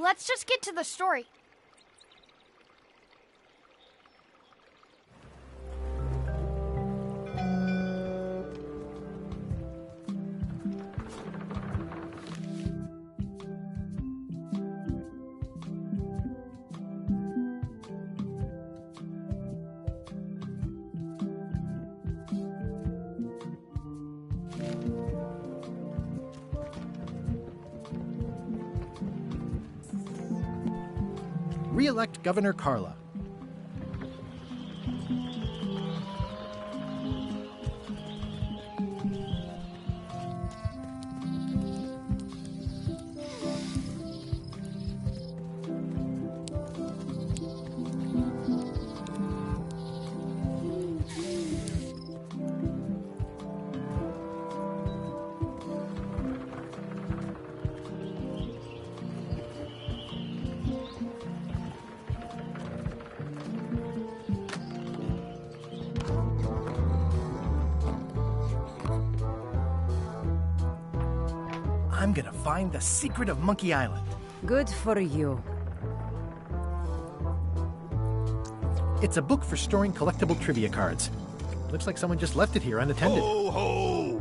Let's just get to the story. Re-elect Governor Carla. I'm gonna find the secret of Monkey Island. Good for you. It's a book for storing collectible trivia cards. Looks like someone just left it here unattended. Ho, ho!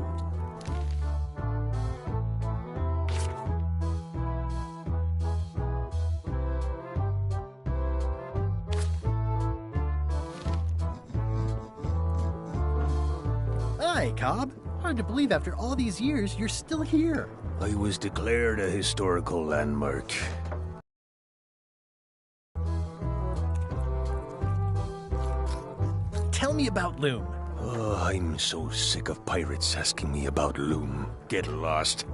Hi, Cobb. Hard to believe after all these years you're still here. I was declared a historical landmark. Tell me about Loom. Oh, I'm so sick of pirates asking me about Loom. Get lost.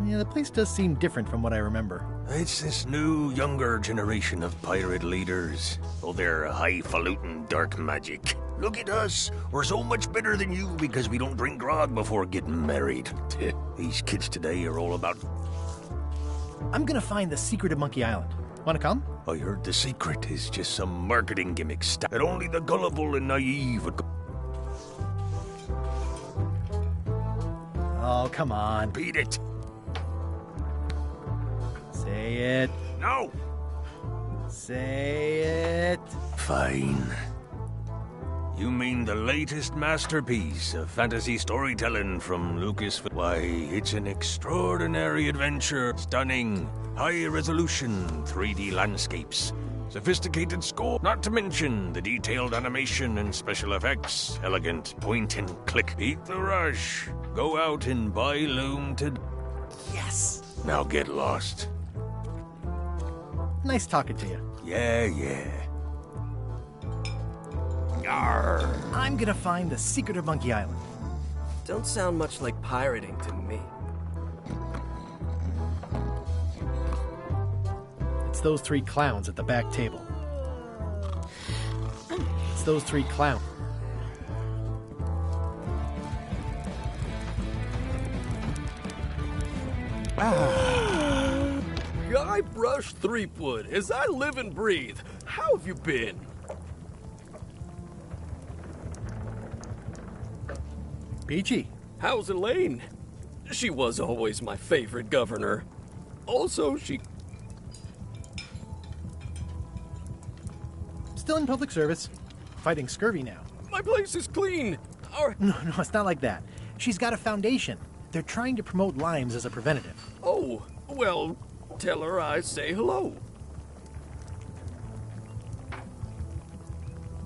Yeah, the place does seem different from what I remember. It's this new, younger generation of pirate leaders. Oh, they're highfalutin dark magic. Look at us. We're so much better than you because we don't drink grog before getting married. These kids today are all about... I'm gonna find the secret of Monkey Island. Wanna come? I heard the secret is just some marketing gimmick stuff that only the gullible and naive would go... Oh, come on. Beat it. Say it. No. Say it. Fine. You mean the latest masterpiece of fantasy storytelling from Lucas? Why, it's an extraordinary adventure. Stunning, high-resolution 3D landscapes. Sophisticated score, not to mention the detailed animation and special effects. Elegant point-and-click. Beat the rush. Go out and buy Loom to... Yes. Now get lost. Nice talking to you. Yeah. Yarr. I'm gonna find the secret of Monkey Island. Don't sound much like pirating to me. It's those three clowns at the back table. It's those three clowns. Guybrush Threepwood, as I live and breathe. How have you been? Peachy. How's Elaine? She was always my favorite governor. Also, she... Still in public service. Fighting scurvy now. My place is clean. No, it's not like that. She's got a foundation. They're trying to promote limes as a preventative. Oh, well, tell her I say hello.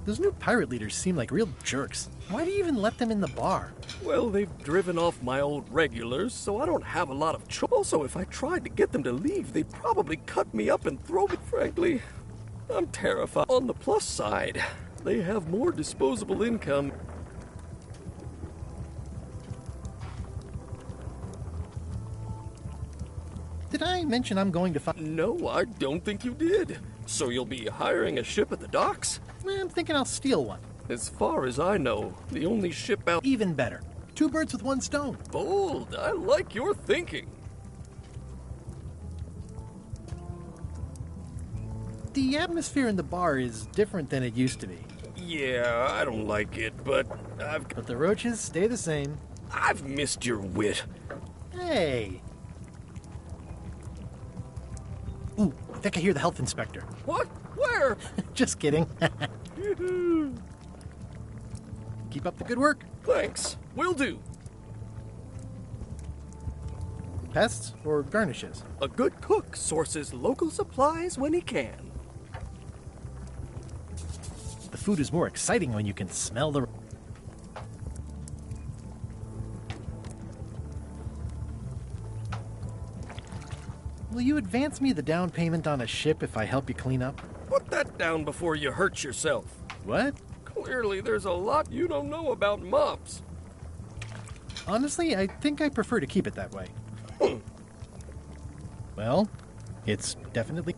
Those new pirate leaders seem like real jerks. Why do you even let them in the bar? Well, they've driven off my old regulars, so I don't have a lot of choice. Also, if I tried to get them to leave, they'd probably cut me up and throw me. Frankly, I'm terrified. On the plus side, they have more disposable income. Did I mention I'm going to find... No, I don't think you did. So you'll be hiring a ship at the docks? I'm thinking I'll steal one. As far as I know, the only ship out... Even better. 2 birds with 1 stone. Bold. I like your thinking. The atmosphere in the bar is different than it used to be. Yeah, I don't like it, but But the roaches stay the same. I've missed your wit. Hey. I think I hear the health inspector. What? Where? Just kidding. Keep up the good work. Thanks. Will do. Pests or garnishes? A good cook sources local supplies when he can. The food is more exciting when you can smell the... Will you advance me the down payment on a ship if I help you clean up? Put that down before you hurt yourself. What? Clearly, there's a lot you don't know about mops. Honestly, I think I prefer to keep it that way. Well, it's definitely...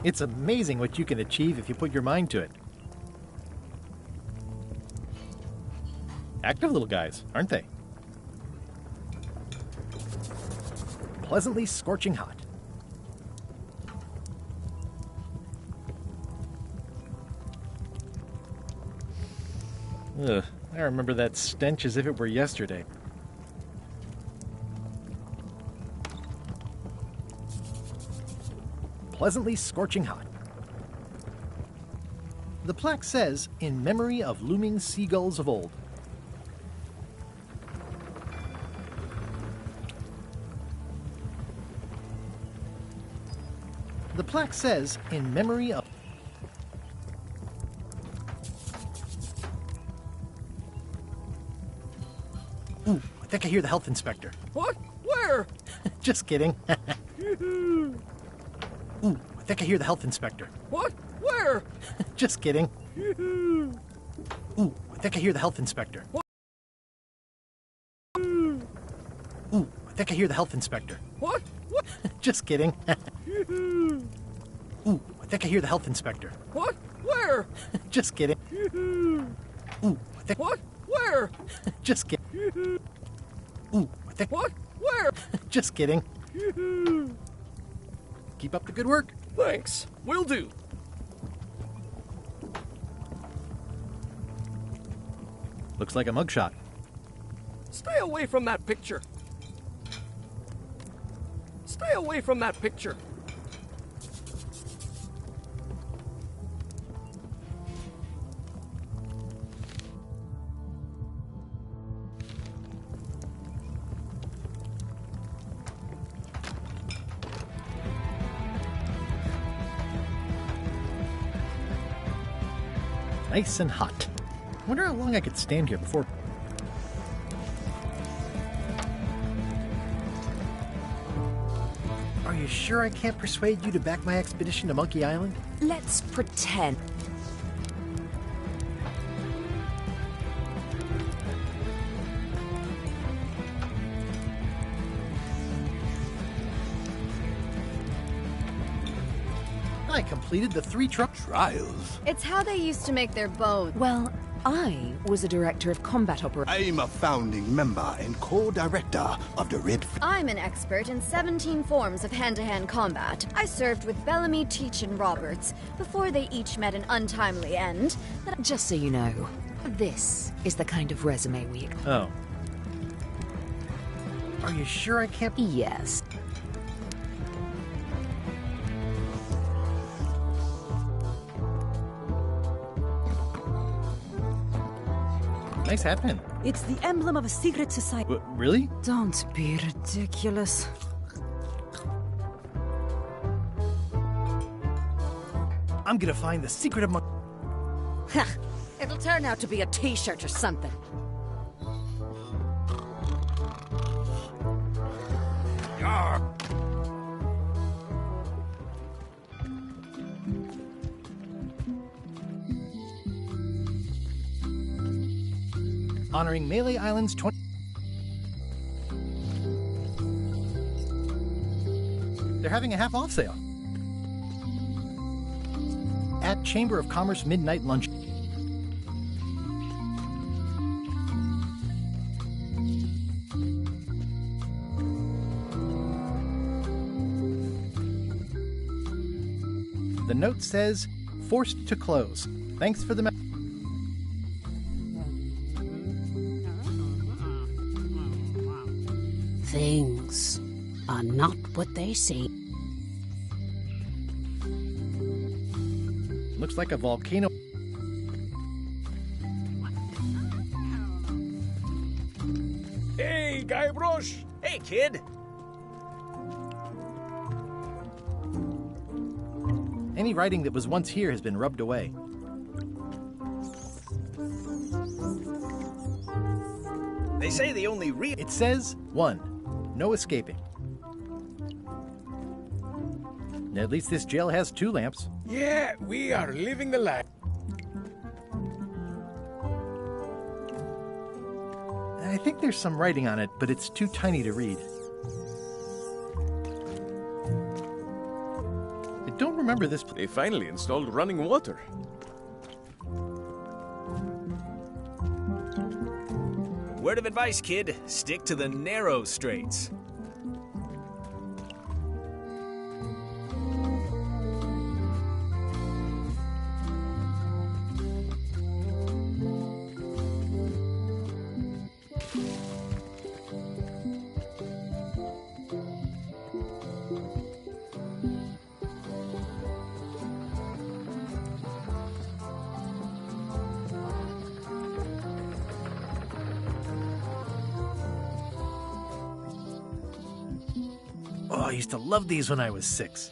It's amazing what you can achieve if you put your mind to it. Active little guys, aren't they? Pleasantly scorching hot. Ugh, I remember that stench as if it were yesterday. Pleasantly scorching hot. The plaque says, "In memory of looming seagulls of old." The plaque says, "In memory of..." Ooh, I think I hear the health inspector. What? Where? Just kidding. Ooh, I think I hear the health inspector. What? Where? Just kidding. Ooh, I think I hear the health inspector. Ooh, I think I hear the health inspector. What? What? Just kidding. Ooh, I think I hear the health inspector. What? Where? Just kidding. Ooh, I think... What? Where? Just kidding. Ooh, I think... What? Where? Just kidding. Keep up the good work. Thanks. Will do. Looks like a mugshot. Stay away from that picture. Stay away from that picture. Nice and hot. Wonder how long I could stand here before... Are you sure I can't persuade you to back my expedition to Monkey Island? Let's pretend. I completed the 3 Trials? It's how they used to make their bones. Well, I was a director of combat operations. I'm a founding member and co-director of the Red... I'm an expert in 17 forms of hand-to-hand combat. I served with Bellamy, Teach, and Roberts before they each met an untimely end. Just so you know, this is the kind of resume we... Oh. Are you sure I can't... Yes. Nice hat pin. It's the emblem of a secret society. Really? Don't be ridiculous. I'm gonna find the secret of my... It'll turn out to be a t-shirt or something. Honoring Melee Island's 20... They're having a half-off sale. At Chamber of Commerce Midnight Lunch. The note says, "Forced to close. Thanks for the..." Things are not what they seem. Looks like a volcano. Hey, Guybrush! Hey, kid! Any writing that was once here has been rubbed away. They say the only real... It says 1. No escaping. At least this jail has 2 lamps. Yeah, we are living the life. I think there's some writing on it, but it's too tiny to read. I don't remember this. They finally installed running water. Word of advice, kid. Stick to the narrow straights. Oh, I used to love these when I was 6.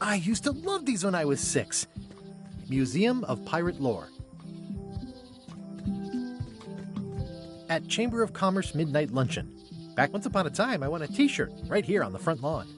I used to love these when I was 6. Museum of Pirate Lore. At Chamber of Commerce Midnight Luncheon. Back once upon a time, I won a t-shirt right here on the front lawn.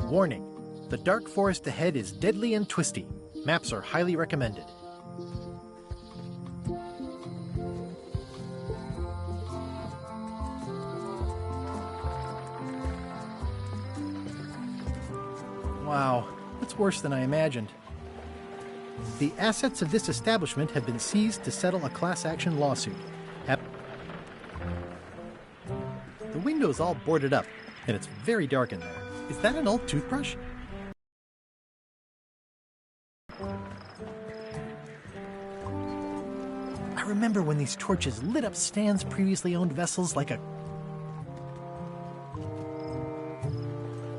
Warning, the dark forest ahead is deadly and twisty. Maps are highly recommended. Wow, that's worse than I imagined. The assets of this establishment have been seized to settle a class action lawsuit. The window's all boarded up, and it's very dark in there. Is that an old toothbrush? I remember when these torches lit up Stan's previously owned vessels like a...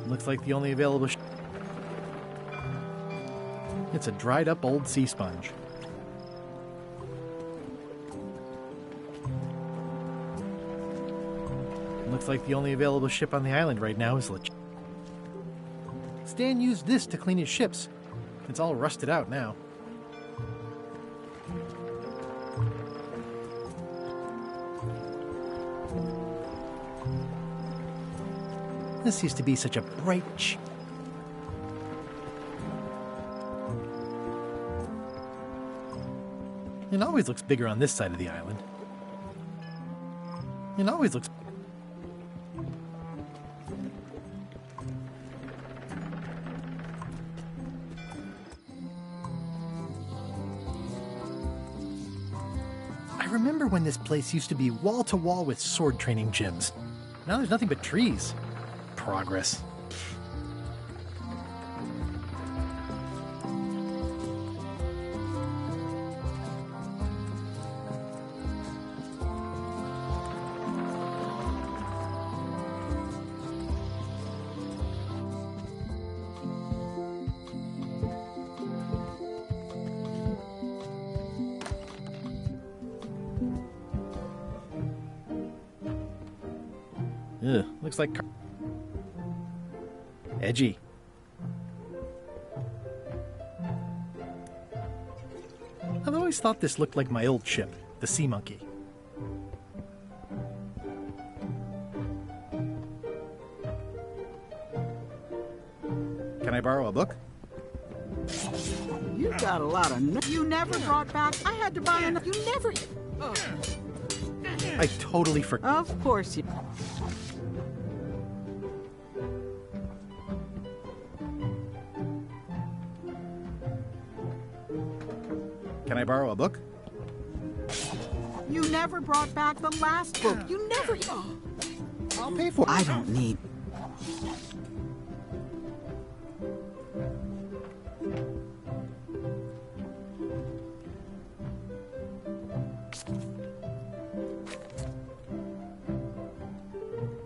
Looks like the only available... It's a dried up old sea sponge. Looks like the only available ship on the island right now is legit. Stan used this to clean his ships. It's all rusted out now. This used to be such a bright It always looks bigger on this side of the island. It always looks... I remember when this place used to be wall-to-wall with sword training gyms. Now there's nothing but trees. Progress. Ugh, looks like... Edgy. I've always thought this looked like my old ship, the Sea Monkey. Can I borrow a book? You got a lot of... You never brought back... I had to buy another... You never... I totally forgot. Of course you... Can I borrow a book? You never brought back the last book. You never... I'll pay for it. I don't need...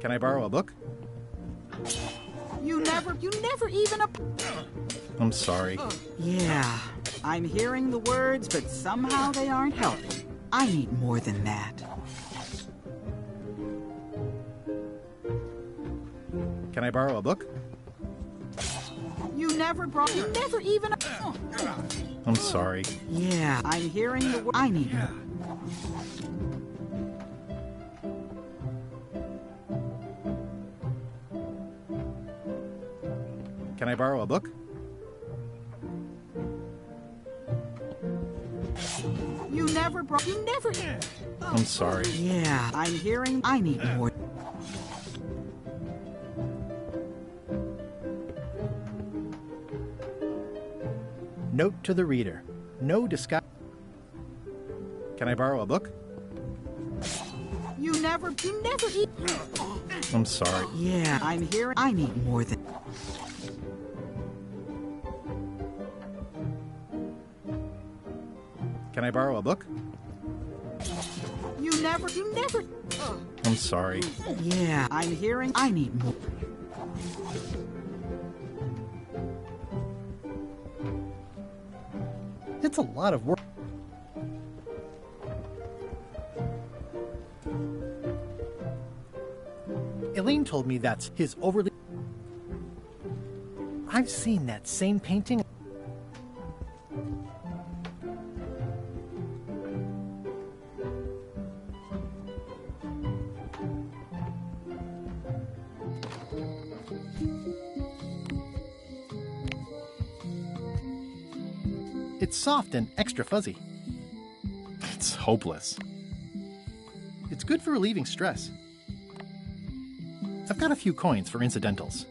Can I borrow a book? You never even... I'm sorry. Yeah, I'm hearing the words, but somehow they aren't helping. I need more than that. Can I borrow a book? You never even... I'm sorry. Yeah, I'm hearing the words. I need more. Can I borrow a book? You never... I'm sorry. Yeah, I'm hearing... I need more. Note to the reader. No disguise. Can I borrow a book? You never I'm sorry. Yeah, I'm hearing... I need more than... Can I borrow a book? You never... I'm sorry. Yeah, I'm hearing... I need more. It's a lot of work. Elaine told me that's his overly... I've seen that same painting. It's soft and extra fuzzy. It's hopeless. It's good for relieving stress. I've got a few coins for incidentals.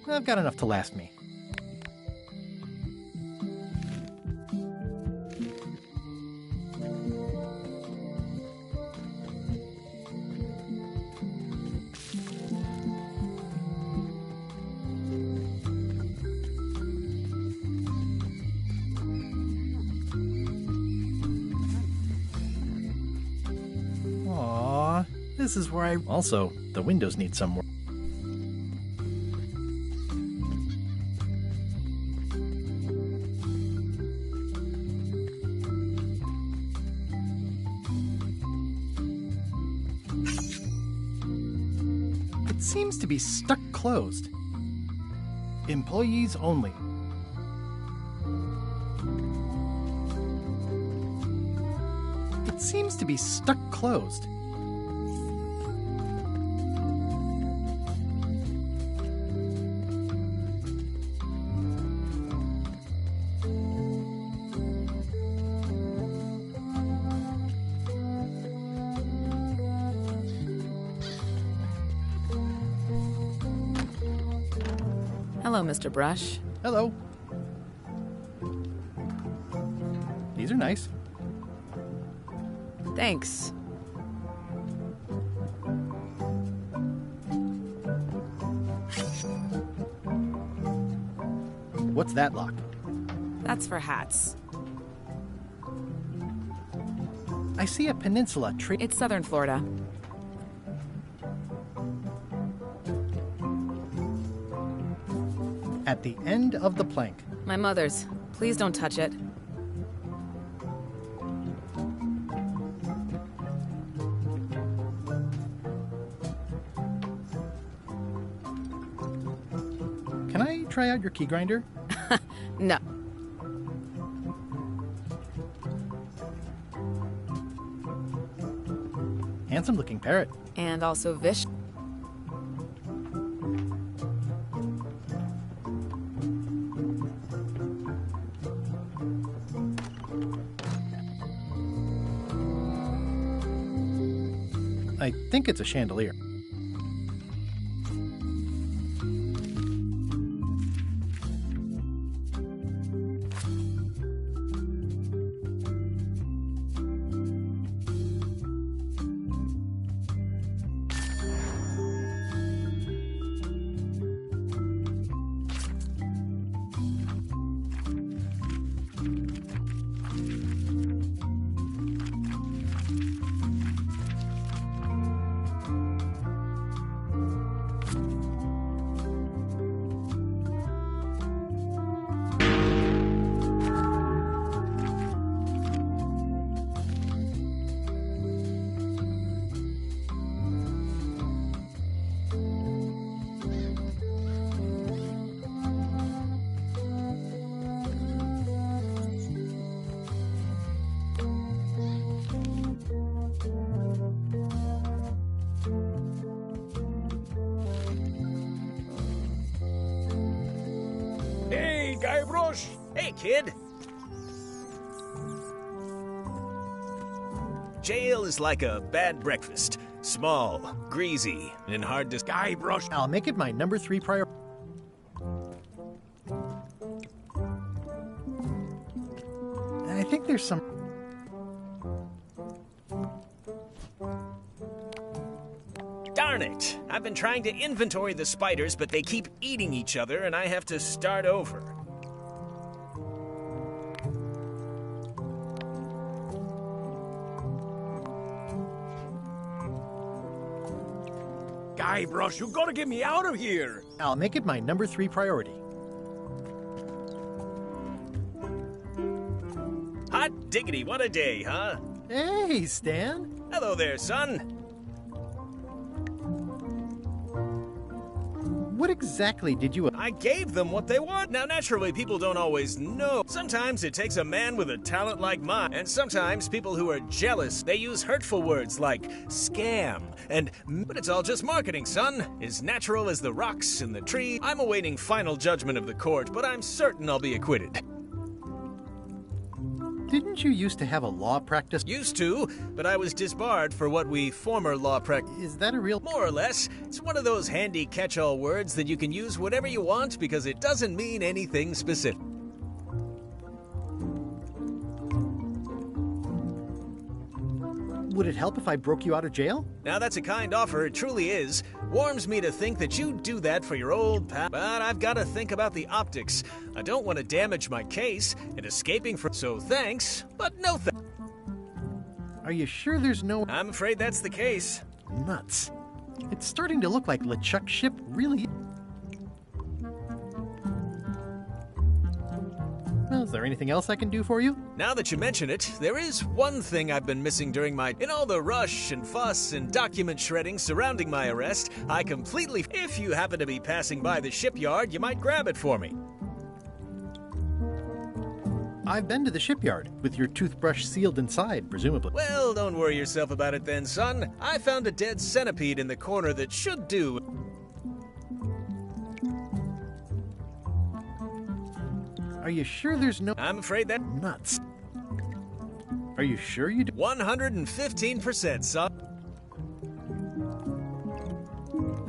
I've got enough to last me. Aww, this is where I... Also, the windows need some work. It seems to be stuck closed. Employees only. It seems to be stuck closed. Hello, Mr. Brush. Hello. These are nice. Thanks. What's that lock? That's for hats. I see a peninsula tree. It's southern Florida. At the end of the plank. My mother's. Please don't touch it. Can I try out your key grinder? No. Handsome looking parrot. And also Vish. I think it's a chandelier. Hey, kid! Jail is like a bad breakfast. Small, greasy, and hard to... Guybrush! I'll make it my number 3 priority. I think there's some... Darn it! I've been trying to inventory the spiders, but they keep eating each other, and I have to start over. Guybrush, you gotta get me out of here! I'll make it my number 3 priority. Hot diggity, what a day, huh? Hey, Stan! Hello there, son. What exactly did you... I gave them what they want. Now, naturally, people don't always know. Sometimes it takes a man with a talent like mine, and sometimes people who are jealous, they use hurtful words like scam, but it's all just marketing, son. As natural as the rocks and the trees. I'm awaiting final judgment of the court, but I'm certain I'll be acquitted. Didn't you used to have a law practice? Used to, but I was disbarred for what we former law practice. Is that a real... More or less. It's one of those handy catch-all words that you can use whatever you want because it doesn't mean anything specific. Would it help if I broke you out of jail? Now that's a kind offer, it truly is. Warms me to think that you'd do that for your old pal. But I've got to think about the optics. I don't want to damage my case and escaping from... So thanks, but no thanks. Are you sure there's no... I'm afraid that's the case. Nuts. It's starting to look like LeChuck's ship really... Well, is there anything else I can do for you? Now that you mention it, there is one thing I've been missing during my... In all the rush and fuss and document shredding surrounding my arrest, I completely... If you happen to be passing by the shipyard, you might grab it for me. I've been to the shipyard, with your toothbrush sealed inside, presumably. Well, don't worry yourself about it then, son. I found a dead centipede in the corner that should do... Are you sure there's no... I'm afraid that... Nuts. Are you sure you do... 115%, son.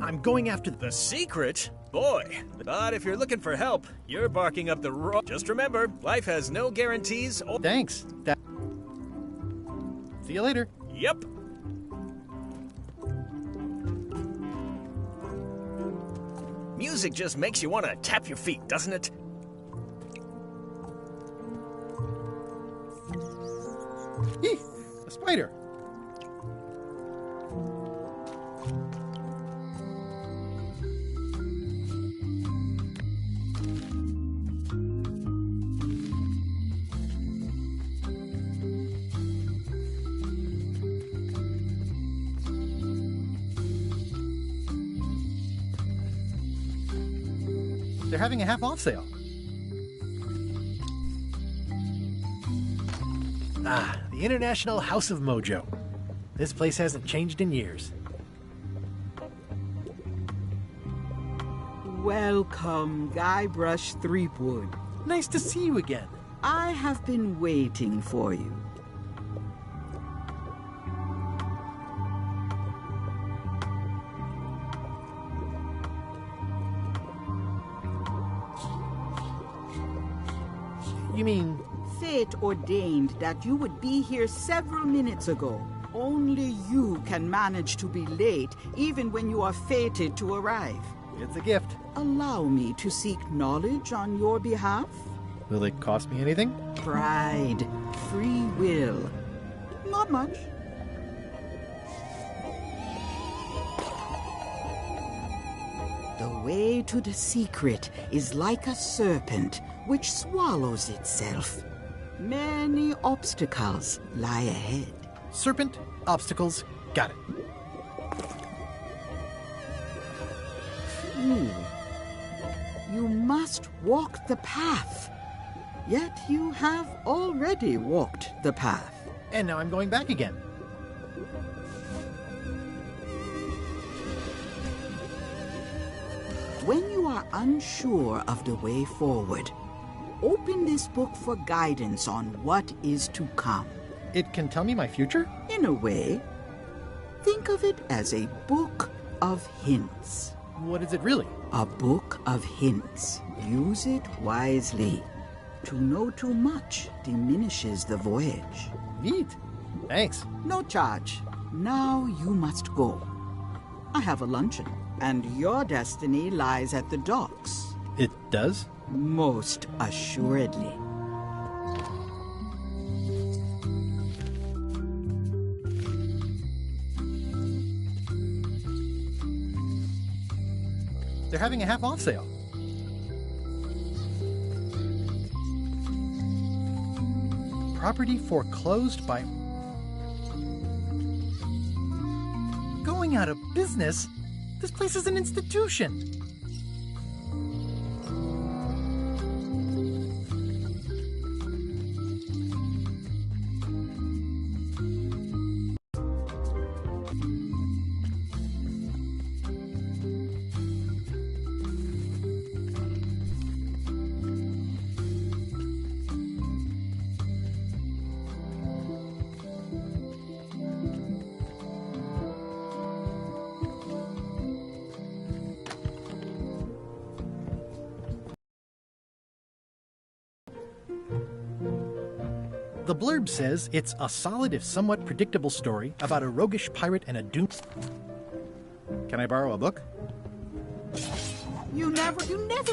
I'm going after the secret? Boy. But if you're looking for help, you're barking up the wrong... Just remember, life has no guarantees or... Thanks. See you later. Yep. Music just makes you want to tap your feet, doesn't it? Eek! A spider! They're having a half-off sale. Ah, the International House of Mojo. This place hasn't changed in years. Welcome, Guybrush Threepwood. Nice to see you again. I have been waiting for you. You mean... Fate ordained that you would be here several minutes ago. Only you can manage to be late, even when you are fated to arrive. It's a gift. Allow me to seek knowledge on your behalf. Will it cost me anything? Pride, free will. Not much. The way to the secret is like a serpent which swallows itself. Many obstacles lie ahead. Serpent, obstacles, got it. You must walk the path. Yet you have already walked the path. And now I'm going back again. When you are unsure of the way forward, open this book for guidance on what is to come. It can tell me my future? In a way, think of it as a book of hints. What is it really? A book of hints. Use it wisely. To know too much diminishes the voyage. Neat. Thanks. No charge. Now you must go. I have a luncheon, and your destiny lies at the docks. It does? Most assuredly. They're having a half-off sale. Property foreclosed by... Going out of business? This place is an institution. The blurb says it's a solid if somewhat predictable story about a roguish pirate and a doom... Can I borrow a book? You never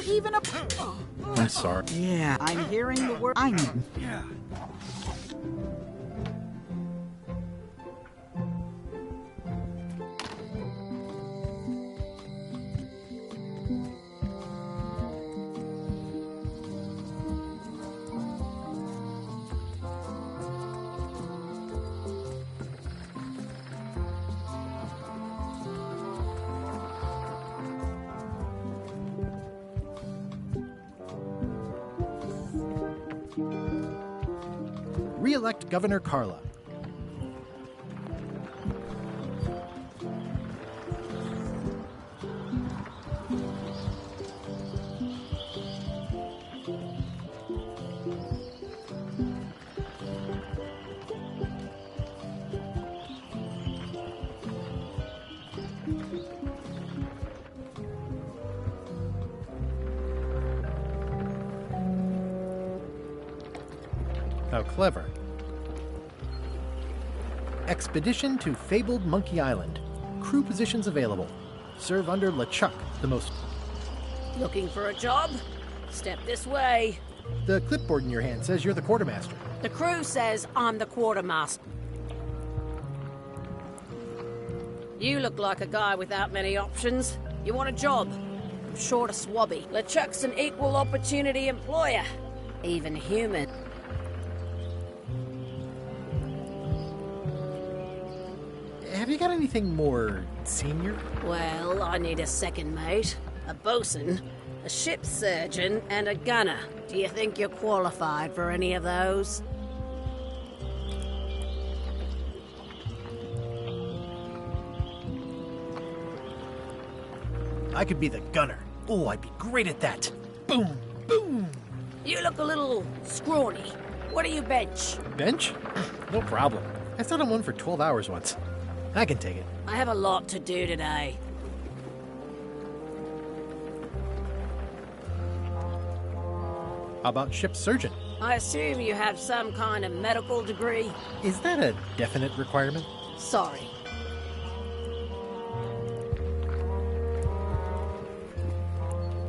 even... I'm sorry. Yeah, I'm hearing the word... I need... Yeah. Re-elect Governor Carla. How clever. Expedition to fabled Monkey Island. Crew positions available. Serve under LeChuck, the most... Looking for a job? Step this way. The clipboard in your hand says you're the quartermaster. The crew says I'm the quartermaster. You look like a guy without many options. You want a job? I'm short of swabby. LeChuck's an equal opportunity employer. Even human. Have you got anything more senior? Well, I need a second mate, a bosun, a ship surgeon, and a gunner. Do you think you're qualified for any of those? I could be the gunner. Oh, I'd be great at that. Boom, boom. You look a little scrawny. What do you bench? Bench? No problem. I sat on one for 12 hours once. I can take it. I have a lot to do today. How about ship surgeon? I assume you have some kind of medical degree? Is that a definite requirement? Sorry.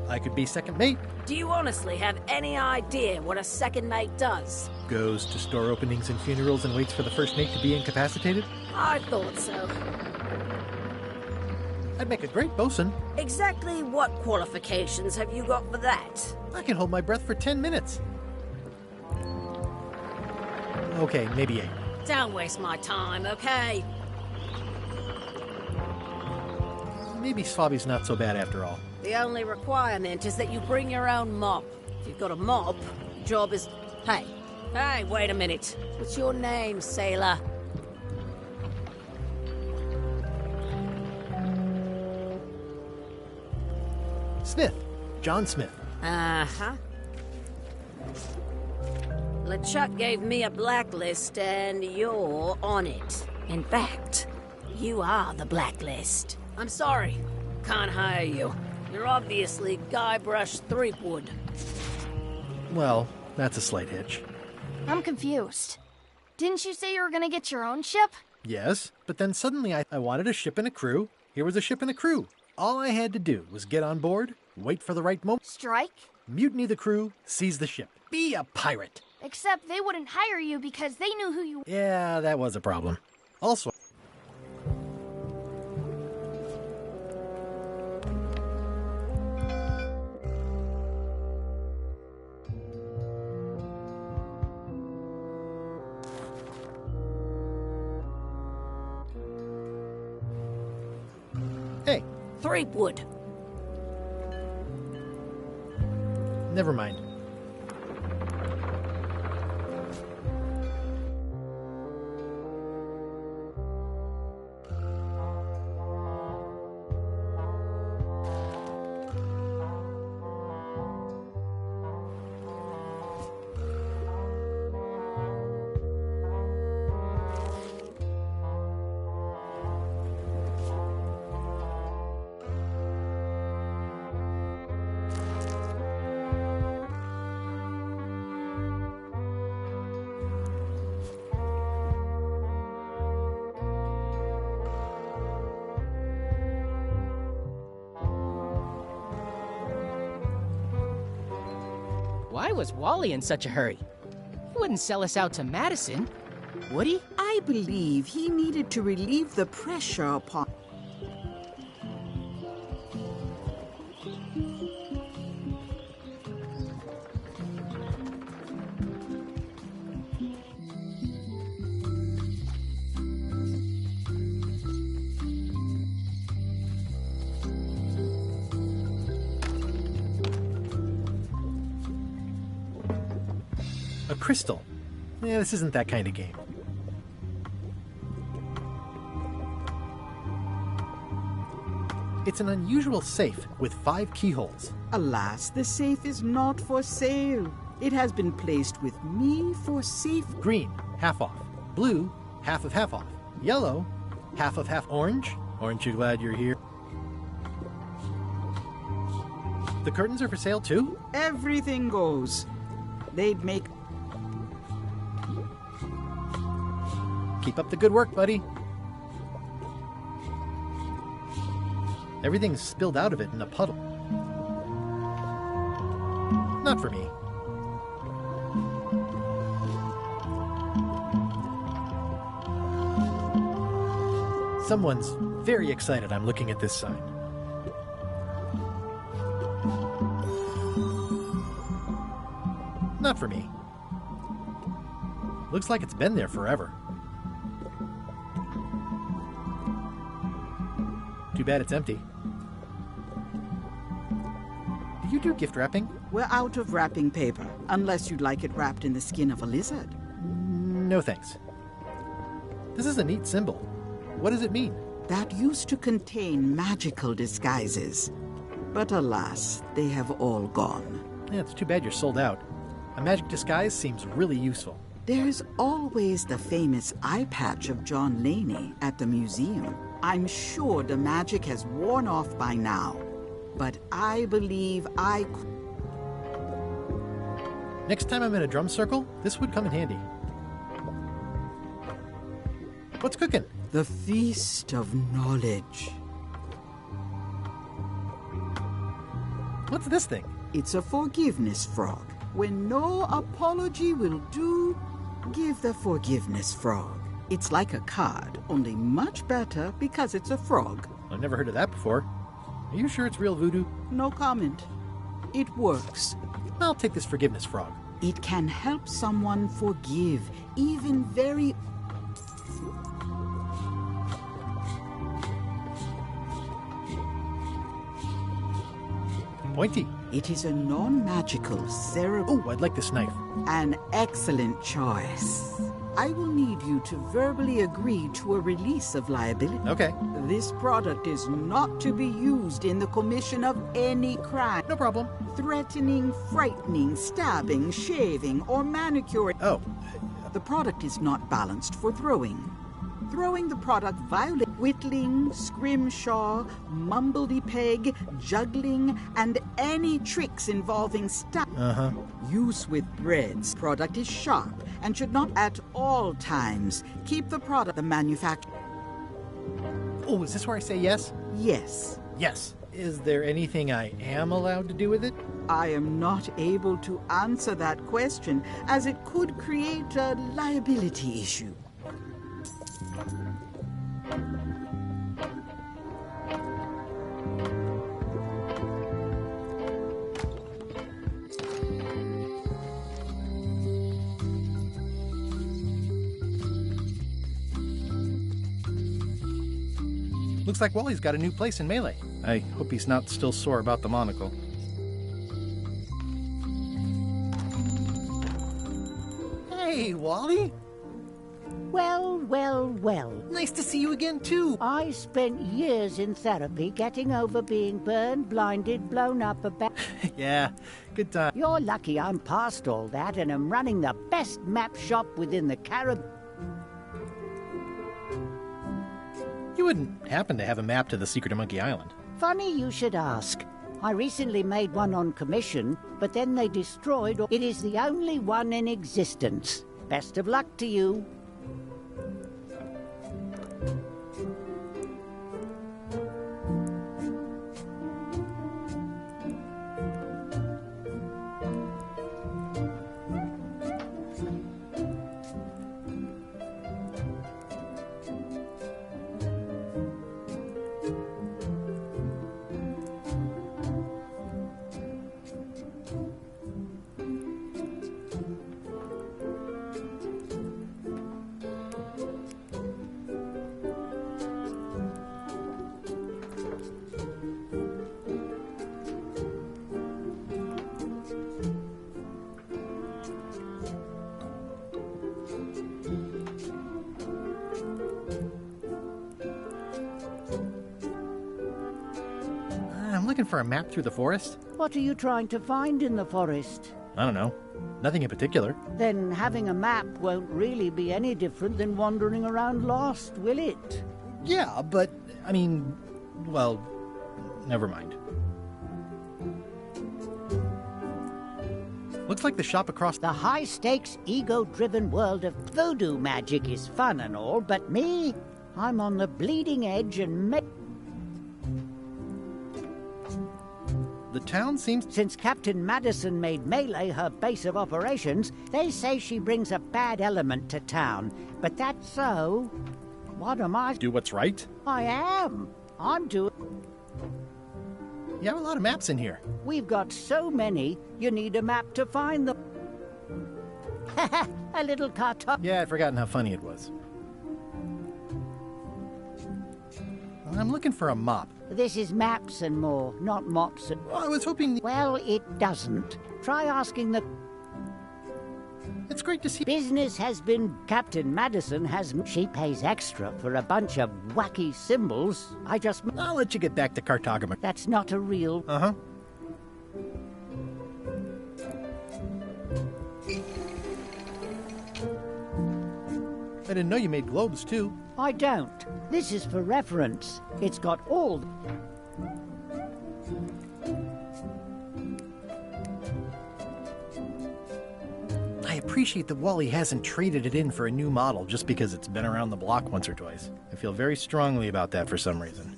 I could be second mate. Do you honestly have any idea what a second mate does? Goes to store openings and funerals and waits for the first mate to be incapacitated. I thought so. I'd make a great bosun. Exactly what qualifications have you got for that? I can hold my breath for 10 minutes. Okay, maybe 8. Don't waste my time, okay? Maybe Swabby's not so bad after all. The only requirement is that you bring your own mop. If you've got a mop, the job is... Hey, wait a minute. What's your name, sailor? Smith. John Smith. Uh-huh. LeChuck gave me a blacklist, and you're on it. In fact, you are the blacklist. I'm sorry. Can't hire you. You're obviously Guybrush Threepwood. Well, that's a slight hitch. I'm confused. Didn't you say you were gonna get your own ship? Yes, but then suddenly I wanted a ship and a crew. Here was a ship and a crew. All I had to do was get on board, wait for the right moment, Strike? mutiny the crew, seize the ship. Be a pirate. Except they wouldn't hire you because they knew who you were. Yeah, that was a problem. Also... Hey, Threepwood. never mind. Why was Wally in such a hurry? He wouldn't sell us out to Madison, would he? I believe he needed to relieve the pressure upon... A crystal. Yeah, this isn't that kind of game. It's an unusual safe with 5 keyholes. Alas, the safe is not for sale. It has been placed with me for safe... Green, half off. Blue, half of half off. Yellow, half of half. Orange, aren't you glad you're here? The curtains are for sale too? Everything goes. They'd make... Keep up the good work, buddy. Everything's spilled out of it in a puddle. Not for me. Someone's very excited I'm looking at this sign. Not for me. Looks like it's been there forever. Too bad it's empty. you do gift wrapping? We're out of wrapping paper, unless you'd like it wrapped in the skin of a lizard. No thanks. This is a neat symbol. What does it mean? That used to contain magical disguises. But alas, they have all gone. Yeah, it's too bad you're sold out. A magic disguise seems really useful. There's always the famous eye patch of John Laney at the museum. I'm sure the magic has worn off by now, but I believe I could. Next time I'm in a drum circle, this would come in handy. What's cooking? The Feast of Knowledge. What's this thing? It's a forgiveness frog. When no apology will do, give the forgiveness frog. It's like a card, only much better because it's a frog. I've never heard of that before. Are you sure it's real voodoo? No comment. It works. I'll take this forgiveness frog. It can help someone forgive, even very... Pointy. It is a non-magical cerebral... Oh, I'd like this knife. An excellent choice. I will need you to verbally agree to a release of liability. Okay. This product is not to be used in the commission of any crime. No problem. Threatening, frightening, stabbing, shaving, or manicuring. Oh. The product is not balanced for throwing. Throwing the product violate whittling, scrimshaw, mumbledy-peg, juggling, and any tricks involving use with breads. Product is sharp and should not at all times keep the product the manufacturer. Oh, is this where I say yes? Yes. Yes. Is there anything I am allowed to do with it? I am not able to answer that question, as it could create a liability issue. Looks like Wally's got a new place in Melee. I hope he's not still sore about the monocle. Hey, Wally! Well, well, well. Nice to see you again, too. I spent years in therapy getting over being burned, blinded, blown up about... Yeah, good time. You're lucky I'm past all that and am running the best map shop within the Caribbean. You wouldn't happen to have a map to the secret of Monkey Island. Funny you should ask. I recently made one on commission, but then they destroyed... It is the only one in existence. Best of luck to you. I'm looking for a map through the forest. What are you trying to find in the forest? I don't know. Nothing in particular. Then having a map won't really be any different than wandering around lost, will it? Yeah, but, I mean, well, never mind. Looks like the shop across... The high-stakes, ego-driven world of voodoo magic is fun and all, but me, I'm on the bleeding edge and... The town seems... Since Captain Madison made Melee her base of operations, they say she brings a bad element to town. But that's so. What am I... Do what's right? I am. I'm doing... You have a lot of maps in here. We've got so many, you need a map to find them. A little cartography. Yeah, I'd forgotten how funny it was. I'm looking for a mop. This is maps and more, not mops and... Well, I was hoping... Well, it doesn't. Try asking the... It's great to see... Business has been... Captain Madison has... She pays extra for a bunch of wacky symbols. I'll let you get back to cartography. That's not a real... Uh-huh. I didn't know you made globes, too. I don't. This is for reference. It's got all... I appreciate that Wally hasn't traded it in for a new model just because it's been around the block once or twice. I feel very strongly about that for some reason.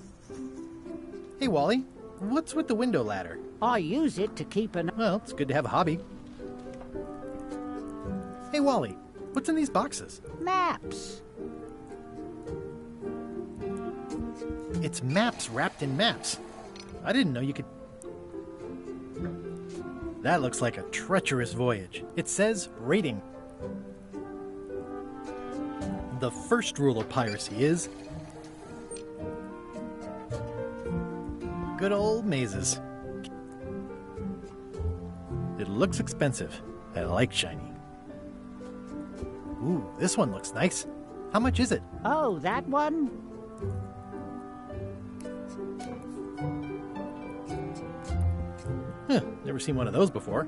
Hey, Wally, what's with the window ladder? I use it to keep an... Well, it's good to have a hobby. Hey, Wally, what's in these boxes? Maps. It's maps wrapped in maps. I didn't know you could... That looks like a treacherous voyage. It says rating. The first rule of piracy is... good old mazes. It looks expensive. I like shiny. Ooh, this one looks nice. How much is it? Oh, that one? Huh, never seen one of those before.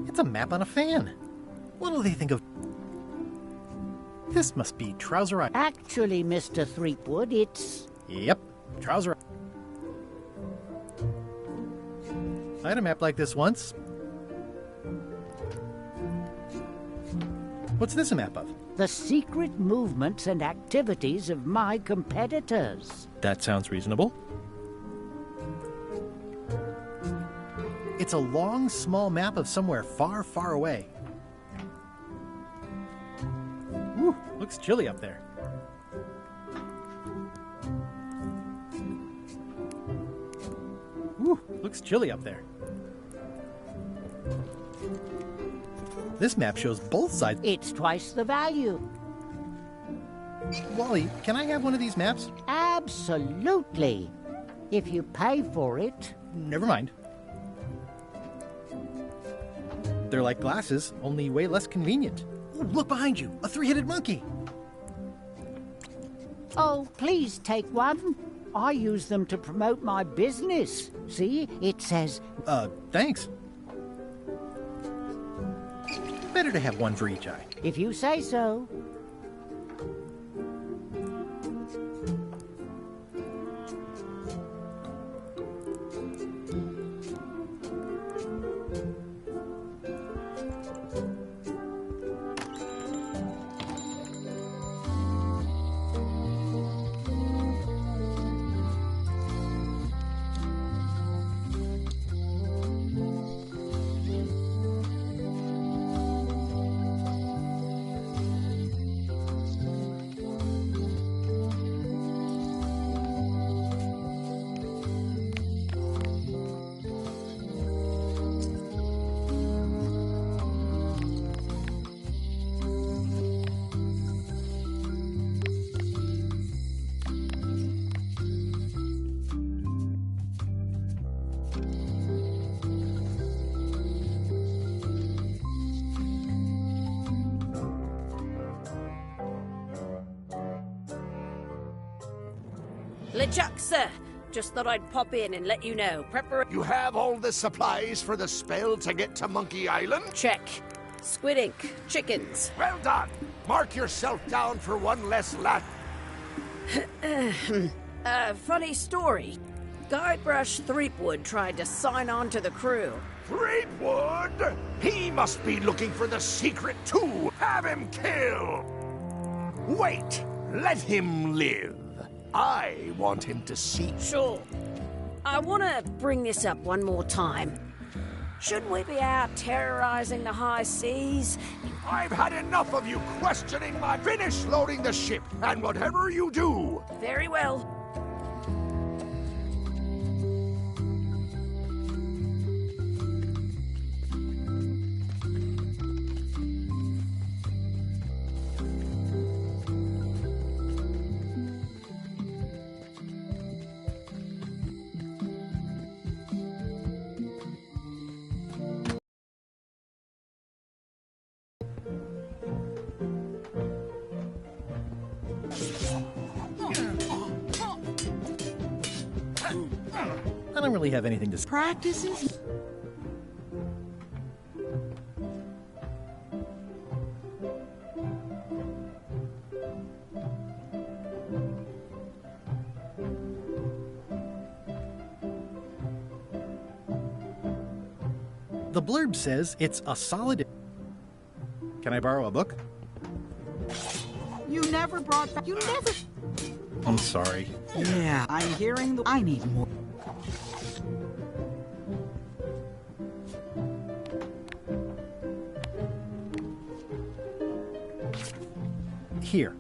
It's a map on a fan. What'll they think of... This must be Trouser Island. Actually, Mr. Threepwood, it's... Yep, Trouser Island. I had a map like this once. What's this a map of? The secret movements and activities of my competitors. That sounds reasonable. It's a long, small map of somewhere far, far away. Ooh, looks chilly up there. Ooh, looks chilly up there. This map shows both sides. It's twice the value. Wally, can I have one of these maps? Absolutely. If you pay for it. Never mind. They're like glasses, only way less convenient. Ooh, look behind you, a three-headed monkey. Oh, please take one. I use them to promote my business. See, it says... Thanks. Better to have one for each eye. If you say so. LeChuck, sir. Just thought I'd pop in and let you know. You have all the supplies for the spell to get to Monkey Island? Check. Squid ink, chickens. Well done. Mark yourself down for one less lap. Funny story. Guybrush Threepwood tried to sign on to the crew. Threepwood? He must be looking for the secret too. Have him killed. Wait. Let him live. I want him to see. Sure. I want to bring this up one more time. Shouldn't we be out terrorizing the high seas? I've had enough of you questioning my... Finish loading the ship, and whatever you do... Very well. I don't really have anything to say. Practices. The blurb says it's a solid... Can I borrow a book? You never brought back. You never. I'm sorry. Yeah, I'm hearing the. I need more. Here.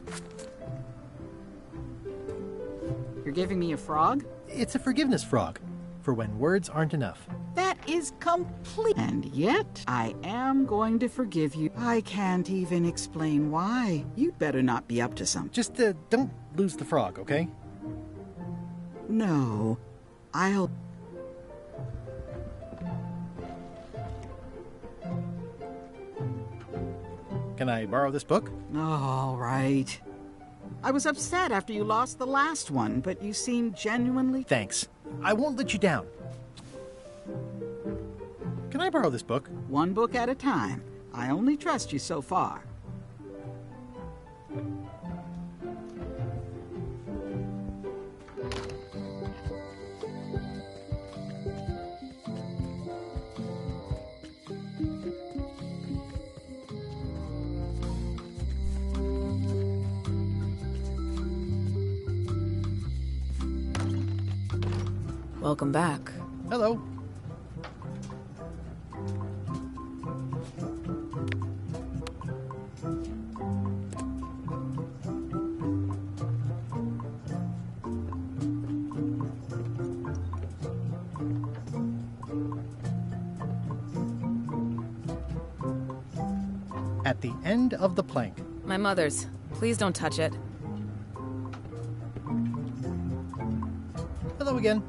You're giving me a frog? It's a forgiveness frog, for when words aren't enough. That is complete. And yet, I am going to forgive you. I can't even explain why. You'd better not be up to something. Just don't lose the frog, okay? No, I'll... Can I borrow this book? All right. I was upset after you lost the last one, but you seemed genuinely... Thanks. I won't let you down. Can I borrow this book? One book at a time. I only trust you so far. Welcome back. Hello. At the end of the plank. My mother's. Please don't touch it. Hello again.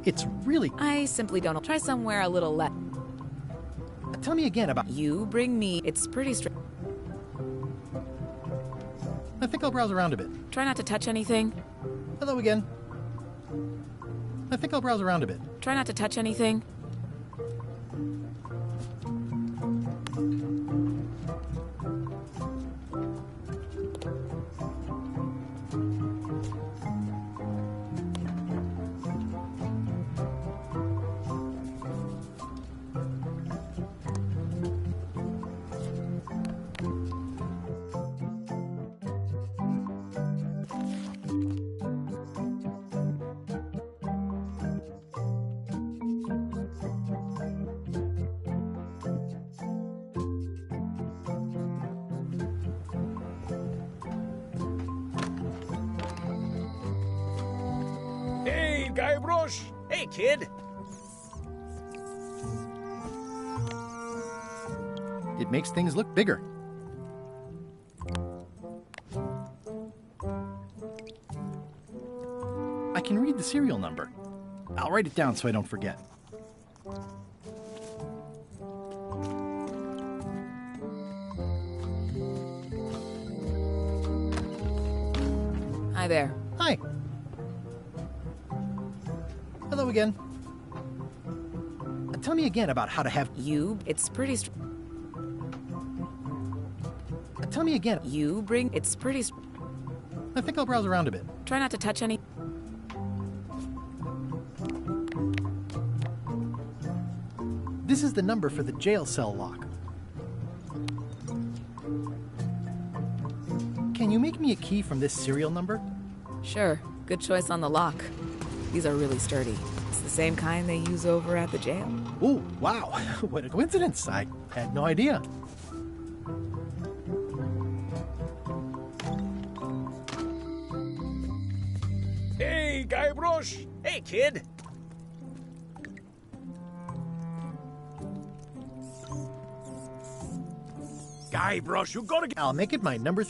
It's really... I simply don't. Try somewhere a little less. Tell me again about... You bring me... It's pretty straight. I think I'll browse around a bit. Try not to touch anything. Hello again. I think I'll browse around a bit. Try not to touch anything. Guybrush! Hey, kid! It makes things look bigger. I can read the serial number. I'll write it down so I don't forget. Hi there. Hi. Hello again. Tell me again about how to have... You... It's pretty... Tell me again. You bring... It's pretty... I think I'll browse around a bit. Try not to touch any... This is the number for the jail cell lock. Can you make me a key from this serial number? Sure. Good choice on the lock. These are really sturdy. It's the same kind they use over at the jail. Ooh, wow. What a coincidence. I had no idea. Hey, Guybrush! Hey, kid! Guybrush, you gotta get... I'll make it my number...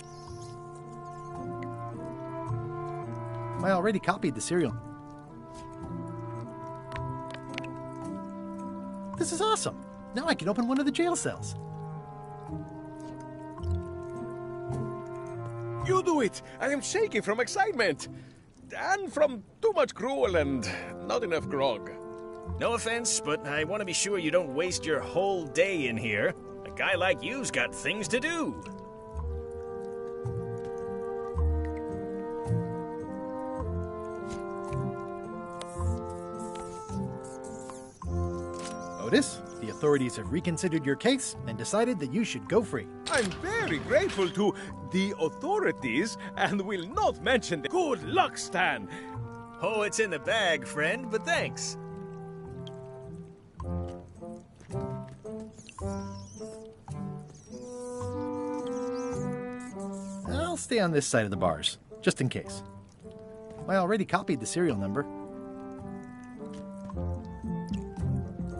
I already copied the serial. This is awesome. Now I can open one of the jail cells. You do it! I am shaking from excitement! And from too much gruel and not enough grog. No offense, but I want to be sure you don't waste your whole day in here. A guy like you's got things to do. Otis, the authorities have reconsidered your case and decided that you should go free. I'm very grateful to the authorities and will not mention the good luck, Stan. Oh, it's in the bag, friend, but thanks. I'll stay on this side of the bars, just in case. I already copied the serial number.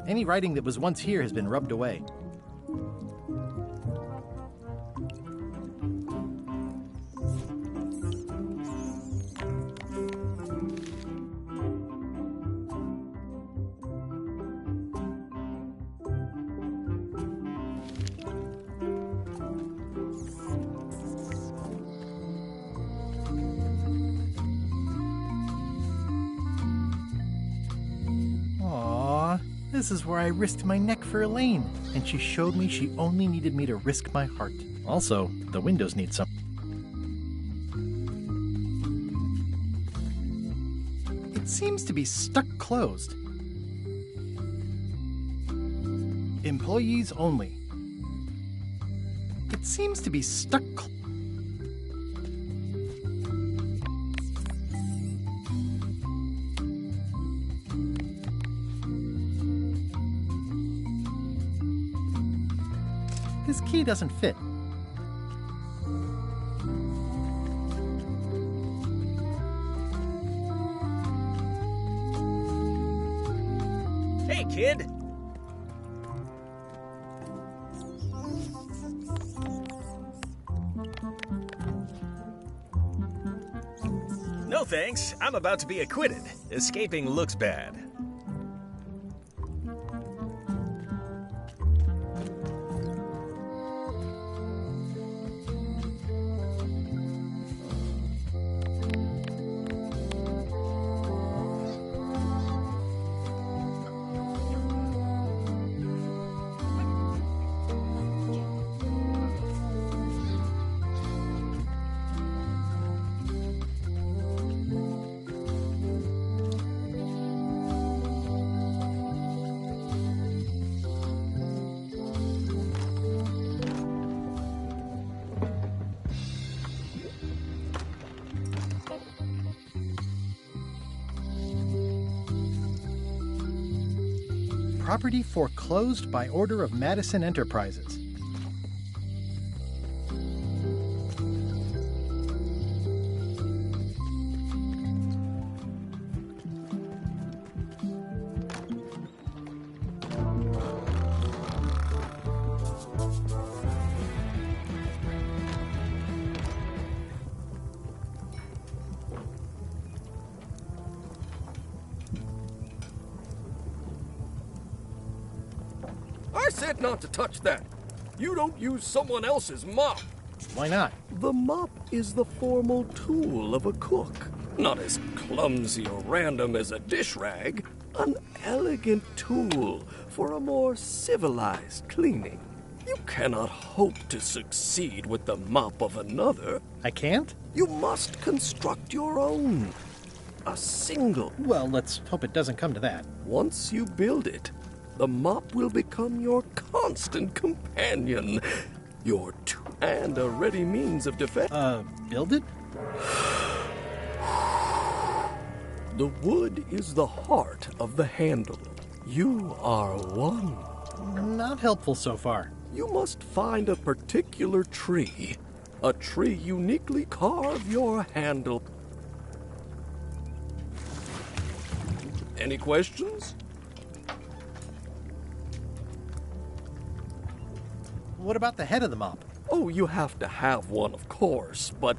Any writing that was once here has been rubbed away. This is where I risked my neck for Elaine, and she showed me she only needed me to risk my heart. Also, the windows need some. It seems to be stuck closed. Employees only. It seems to be stuck This key doesn't fit. Hey, kid! No thanks, I'm about to be acquitted. Escaping looks bad. Property foreclosed by order of Madison Enterprises. I said not to touch that. You don't use someone else's mop. Why not? The mop is the formal tool of a cook. Not as clumsy or random as a dish rag. An elegant tool for a more civilized cleaning. You cannot hope to succeed with the mop of another. I can't? You must construct your own. A single. Well, let's hope it doesn't come to that. Once you build it, the mop will become your constant companion. Your and a ready means of defense. Build it? The wood is the heart of the handle. You are one. Not helpful so far. You must find a particular tree. A tree uniquely carve your handle. Any questions? What about the head of the mop? Oh, you have to have one, of course, but...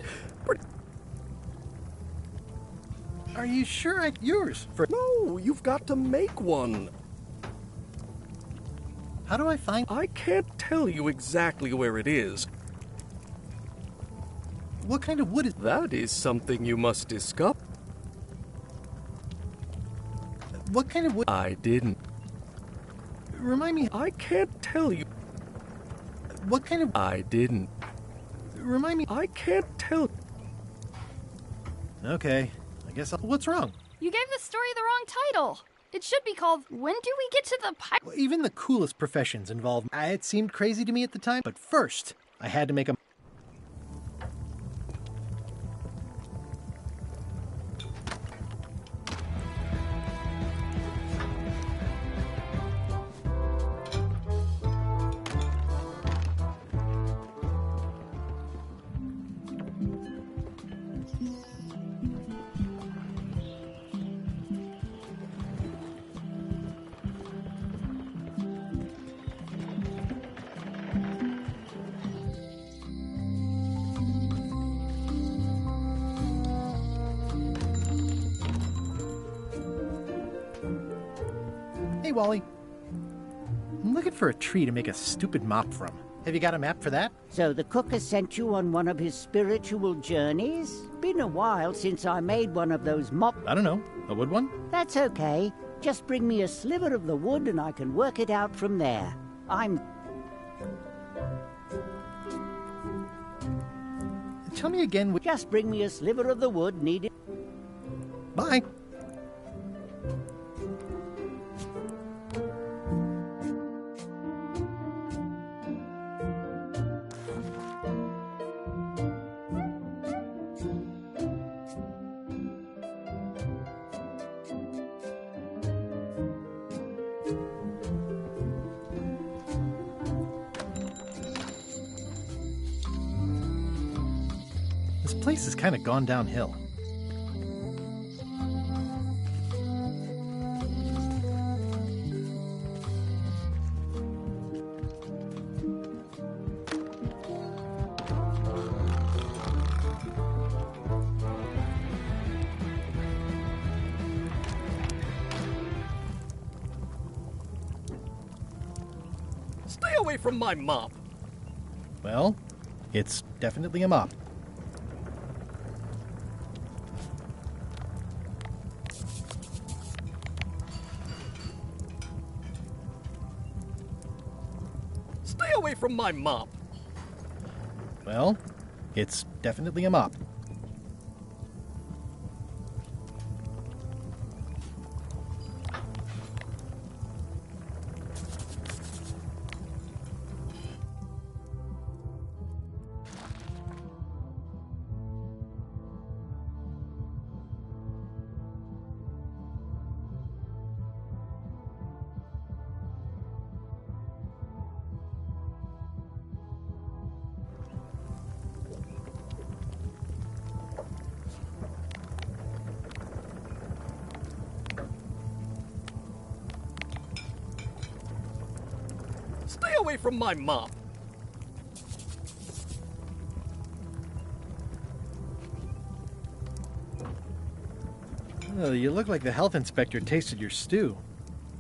Are you sure I... yours? No, you've got to make one. How do I find... I can't tell you exactly where it is. What kind of wood is... That is something you must discover. What kind of wood... I didn't. Remind me... I can't tell you. What kind of... I didn't. Remind me... I can't tell. Okay, I guess I'll... What's wrong? You gave the story the wrong title. It should be called When Do We Get to the Well, even the coolest professions involve... It seemed crazy to me at the time, but first, I had to make a... Hey, Wally. I'm looking for a tree to make a stupid mop from. Have you got a map for that? So the cook has sent you on one of his spiritual journeys? Been a while since I made one of those mop... I don't know. A wood one? That's okay. Just bring me a sliver of the wood and I can work it out from there. Tell me again... Just bring me a sliver of the wood needed... Bye. This place has kind of gone downhill. Stay away from my mop. Well, it's definitely a mop. Stay away from my mop. Well, it's definitely a mop. Stay away from my mop. Oh, you look like the health inspector tasted your stew.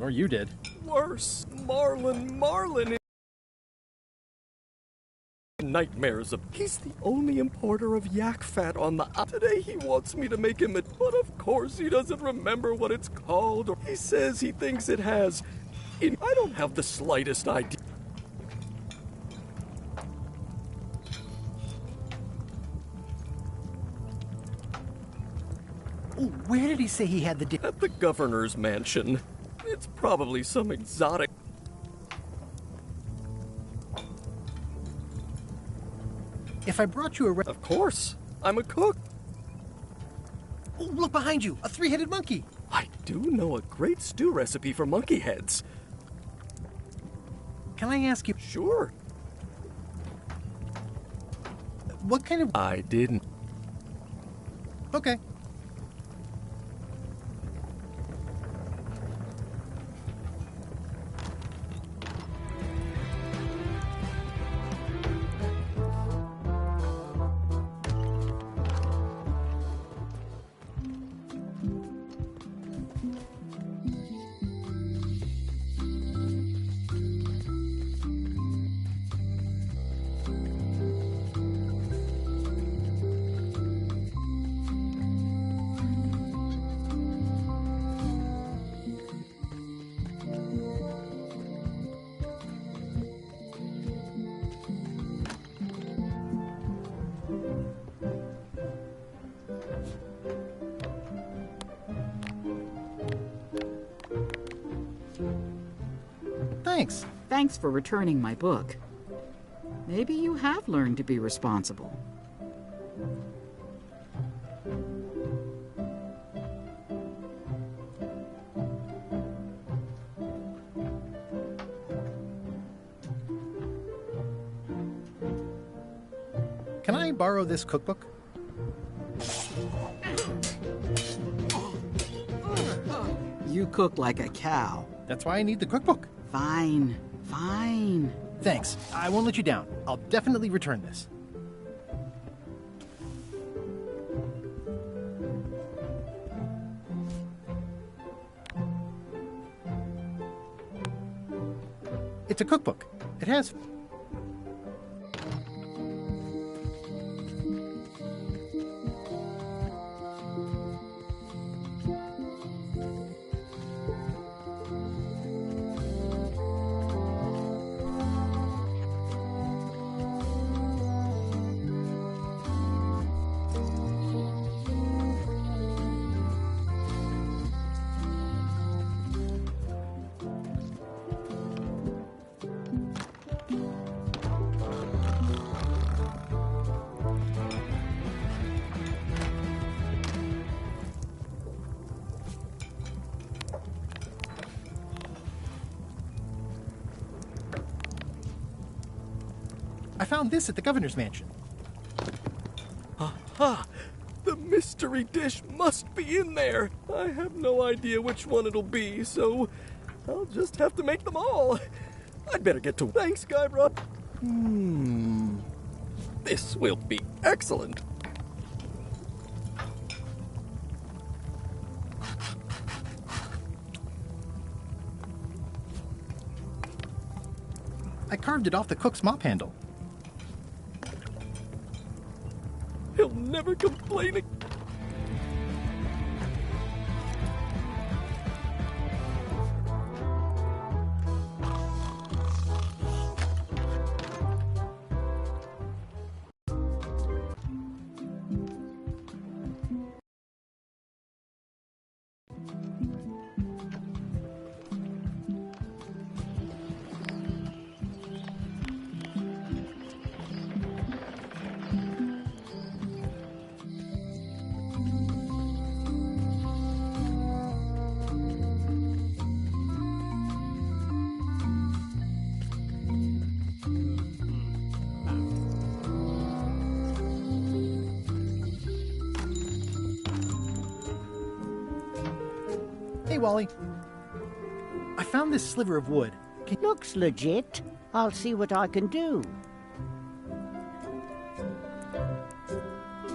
Or you did. Worse, Marlin. Nightmares of... He's the only importer of yak fat on the... Today he wants me to make him a... But of course he doesn't remember what it's called. Or he says he thinks it has... I don't have the slightest idea. Oh, where did he say he had the... At the governor's mansion. It's probably some exotic... If I brought you a... Of course. I'm a cook. Oh, look behind you! A three-headed monkey! I do know a great stew recipe for monkey heads. Can I ask you... Sure. What kind of... I didn't. Okay. Thanks for returning my book. Maybe you have learned to be responsible. Can I borrow this cookbook? You cook like a cow. That's why I need the cookbook. Fine, fine. Thanks. I won't let you down. I'll definitely return this. It's a cookbook. It has... I found this at the governor's mansion. Aha! The mystery dish must be in there. I have no idea which one it'll be, so I'll just have to make them all. I'd better get to... Thanks, Guybrush. This will be excellent. I carved it off the cook's mop handle. He'll never complain again. Hey, Wally. I found this sliver of wood. Looks legit. I'll see what I can do.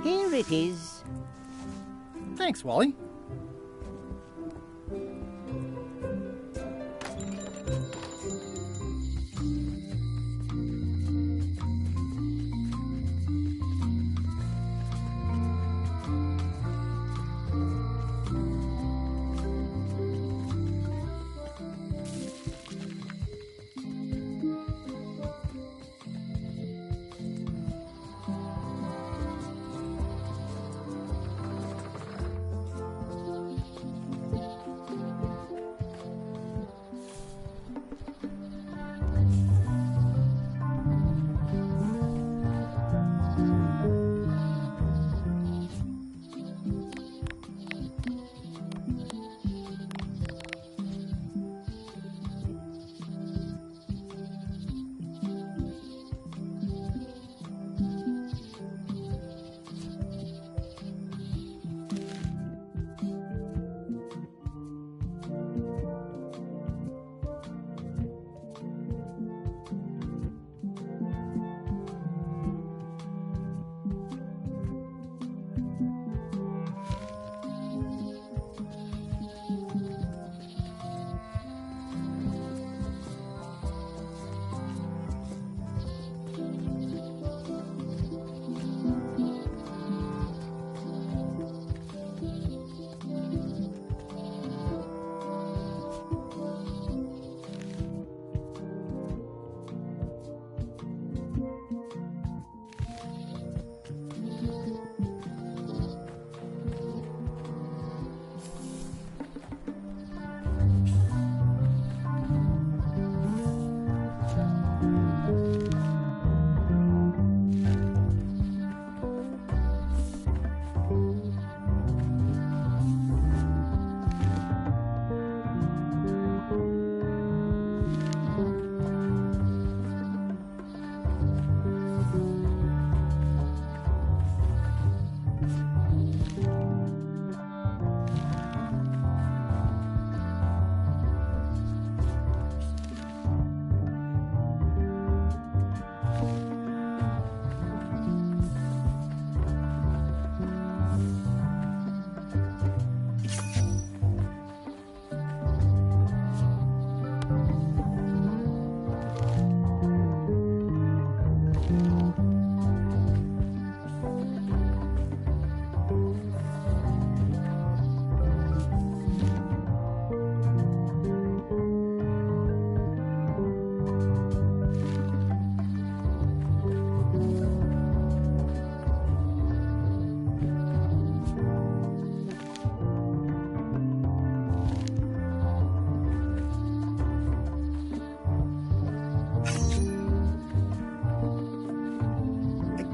Here it is. Thanks, Wally.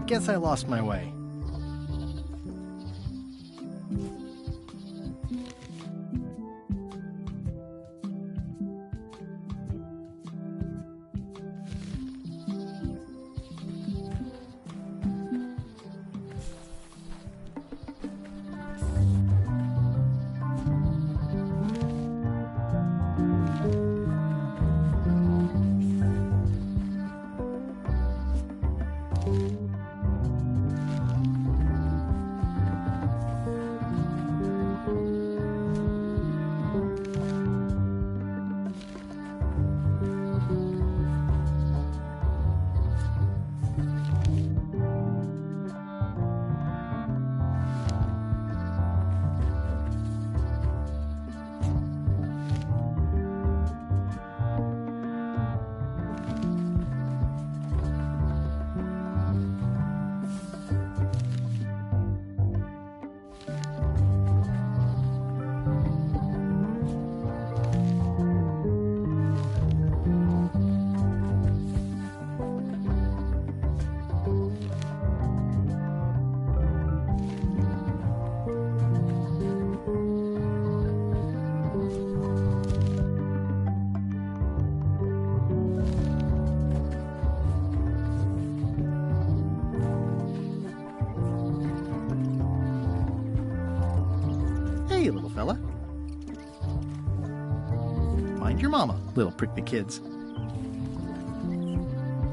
guess I lost my way. Hey, little fella. Mind your mama, little prickly kids.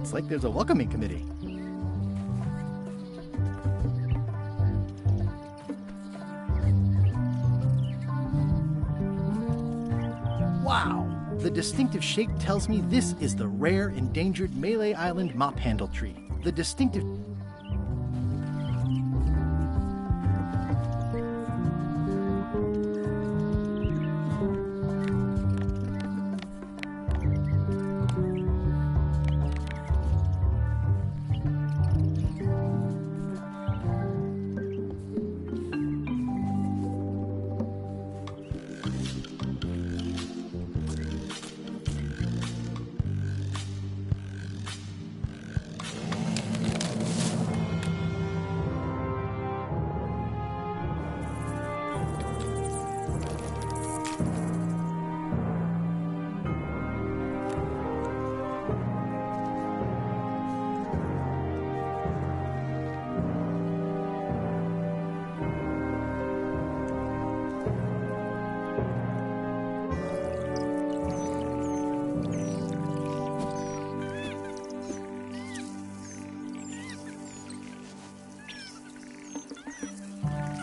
It's like there's a welcoming committee. Wow! The distinctive shape tells me this is the rare, endangered Malay Island mop handle tree. The distinctive...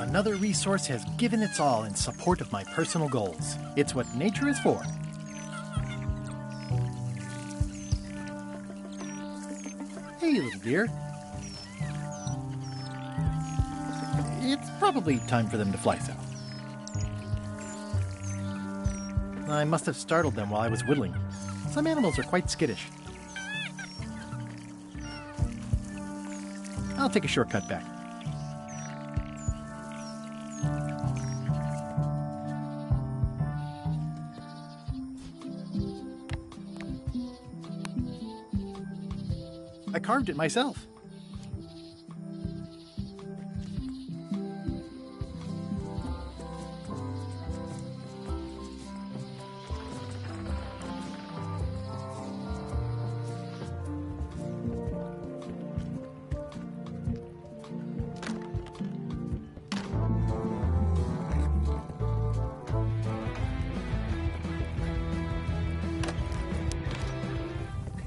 Another resource has given its all in support of my personal goals. It's what nature is for. Hey, little dear. It's probably time for them to fly south. I must have startled them while I was whittling. Some animals are quite skittish. I'll take a shortcut back. I carved it myself.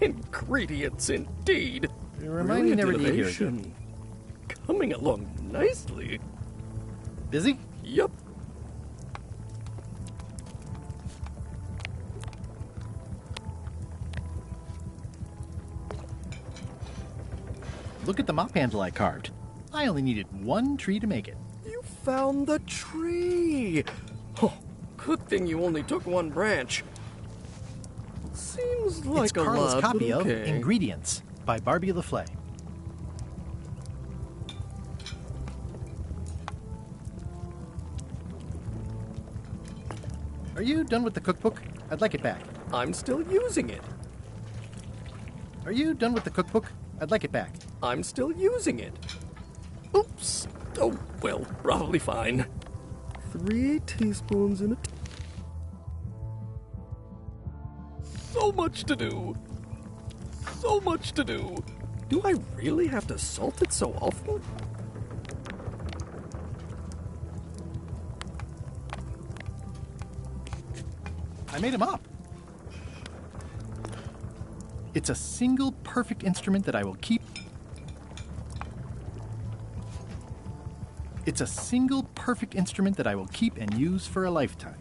Ingredients indeed. You remind me never to eat here. Coming along nicely. Busy? Yup. Look at the mop handle I carved. I only needed one tree to make it. You found the tree. Oh, good thing you only took one branch. Seems like it's Carl's copy of okay. Ingredients by Barbie LaFlay. Are you done with the cookbook? I'd like it back. I'm still using it. Are you done with the cookbook? I'd like it back. I'm still using it. Oops. Oh, well, probably fine. 3 teaspoons in a... So much to do. So much to do. Do I really have to salt it so often? I made him up. It's a single perfect instrument that I will keep. It's a single perfect instrument that I will keep and use for a lifetime.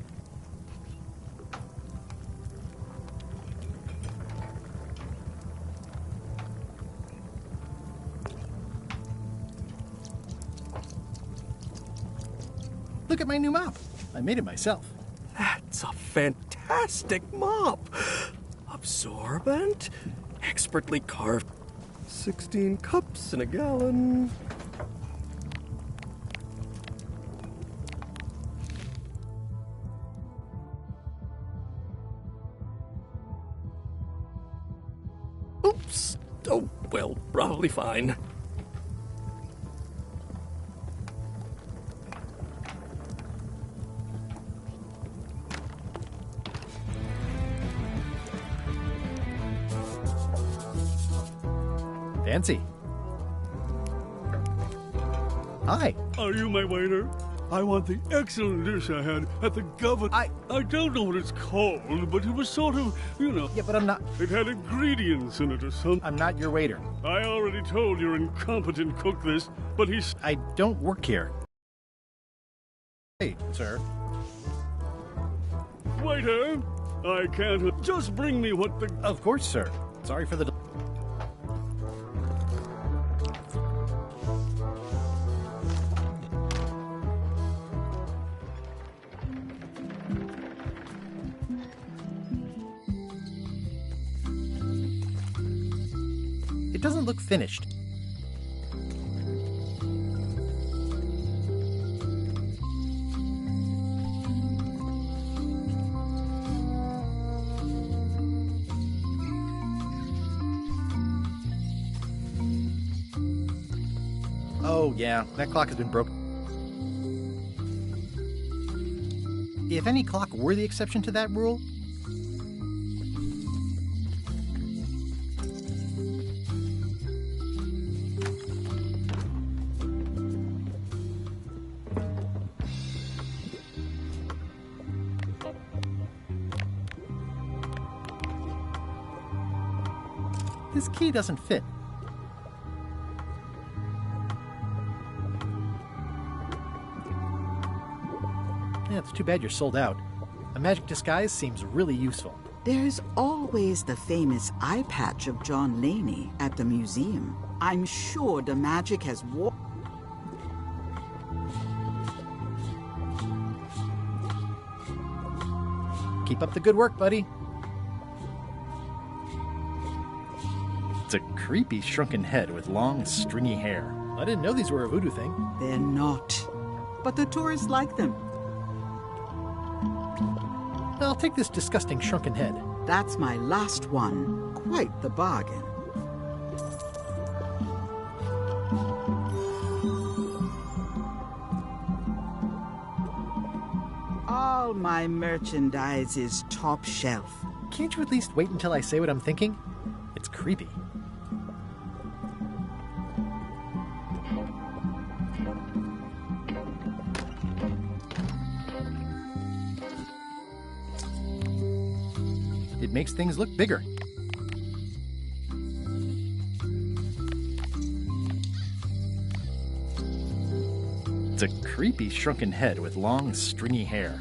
Look at my new mop. I made it myself. That's a fantastic mop. Absorbent, expertly carved. 16 cups in a gallon. Oops. Oh, well, probably fine. Fancy. Hi. Are you my waiter? I want the excellent dish I had at the I don't know what it's called, but it was sort of, you know... Yeah, but I'm not... It had ingredients in it or something. I'm not your waiter. I already told your incompetent cook this, but he's... I don't work here. Hey, sir. Waiter! I can't... Just bring me what the... Of course, sir. Sorry for the... It doesn't look finished. Oh, yeah, that clock has been broken. If any clock were the exception to that rule, this key doesn't fit. Yeah, it's too bad you're sold out. A magic disguise seems really useful. There's always the famous eye patch of John Laney at the museum. I'm sure the magic has Keep up the good work, buddy. It's a creepy shrunken head with long, stringy hair. I didn't know these were a voodoo thing. They're not. But the tourists like them. I'll take this disgusting shrunken head. That's my last one. Quite the bargain. All my merchandise is top shelf. Can't you at least wait until I say what I'm thinking? It's creepy. It makes things look bigger. It's a creepy shrunken head with long, stringy hair.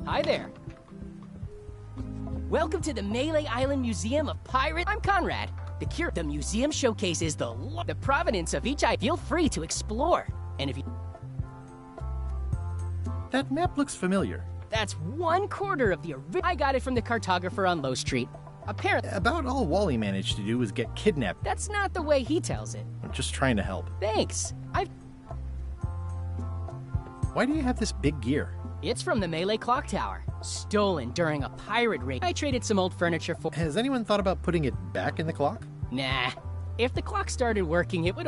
Hi there. Welcome to the Melee Island Museum of Pirate. I'm Conrad. The museum showcases the provenance of each item. Feel free to explore. And if you... That map looks familiar. That's 1/4 of the original. I got it from the cartographer on Low Street. Apparently... About all Wally managed to do was get kidnapped. That's not the way he tells it. I'm just trying to help. Thanks. Why do you have this big gear? It's from the Melee Clock Tower. Stolen during a pirate raid. I traded some old furniture for... Has anyone thought about putting it back in the clock? Nah. If the clock started working, it would...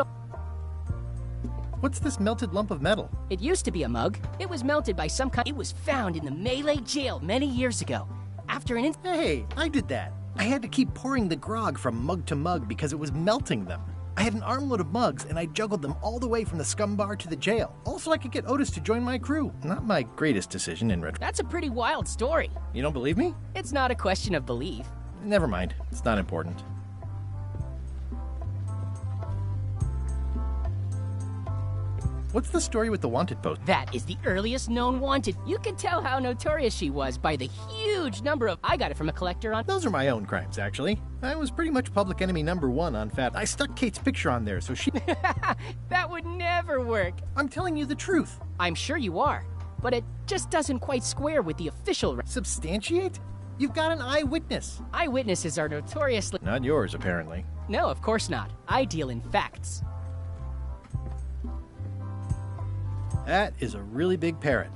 What's this melted lump of metal? It used to be a mug. It was melted by some kind... It was found in the Melee jail many years ago. After an... Hey, I did that. I had to keep pouring the grog from mug to mug because it was melting them. I had an armload of mugs, and I juggled them all the way from the scum bar to the jail. Also, I could get Otis to join my crew. Not my greatest decision in retro. That's a pretty wild story. You don't believe me? It's not a question of belief. Never mind. It's not important. What's the story with the wanted post? That is the earliest known wanted. You can tell how notorious she was by the huge number of... I got it from a collector on... Those are my own crimes, actually. I was pretty much public enemy #1 on Fat. I stuck Kate's picture on there, so she... That would never work. I'm telling you the truth. I'm sure you are, but it just doesn't quite square with the official... Substantiate? You've got an eyewitness. Eyewitnesses are notoriously... Not yours, apparently. No, of course not. I deal in facts. That is a really big parrot.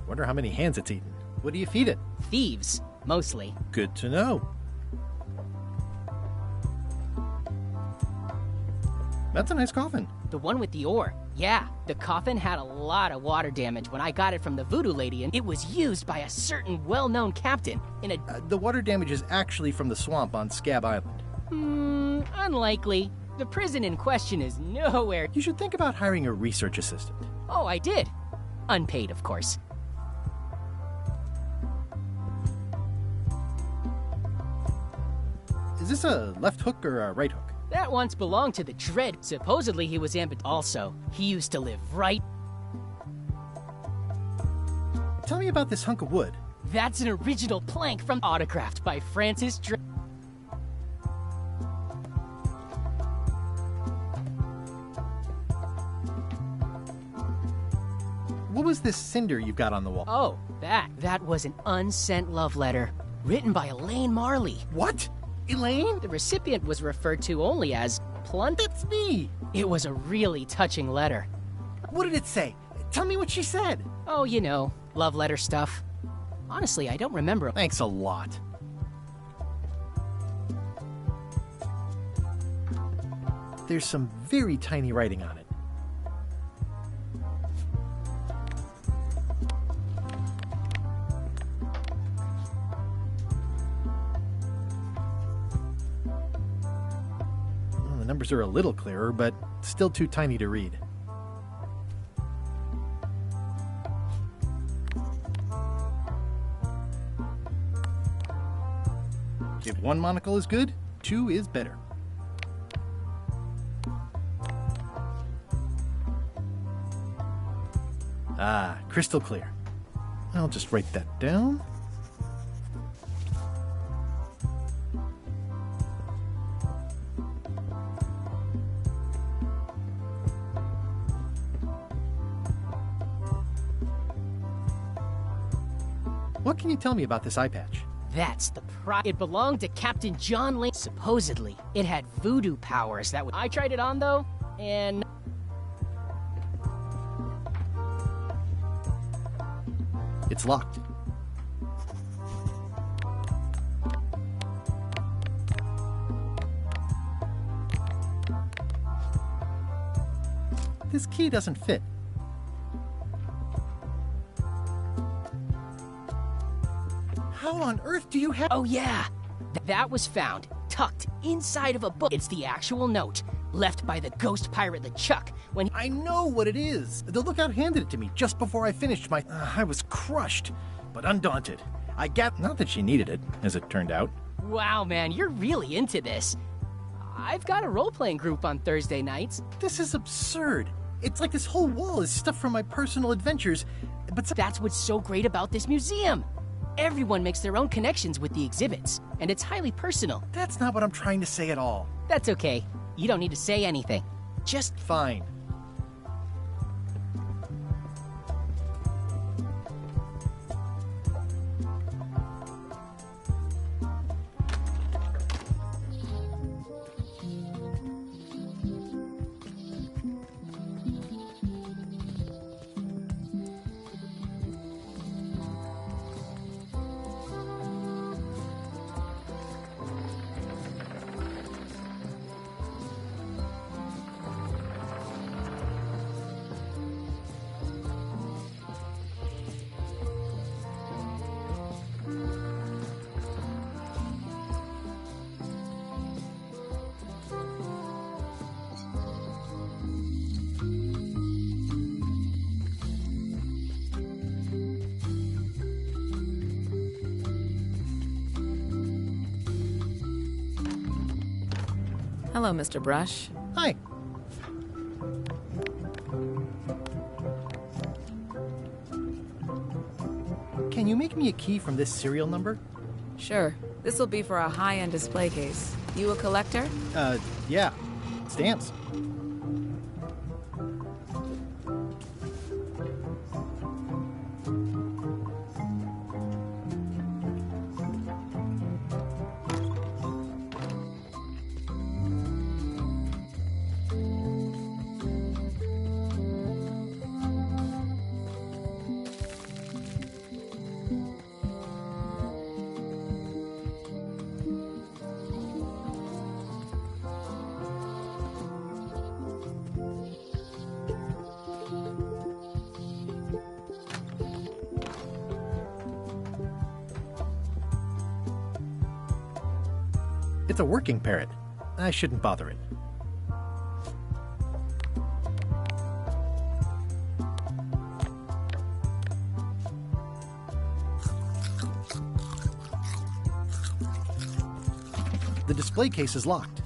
Wonder how many hands it's eaten. What do you feed it? Thieves, mostly. Good to know. That's a nice coffin. The one with the ore. Yeah, the coffin had a lot of water damage when I got it from the voodoo lady, and it was used by a certain well-known captain in a... the water damage is actually from the swamp on Scab Island. Unlikely. The prison in question is nowhere. You should think about hiring a research assistant. Oh, I did. Unpaid, of course. Is this a left hook or a right hook? That once belonged to the Dread. Supposedly he was amputated. Also, he used to live right... Tell me about this hunk of wood. That's an original plank from... Autographed by Francis Dread. What was this cinder you've got on the wall? Oh, that was an unsent love letter, written by Elaine Marley. What? Elaine? The recipient was referred to only as Plunt. That's me! It was a really touching letter. What did it say? Tell me what she said. Oh, you know, love letter stuff. Honestly, I don't remember. Thanks a lot. There's some very tiny writing on it. The numbers are a little clearer, but still too tiny to read. If 1 monocle is good, 2 is better. Ah, crystal clear. I'll just write that down. What can you tell me about this eye patch? That's the It belonged to Captain John Lane. Supposedly, it had voodoo powers that would... I tried it on, though, and... It's locked. This key doesn't fit. How on earth do you have... Oh, yeah. That was found, tucked inside of a book. It's the actual note, left by the ghost pirate LeChuck when... I know what it is. The lookout handed it to me just before I finished my... I was crushed, but undaunted. I got... Not that she needed it, as it turned out. Wow, man, you're really into this. I've got a role-playing group on Thursday nights. This is absurd. It's like this whole wall is stuff from my personal adventures, but that's what's so great about this museum. Everyone makes their own connections with the exhibits, and it's highly personal. That's not what I'm trying to say at all. That's okay. You don't need to say anything. Just fine. Hello, Mr. Brush. Hi. Can you make me a key from this serial number? Sure. This will be for a high-end display case. You a collector? Yeah. Stamps. It's a working parrot. I shouldn't bother it. The display case is locked.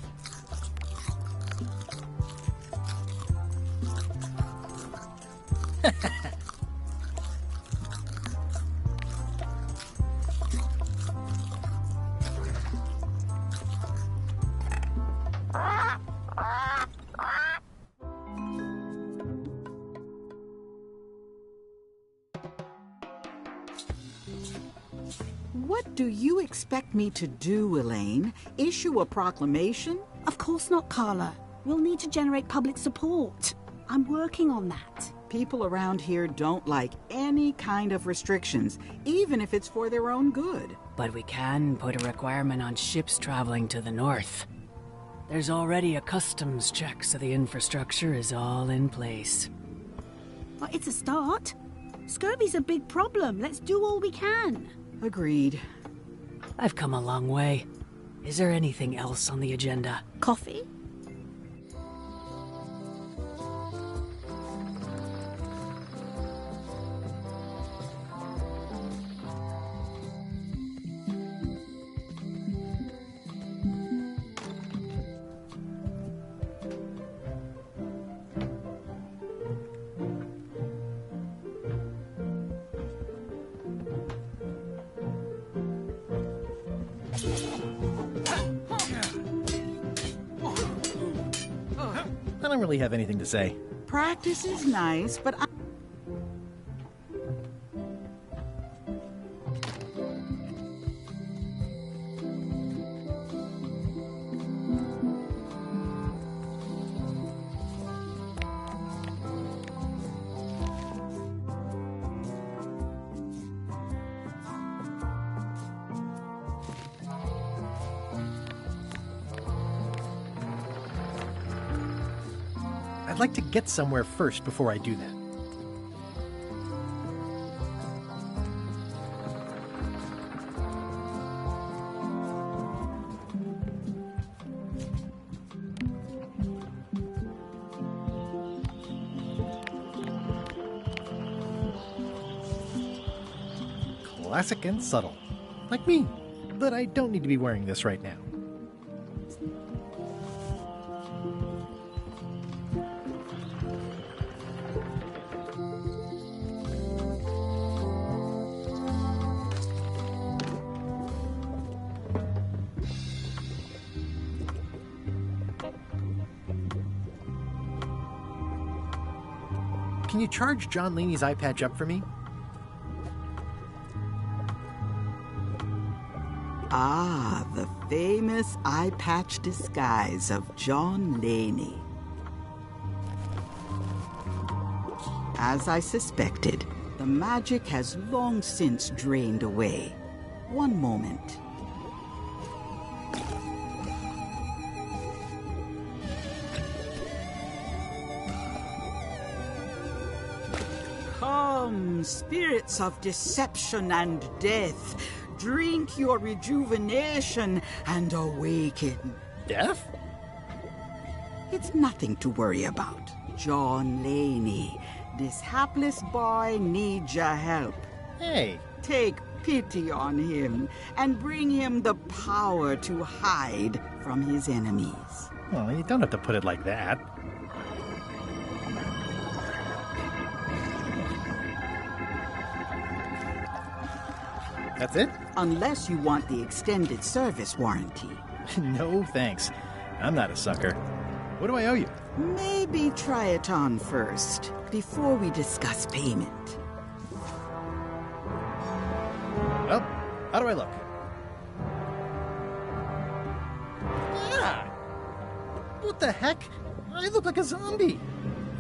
What do you expect me to do, Elaine? Issue a proclamation? Of course not, Carla. We'll need to generate public support. I'm working on that. People around here don't like any kind of restrictions, even if it's for their own good. But we can put a requirement on ships traveling to the north. There's already a customs check, so the infrastructure is all in place. Well, it's a start. Scurvy's a big problem. Let's do all we can. Agreed. I've come a long way. Is there anything else on the agenda? Coffee? I don't really have anything to say. Practice is nice, but I'd like to get somewhere first before I do that. Classic and subtle. Like me. But I don't need to be wearing this right now. Can you charge John Laney's eye patch up for me? Ah, the famous eye patch disguise of John Laney. As I suspected, the magic has long since drained away. One moment. Come, spirits of deception and death, drink your rejuvenation and awaken. Death? It's nothing to worry about. John Laney, this hapless boy needs your help. Hey. Take pity on him and bring him the power to hide from his enemies. Well, you don't have to put it like that. That's it? Unless you want the extended service warranty. No, thanks. I'm not a sucker. What do I owe you? Maybe try it on first, before we discuss payment. Well, how do I look? Yeah! What the heck? I look like a zombie.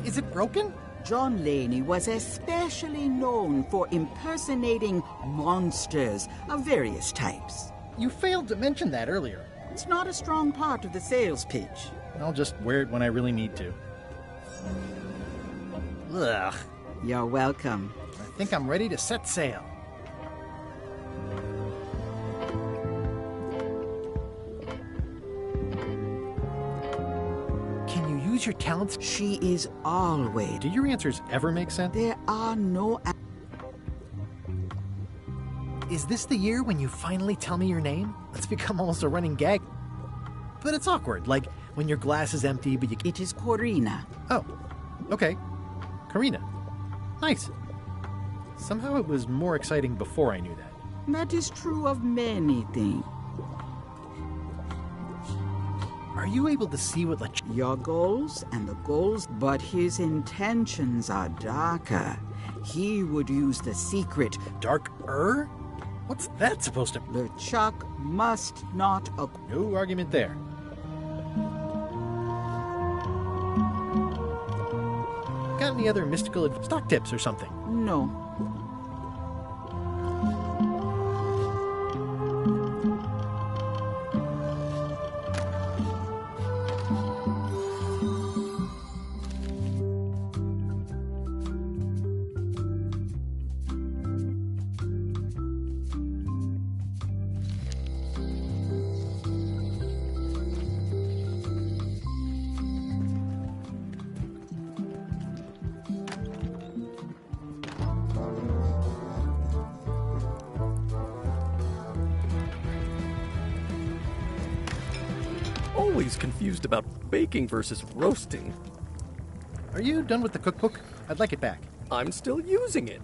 Is it broken? John Laney was especially known for impersonating monsters of various types. You failed to mention that earlier. It's not a strong part of the sales pitch. I'll just wear it when I really need to. Ugh. You're welcome. I think I'm ready to set sail. Can you use your talents? She is always. Do your answers ever make sense? There are no... Is this the year when you finally tell me your name? It's become almost a running gag. But it's awkward, like when your glass is empty, but you... It is Corina. Oh, okay. Karina. Nice. Somehow it was more exciting before I knew that. That is true of many things. Are you able to see what your goals and the goals, but his intentions are darker. He would use the secret. Darker? What's that supposed to... LeChuck must not... No argument there. Got any other mystical stock tips or something? No. Always confused about baking versus roasting. Are you done with the cookbook? I'd like it back. I'm still using it.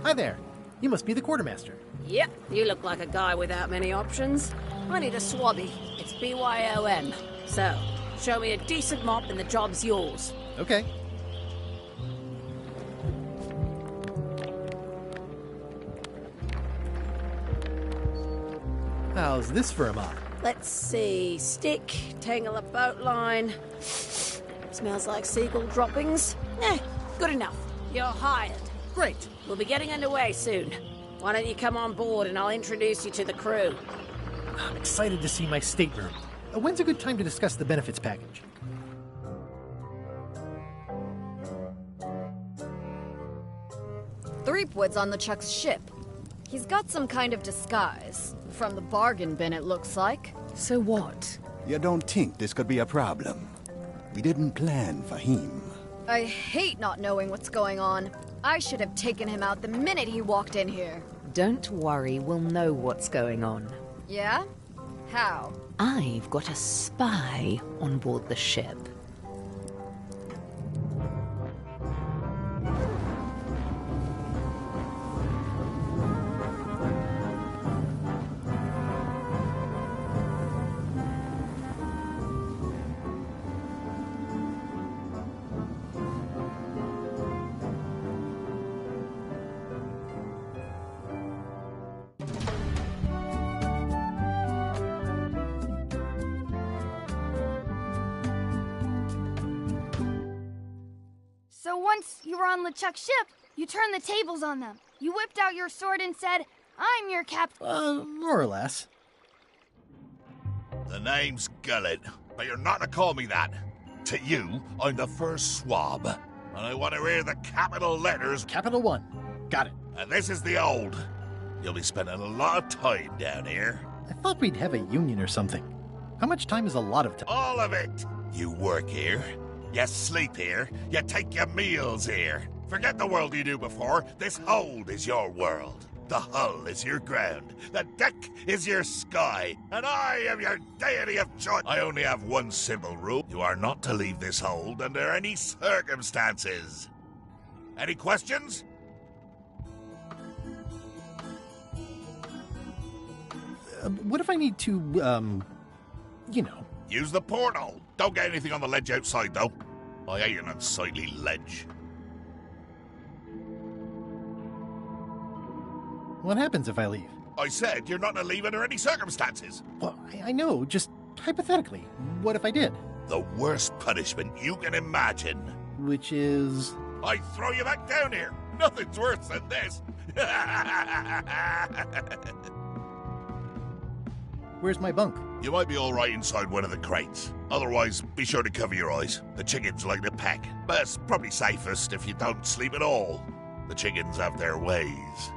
Hi there. You must be the quartermaster. Yep, you look like a guy without many options. I need a swabby. It's BYOM. So, show me a decent mop and the job's yours. Okay. How's this for a mop? Let's see. Stick, tangle a boat line. Smells like seagull droppings. Good enough. You're hired. Great. We'll be getting underway soon. Why don't you come on board and I'll introduce you to the crew. I'm excited to see my stateroom. When's a good time to discuss the benefits package? Threepwood's on LeChuck's ship. He's got some kind of disguise. from the bargain bin, it looks like. So what? You don't think this could be a problem? We didn't plan for him. I hate not knowing what's going on. I should have taken him out the minute he walked in here. Don't worry, we'll know what's going on. Yeah? How? I've got a spy on board the ship. So once you were on LeChuck's ship, you turned the tables on them. You whipped out your sword and said, I'm your captain. More or less. The name's Gullet, but you're not to call me that. To you, I'm the first swab, and I want to hear the capital letters. Capital 1. Got it. And this is the old. You'll be spending a lot of time down here. I thought we'd have a union or something. How much time is a lot of time? All of it. You work here. You sleep here. You take your meals here. Forget the world you knew before. This hold is your world. The hull is your ground. The deck is your sky. And I am your deity of choice. I only have one simple rule. You are not to leave this hold under any circumstances. Any questions? What if I need to, you know... Use the portal. Don't get anything on the ledge outside, though. I hate an unsightly ledge. What happens if I leave? I said you're not to leave under any circumstances. Well, I know, just hypothetically. What if I did? The worst punishment you can imagine. Which is... I throw you back down here. Nothing's worse than this. Where's my bunk? You might be all right inside one of the crates. Otherwise, be sure to cover your eyes. The chickens like to peck. But it's probably safest if you don't sleep at all. The chickens have their ways.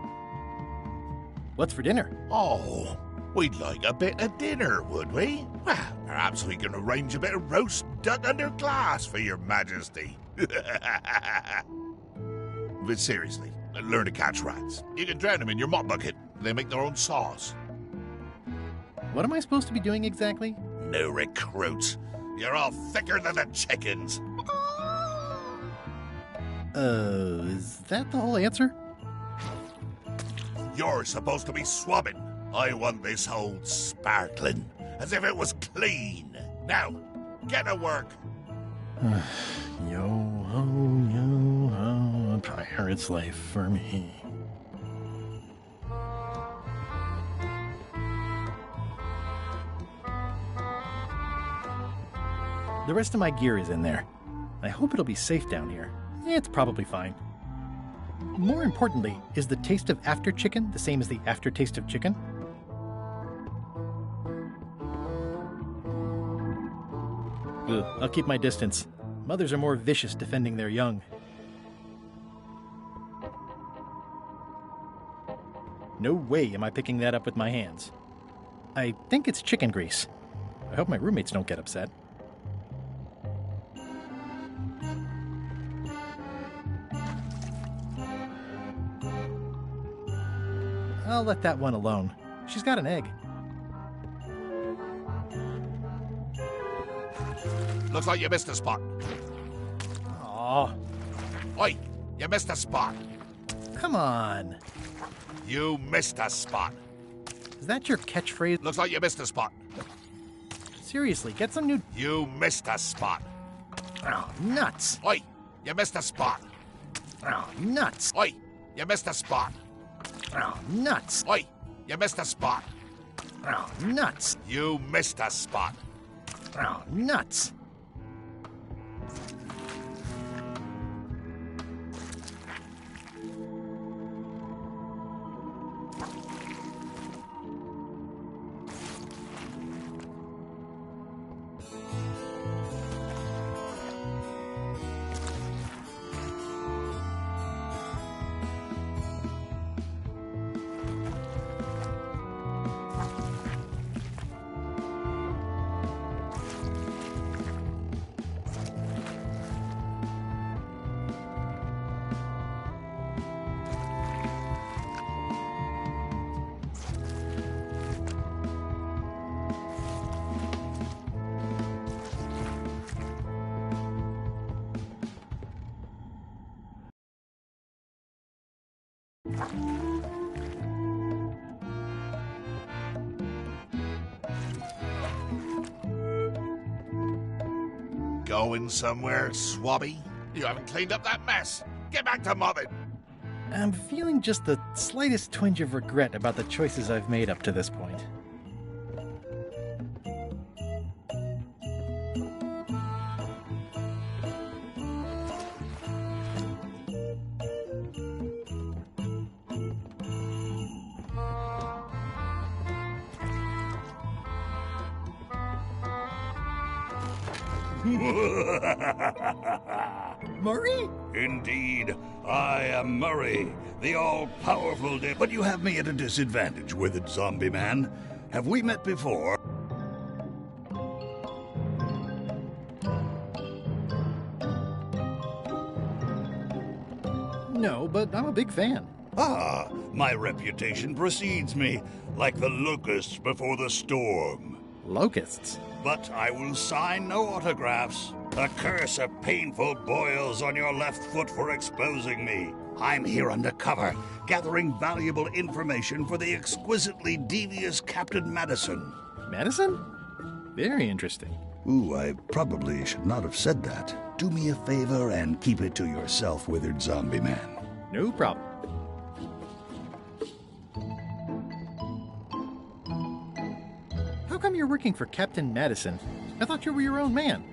What's for dinner? Oh, we'd like a bit of dinner, would we? Well, perhaps we can arrange a bit of roast duck under glass for your majesty. But seriously, learn to catch rats. You can drown them in your mop bucket. They make their own sauce. What am I supposed to be doing exactly? No recruits. You're all thicker than the chickens. Is that the whole answer? You're supposed to be swabbing. I want this hold sparkling, as if it was clean. Now, get to work. Yo-ho, a pirate's life for me. The rest of my gear is in there. I hope it'll be safe down here. It's probably fine. More importantly, is the taste of after chicken the same as the aftertaste of chicken? Ugh, I'll keep my distance. Mothers are more vicious defending their young. No way am I picking that up with my hands. I think it's chicken grease. I hope my roommates don't get upset. I'll let that one alone. She's got an egg. Looks like you missed a spot. Aw. Oi, you missed a spot. Come on. You missed a spot. Is that your catchphrase? Looks like you missed a spot. Seriously, get some new... You missed a spot. Oh, nuts. Oi, you missed a spot. Oh, nuts. Oi, you missed a spot. Oh, nuts. Oi, you missed a spot. Oh, nuts. You missed a spot. Oh, nuts. Going somewhere, Swabby? You haven't cleaned up that mess. Get back to mobbing. I'm feeling just the slightest twinge of regret about the choices I've made up to this point. Murray? Indeed, I am Murray, the all-powerful But you have me at a disadvantage with it, zombie man. Have we met before? No, but I'm a big fan. Ah, my reputation precedes me, like the locusts before the storm. Locusts? But I will sign no autographs. A curse of painful boils on your left foot for exposing me. I'm here undercover, gathering valuable information for the exquisitely devious Captain Madison. Madison? Very interesting. Ooh, I probably should not have said that. Do me a favor and keep it to yourself, withered zombie man. No problem. How come you're working for Captain Madison? I thought you were your own man.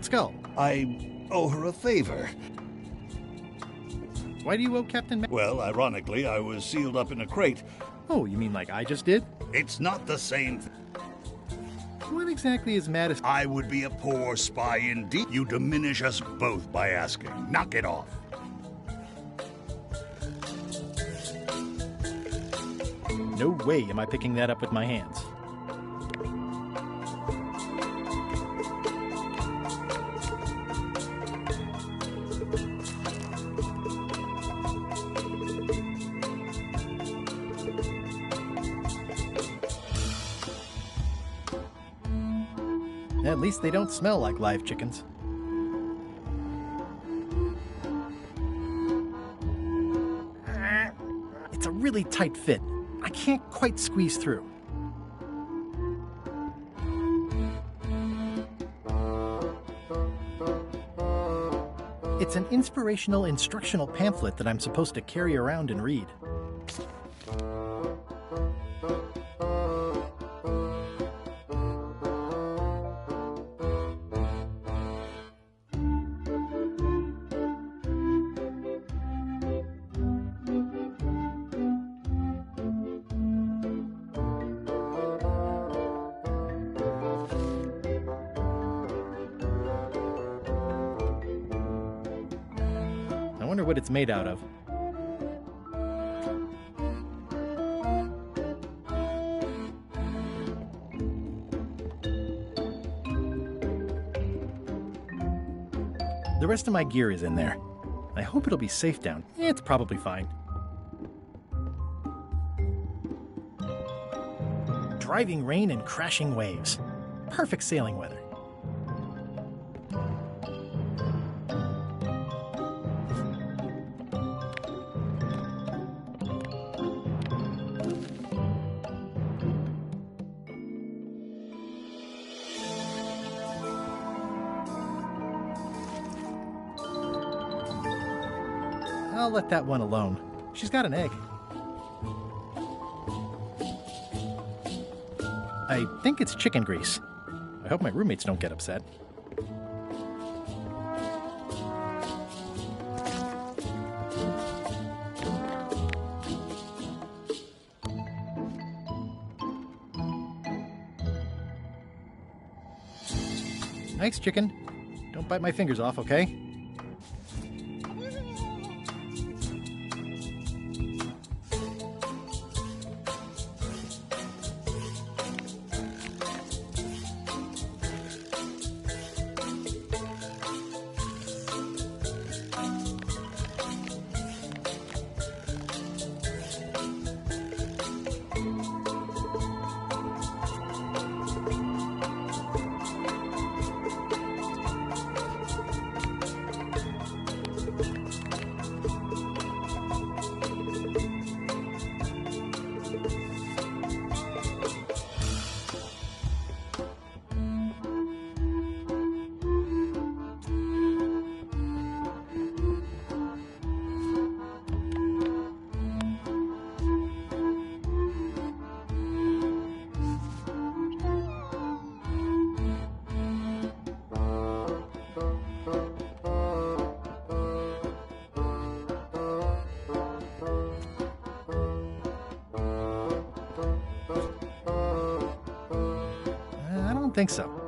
Skull. I owe her a favor. Why do you owe Captain Well, ironically, I was sealed up in a crate. Oh, you mean like I just did? It's not the same. What exactly is Madison? I would be a poor spy indeed. You diminish us both by asking. Knock it off. No way am I picking that up with my hands. At least they don't smell like live chickens. It's a really tight fit. I can't quite squeeze through. It's an inspirational instructional pamphlet that I'm supposed to carry around and read. I wonder what it's made out of. The rest of my gear is in there. I hope it'll be safe down. It's probably fine. Driving rain and crashing waves. Perfect sailing weather. I'll let that one alone. She's got an egg. I think it's chicken grease. I hope my roommates don't get upset. Nice chicken. Don't bite my fingers off, okay? don't think so.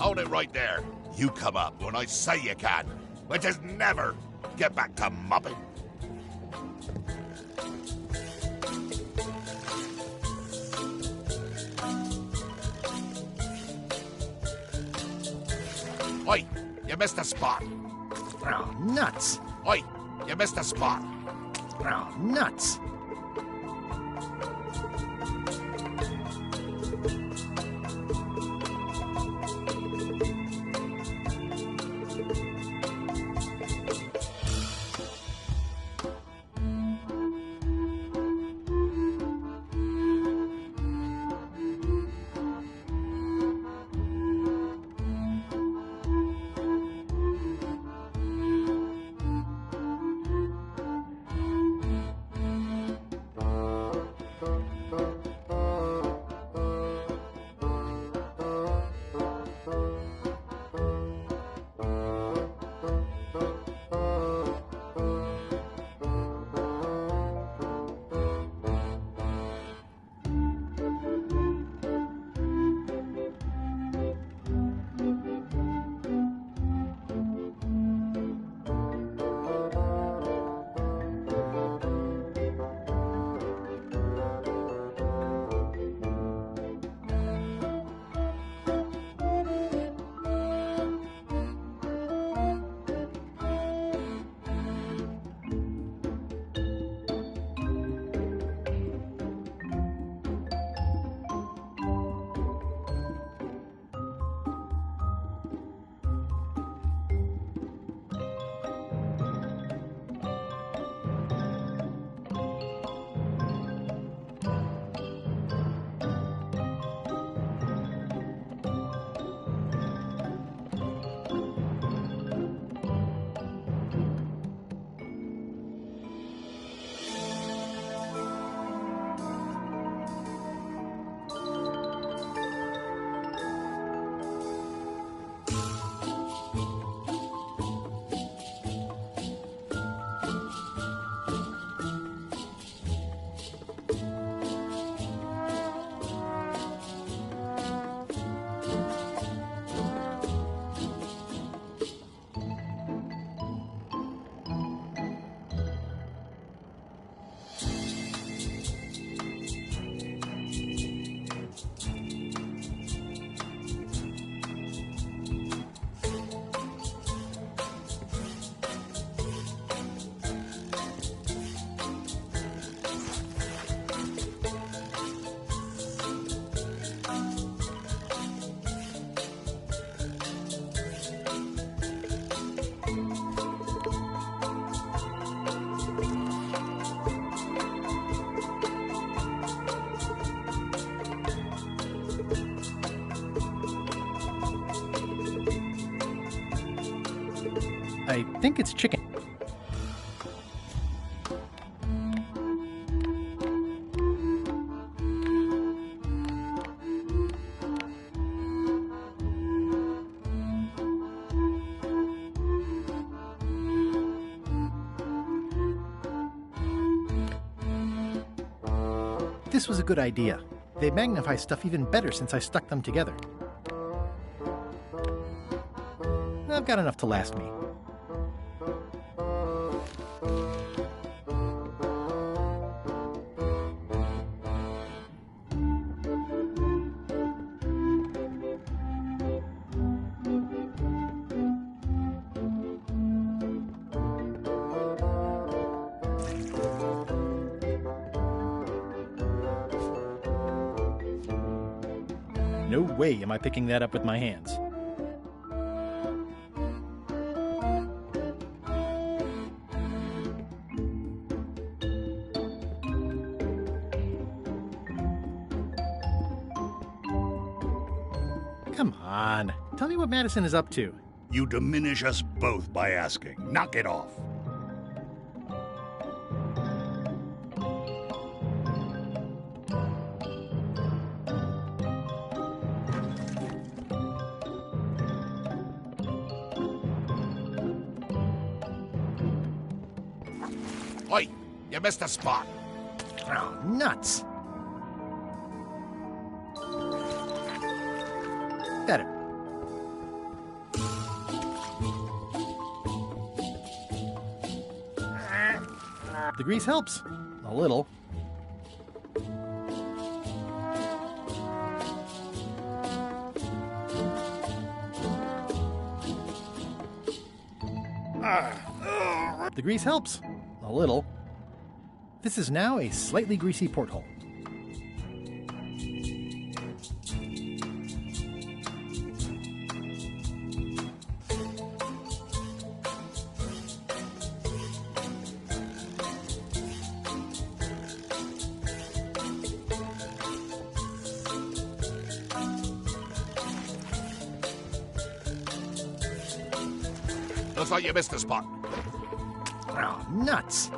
Hold it right there. You come up when I say you can, which is never. Get back to mopping. Oi, you missed a spot. Oh, nuts. Oi, you missed a spot. Oh, nuts. I think it's chicken. this was a good idea. They magnify stuff even better since I stuck them together. I've got enough to last me. No way am I picking that up with my hands. Come on. Tell me what Madison is up to. You diminish us both by asking. Knock it off. Oi! You missed a spot. Oh, nuts. Better. The grease helps. A little. The grease helps. A little. This is now a slightly greasy porthole. Looks like you missed a spot. Oh, nuts.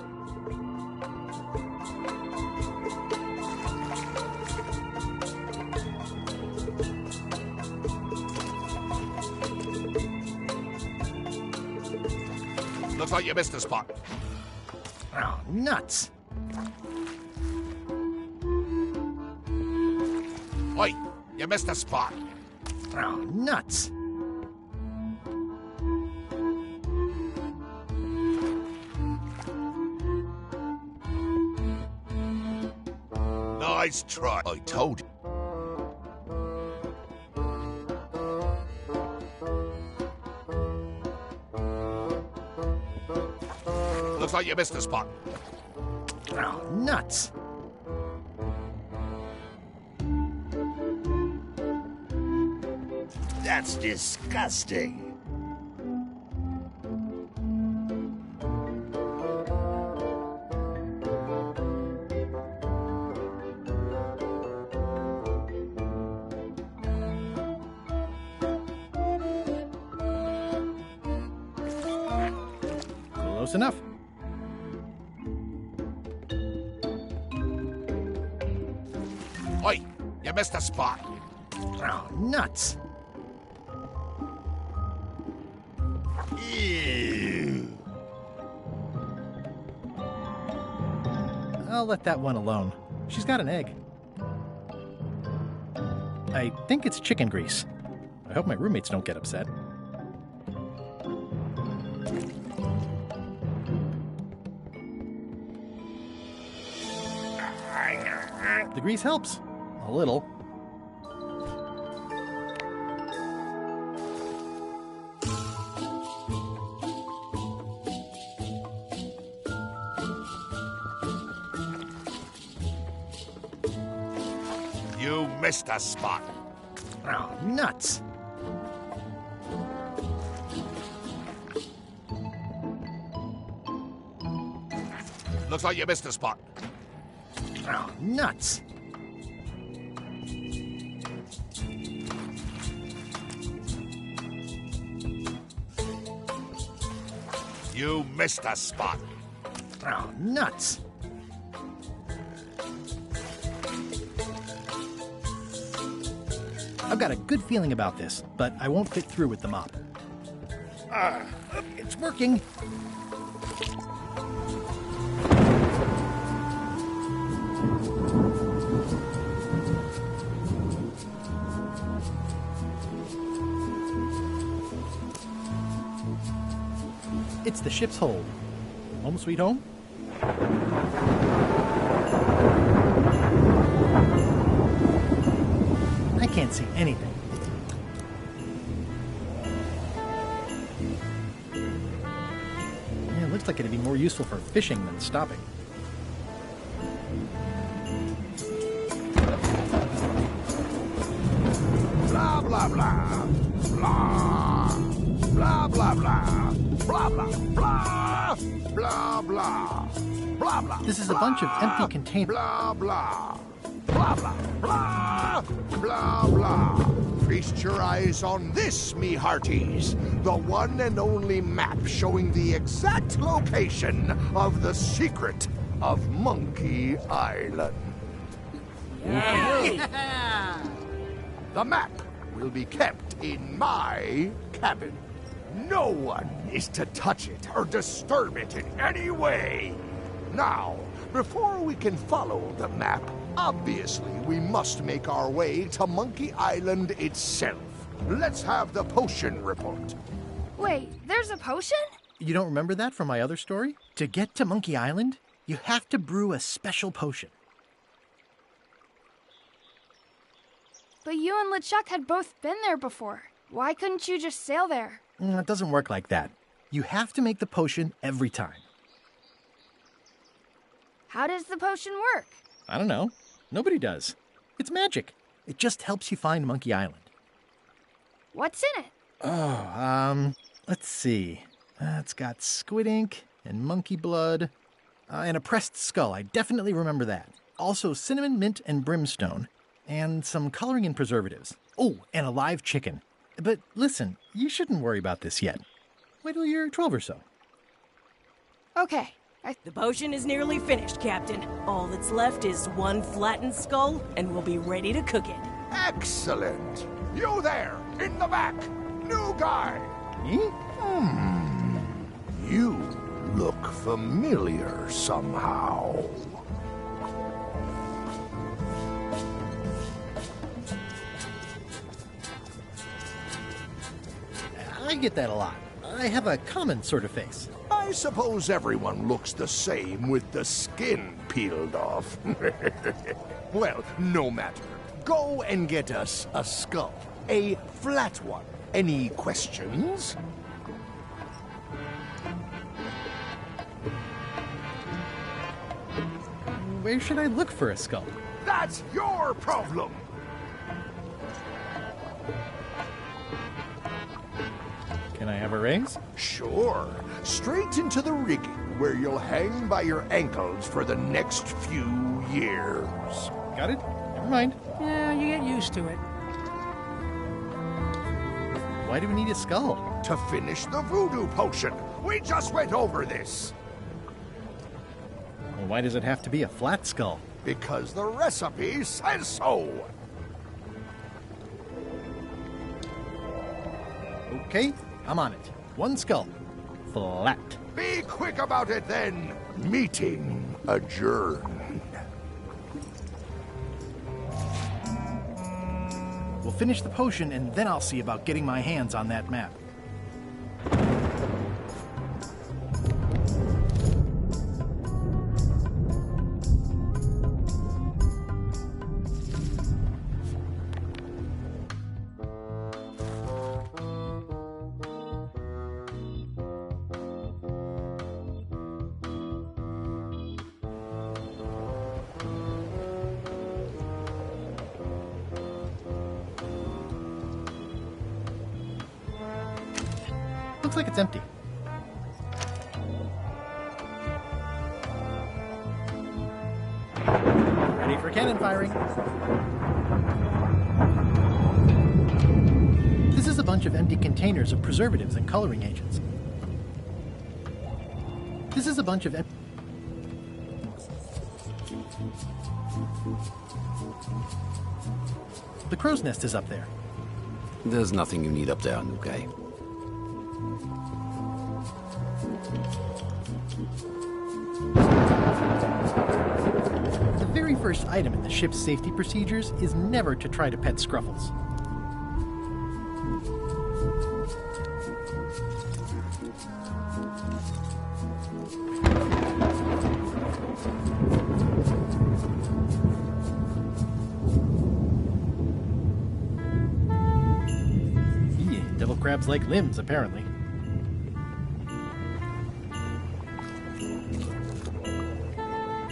Looks like you missed a spot. Oh, nuts. Oi! You missed a spot. Oh, nuts. Nice try. I told you. Looks like you missed a spot. Oh, nuts. That's disgusting. Close enough. Oi! You missed a spot. Oh, nuts. Ew. I'll let that one alone. She's got an egg. I think it's chicken grease. I hope my roommates don't get upset. The grease helps. A little. You missed a spot. Oh, nuts. Looks like you missed a spot. Oh, nuts. You missed a spot. Oh, nuts. I've got a good feeling about this, but I won't fit through with the mop. It's working. It's the ship's hold. Home sweet home? I can't see anything. Yeah, it looks like it'd be more useful for fishing than stopping. Blah, blah, blah. Blah. Blah, blah, blah. Blah, blah, blah. Blah, blah. Blah, blah. This is a bunch of empty containers. Blah, blah. Blah, blah, blah. Blah, blah. Feast your eyes on this, me hearties. The one and only map showing the exact location of the secret of Monkey Island. Yeah. The map will be kept in my cabin. No one is to touch it or disturb it in any way. Now, before we can follow the map, obviously we must make our way to Monkey Island itself. Let's have the potion report. Wait, there's a potion? You don't remember that from my other story? To get to Monkey Island, you have to brew a special potion. But you and LeChuck had both been there before. Why couldn't you just sail there? It doesn't work like that. You have to make the potion every time. How does the potion work? I don't know. Nobody does. It's magic. It just helps you find Monkey Island. What's in it? Oh, let's see. It's got squid ink and monkey blood and a pressed skull. I definitely remember that. Also cinnamon, mint, and brimstone. And some coloring and preservatives. Oh, and a live chicken. But listen, you shouldn't worry about this yet. Wait till you're 12 or so. Okay. The potion is nearly finished, Captain. All that's left is one flattened skull, and we'll be ready to cook it. Excellent. You there, in the back. New guy. Me? You look familiar somehow. I get that a lot. I have a common sort of face. I suppose everyone looks the same with the skin peeled off. Well, no matter. Go and get us a skull. A flat one. Any questions? Where should I look for a skull? That's your problem! Can I have a raise? Sure. Straight into the rigging, where you'll hang by your ankles for the next few years. Got it? Never mind. Yeah, you get used to it. Why do we need a skull? To finish the voodoo potion. We just went over this. Well, why does it have to be a flat skull? Because the recipe says so. Okay, I'm on it. One skull. Flat. Be quick about it then. Meeting adjourned. We'll finish the potion and then I'll see about getting my hands on that map. Looks like it's empty. Ready for cannon firing. This is a bunch of empty containers of preservatives and coloring agents. This is a bunch of The crow's nest is up there. There's nothing you need up there, new guy. The very first item in the ship's safety procedures is never to try to pet Scruffles. crabs like limbs, apparently.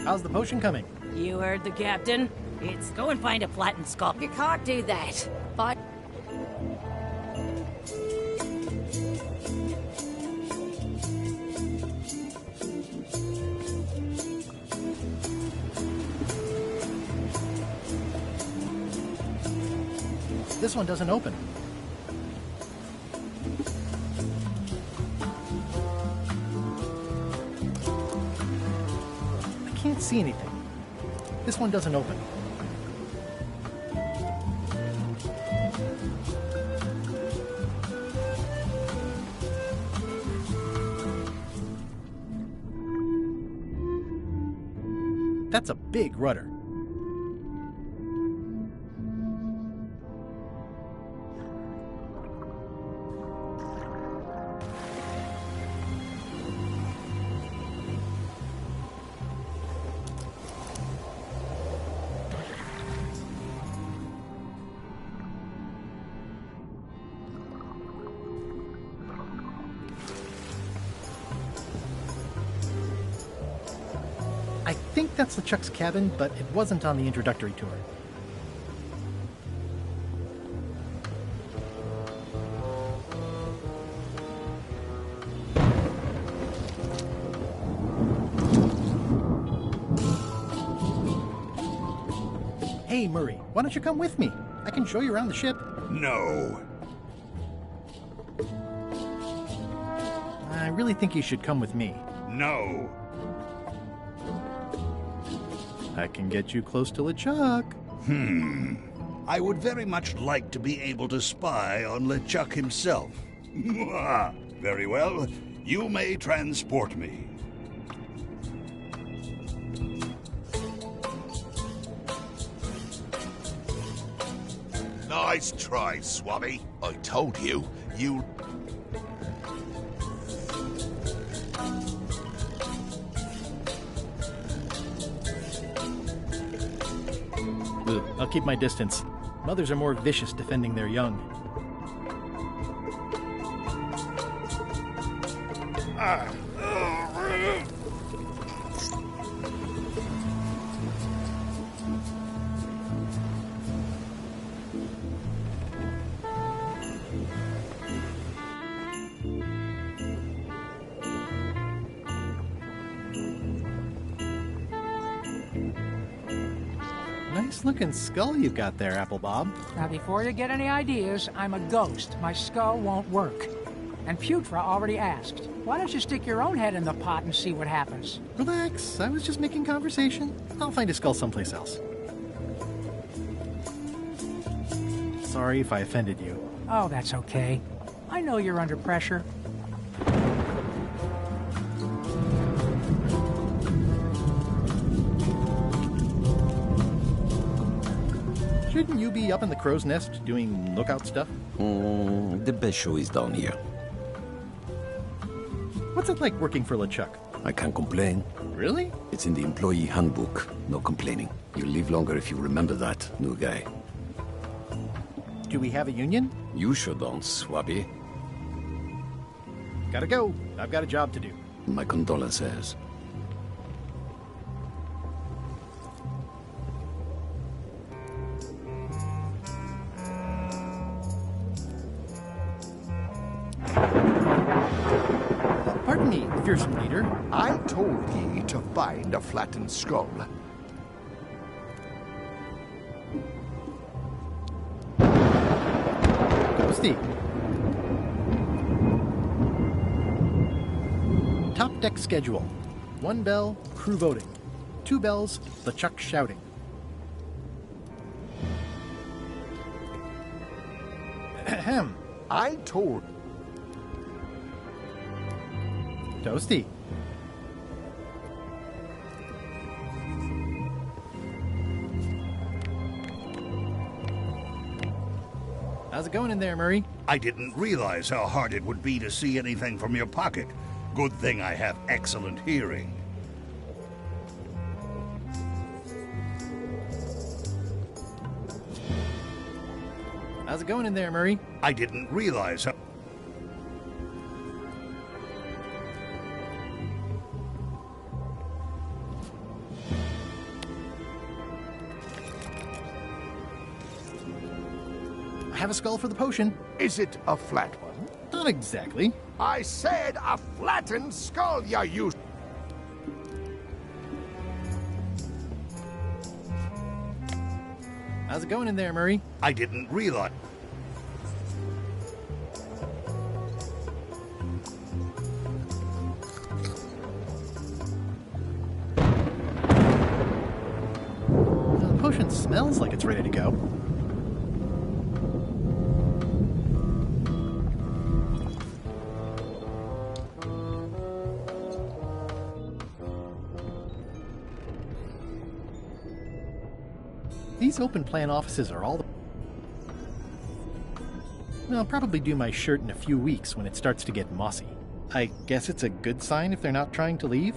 How's the potion coming? You heard the captain. It's go and find a flattened skull. You can't do that. But This one doesn't open. I can't see anything. This one doesn't open. That's a big rudder. I think that's LeChuck's cabin, but it wasn't on the introductory tour. Hey, Murray, why don't you come with me? I can show you around the ship. No. I really think you should come with me. No. I can get you close to LeChuck. I would very much like to be able to spy on LeChuck himself. Very well. You may transport me. Nice try, Swabby. I told you, you... I'll keep my distance. Mothers are more vicious defending their young. Nice looking skull you've got there, Apple Bob. Now, before you get any ideas, I'm a ghost. My skull won't work. And Putra already asked. Why don't you stick your own head in the pot and see what happens? Relax, I was just making conversation. I'll find a skull someplace else. Sorry if I offended you. Oh, that's okay. I know you're under pressure. Shouldn't you be up in the crow's nest doing lookout stuff? The best show is down here. What's it like working for LeChuck? I can't complain. Really? It's in the employee handbook. No complaining. You'll live longer if you remember that, new guy. Do we have a union? You sure don't, Swabby. Gotta go. I've got a job to do. My condolences. Pardon me, fearsome leader. I told ye to find a flattened skull. Ghosty. Top deck schedule. 1 bell, crew voting. 2 bells, LeChuck shouting. Ahem. I told... Toasty. How's it going in there, Murray? I didn't realize how hard it would be to see anything from your pocket. Good thing I have excellent hearing. How's it going in there, Murray? I didn't realize how... have a skull for the potion. Is it a flat one? Not exactly. I said a flattened skull, you How's it going in there, Murray? I didn't realize. The potion smells like it's ready to go. These open plan offices are all the... I'll probably do my shirt in a few weeks when it starts to get mossy. I guess it's a good sign if they're not trying to leave?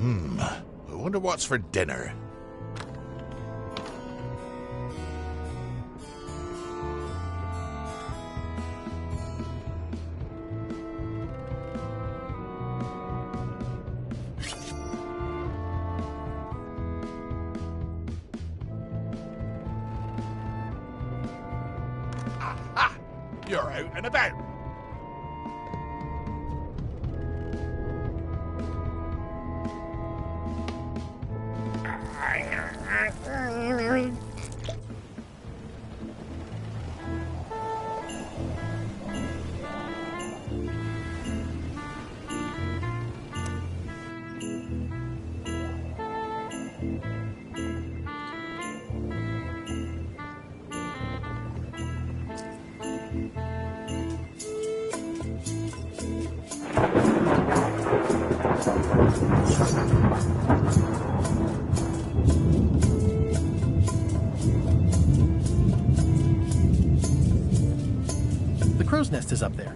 I wonder what's for dinner. Aha! You're out and about. The crow's nest is up there.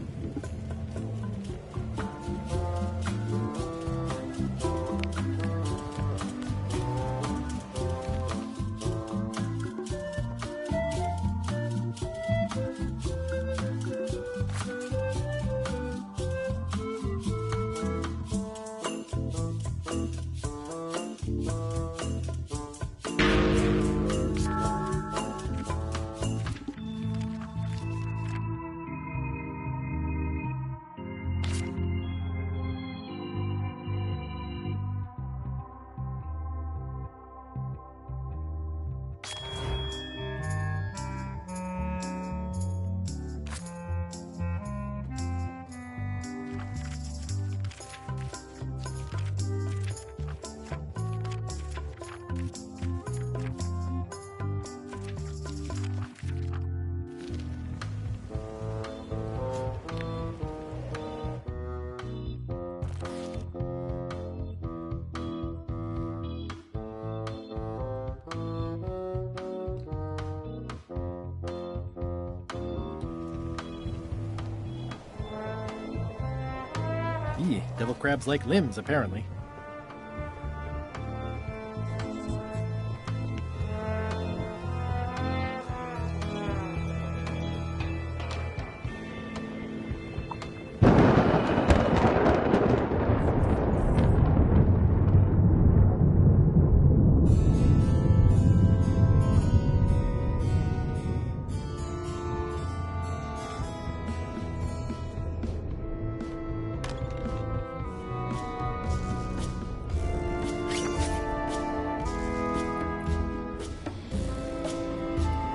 Devil crabs like limbs, apparently.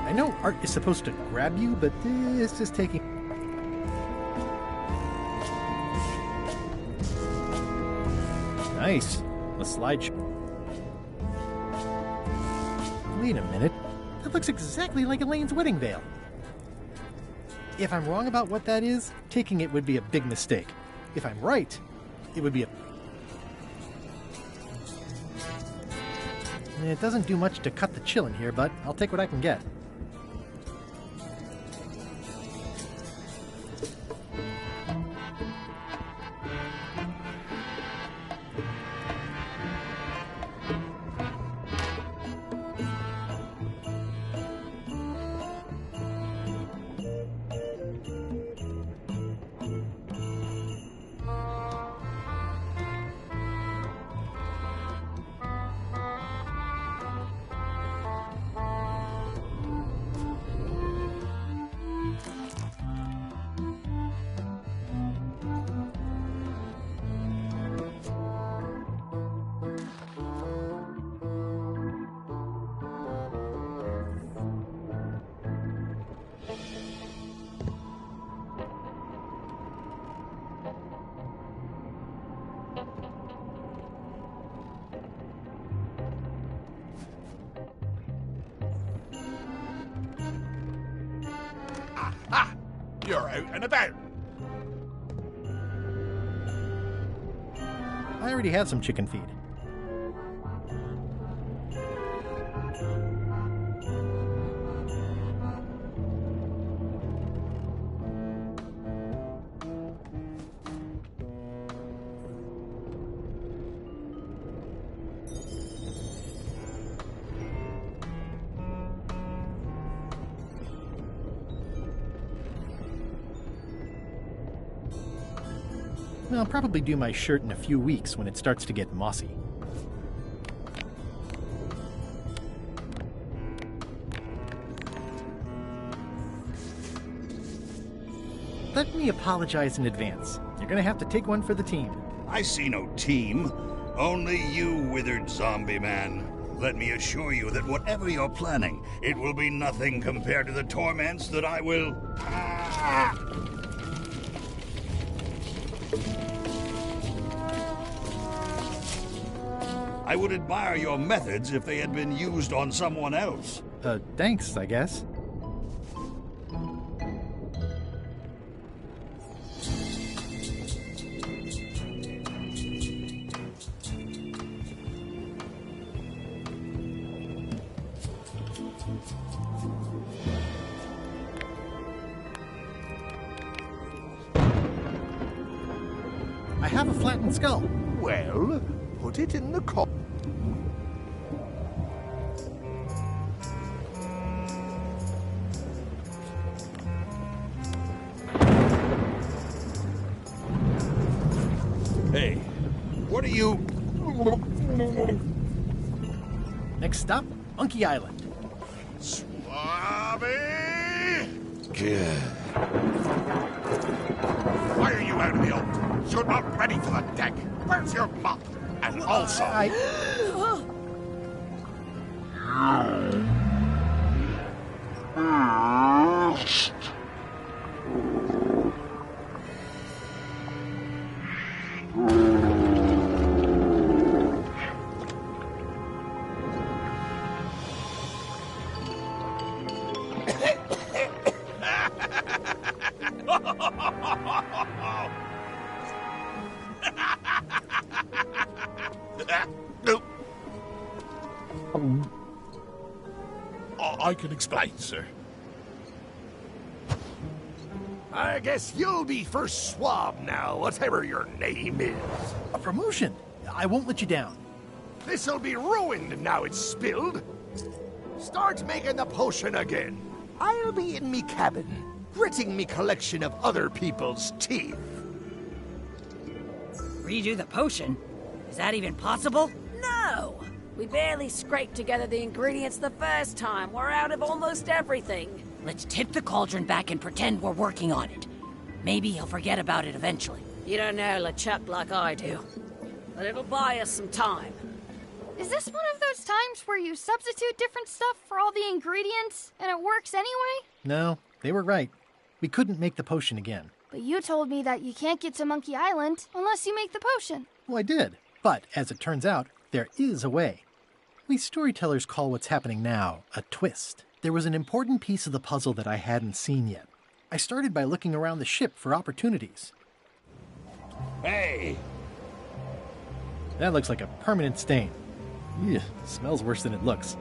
I know art is supposed to grab you, but this is taking... Nice. A slideshow. Wait a minute. That looks exactly like Elaine's wedding veil. If I'm wrong about what that is, taking it would be a big mistake. If I'm right, it would be a... It doesn't do much to cut the chill in here, but I'll take what I can get. You're out and about. I already have some chicken feed. I'll probably do my shirt in a few weeks when it starts to get mossy. Let me apologize in advance. You're gonna have to take one for the team. I see no team. Only you, withered zombie man. Let me assure you that whatever you're planning, it will be nothing compared to the torments that I will... I would admire your methods if they had been used on someone else. Thanks, I guess. I have a flattened skull. Well, put it in the Hey, what are you... Next stop, Monkey Island. Swabby! Why are you out of the open? You're not ready for the deck. Where's your mop? And also... I can explain, sir. I guess you'll be first swab now, whatever your name is. A promotion. I won't let you down. This'll be ruined now it's spilled. Start making the potion again. I'll be in me cabin, gritting me collection of other people's teeth. Redo the potion? Is that even possible? No! We barely scraped together the ingredients the first time. We're out of almost everything. Let's tip the cauldron back and pretend we're working on it. Maybe he'll forget about it eventually. You don't know LeChuck like I do. But it'll buy us some time. Is this one of those times where you substitute different stuff for all the ingredients and it works anyway? No, they were right. We couldn't make the potion again. But you told me that you can't get to Monkey Island unless you make the potion. Well, I did. But, as it turns out, there is a way. We storytellers call what's happening now a twist. There was an important piece of the puzzle that I hadn't seen yet. I started by looking around the ship for opportunities. Hey! That looks like a permanent stain. Ugh, smells worse than it looks.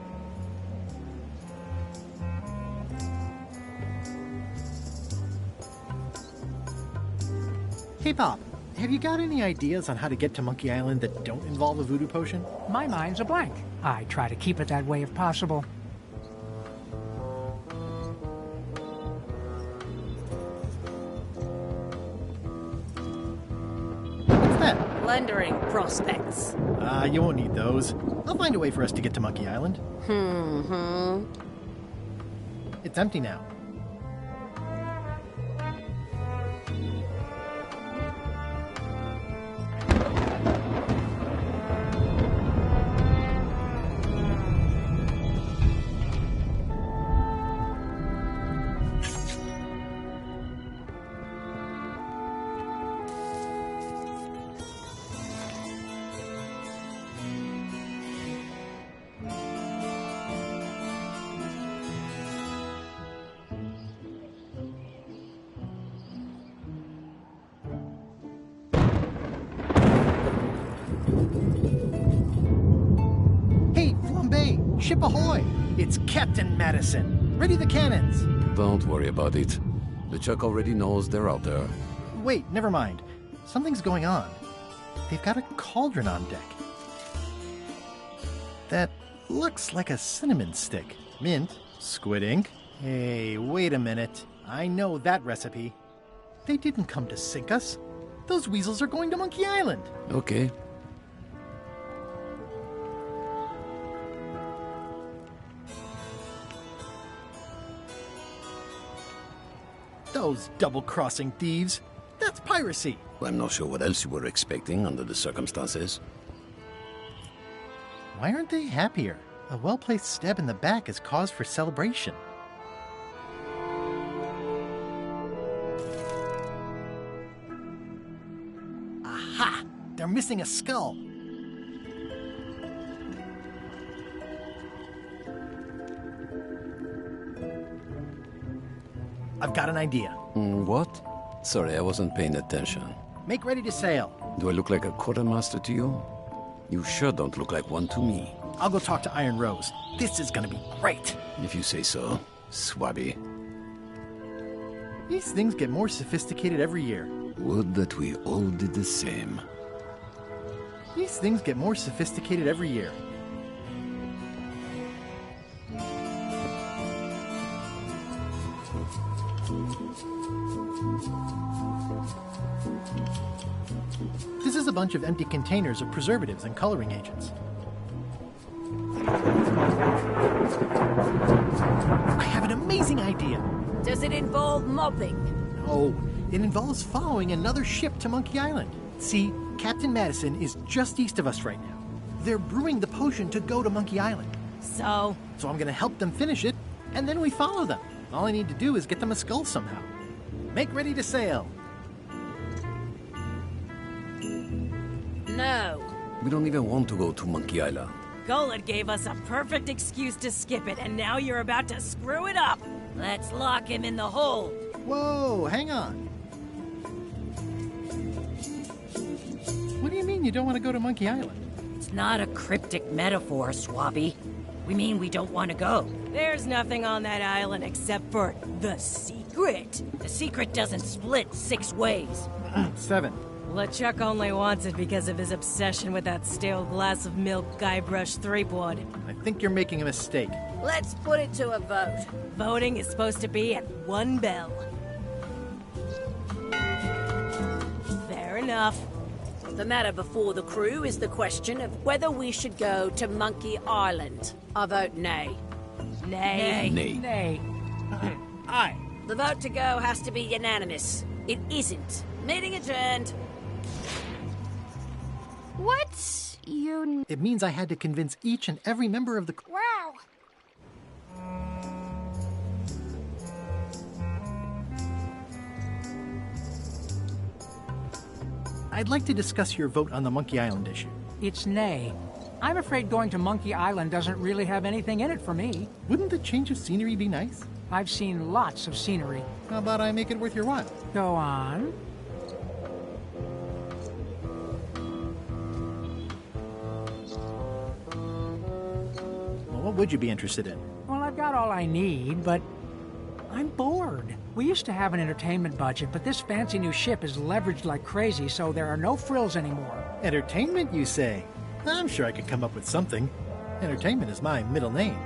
Hey, Bob. Have you got any ideas on how to get to Monkey Island that don't involve a voodoo potion? My mind's a blank. I try to keep it that way if possible. What's that? Plundering prospects. You won't need those. I'll find a way for us to get to Monkey Island. It's empty now. Ship ahoy! It's Captain Madison! Ready the cannons! Don't worry about it. The Chuck already knows they're out there. Wait, never mind. Something's going on. They've got a cauldron on deck. That looks like a cinnamon stick. Mint, squid ink. Hey, wait a minute. I know that recipe. They didn't come to sink us. Those weasels are going to Monkey Island. Okay. Those double-crossing thieves. That's piracy. I'm not sure what else you were expecting under the circumstances. Why aren't they happier? A well-placed stab in the back is cause for celebration. Aha! They're missing a skull. I've got an idea. What? Sorry, I wasn't paying attention. Make ready to sail. Do I look like a quartermaster to you? You sure don't look like one to me. I'll go talk to Iron Rose. This is gonna be great. If you say so, Swabby. These things get more sophisticated every year. Would that we all did the same. These things get more sophisticated every year. This is a bunch of empty containers of preservatives and coloring agents. I have an amazing idea. Does it involve mobbing? No, it involves following another ship to Monkey Island. See, Captain Madison is just east of us right now. They're brewing the potion to go to Monkey Island. So I'm gonna help them finish it, and then we follow them. All I need to do is get them a skull somehow. Make ready to sail. No. We don't even want to go to Monkey Island. Gullet gave us a perfect excuse to skip it, and now you're about to screw it up. Let's lock him in the hold. Whoa, hang on. What do you mean you don't want to go to Monkey Island? It's not a cryptic metaphor, Swabby. We mean we don't want to go. There's nothing on that island except for the secret. The secret doesn't split 6 ways. 7. LeChuck only wants it because of his obsession with that stale glass of milk Guybrush Threepwood. I think you're making a mistake. Let's put it to a vote. Voting is supposed to be at 1 bell. Fair enough. The matter before the crew is the question of whether we should go to Monkey Island. I vote nay. Nay. Nay. Nay. Aye. The vote to go has to be unanimous. It isn't. Meeting adjourned. What? You... It means I had to convince each and every member of the... Wow. I'd like to discuss your vote on the Monkey Island issue. It's nay. I'm afraid going to Monkey Island doesn't really have anything in it for me. Wouldn't the change of scenery be nice? I've seen lots of scenery. How about I make it worth your while? Go on. Well, what would you be interested in? Well, I've got all I need, but I'm bored. We used to have an entertainment budget, but this fancy new ship is leveraged like crazy, so there are no frills anymore. Entertainment, you say? I'm sure I could come up with something. Entertainment is my middle name.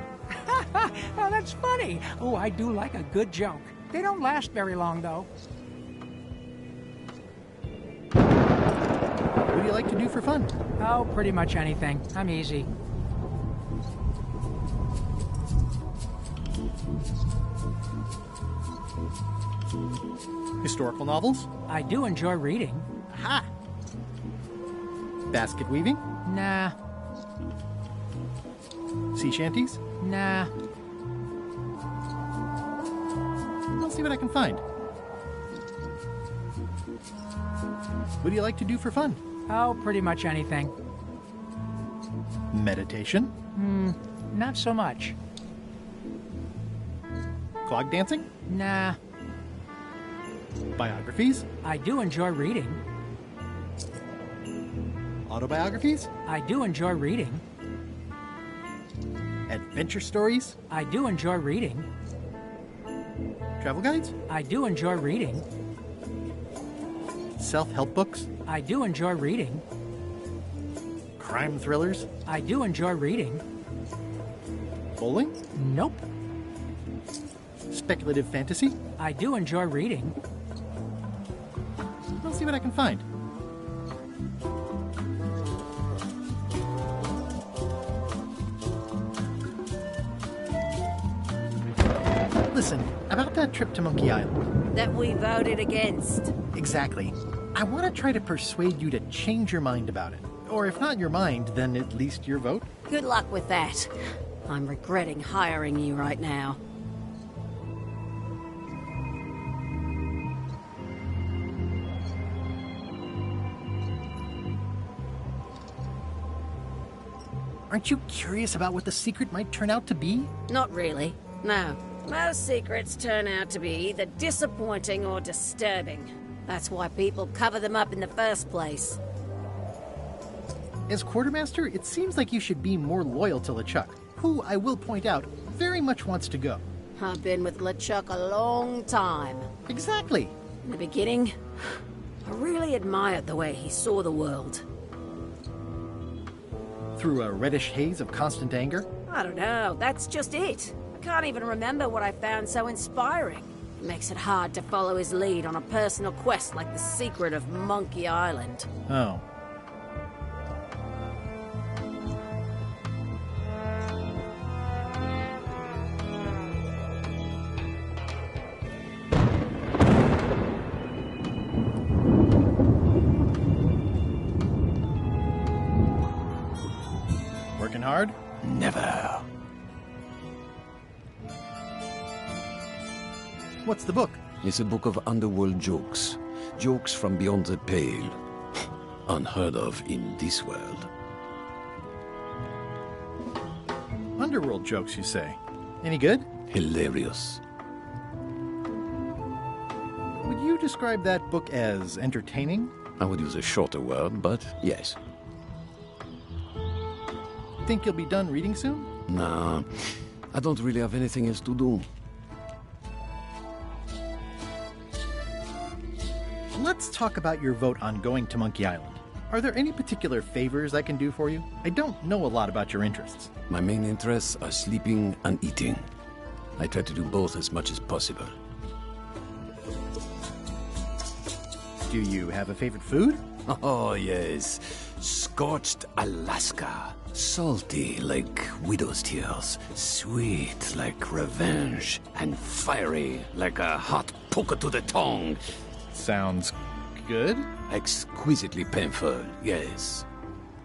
Oh, that's funny. Oh, I do like a good joke. They don't last very long, though. What do you like to do for fun? Oh, pretty much anything. I'm easy. Historical novels? I do enjoy reading. Aha! Basket weaving? Nah. Sea shanties? Nah. I'll see what I can find. What do you like to do for fun? Oh, pretty much anything. Meditation? Not so much. Clog dancing? Nah. Biographies? I do enjoy reading. Autobiographies? I do enjoy reading. Adventure stories? I do enjoy reading. Travel guides? I do enjoy reading. Self-help books? I do enjoy reading. Crime thrillers? I do enjoy reading. Bowling? Nope. Speculative fantasy? I do enjoy reading. I'll see what I can find. Listen, about that trip to Monkey Island. That we voted against. Exactly. I want to try to persuade you to change your mind about it. Or if not your mind, then at least your vote. Good luck with that. I'm regretting hiring you right now. Aren't you curious about what the secret might turn out to be? Not really. No. Most secrets turn out to be either disappointing or disturbing. That's why people cover them up in the first place. As quartermaster, it seems like you should be more loyal to LeChuck, who, I will point out, very much wants to go. I've been with LeChuck a long time. Exactly. In the beginning, I really admired the way he saw the world. Through a reddish haze of constant anger? I don't know, that's just it. I can't even remember what I found so inspiring. It makes it hard to follow his lead on a personal quest like the secret of Monkey Island. Oh. Working hard? Never. What's the book? It's a book of underworld jokes. Jokes from beyond the pale. Unheard of in this world. Underworld jokes, you say? Any good? Hilarious. Would you describe that book as entertaining? I would use a shorter word, but yes. Think you'll be done reading soon? Nah, I don't really have anything else to do. Let's talk about your vote on going to Monkey Island. Are there any particular favors I can do for you? I don't know a lot about your interests. My main interests are sleeping and eating. I try to do both as much as possible. Do you have a favorite food? Oh, yes. Scorched Alaska. Salty like widow's tears. Sweet like revenge. And fiery like a hot poker to the tongue. Sounds good? Exquisitely painful, yes.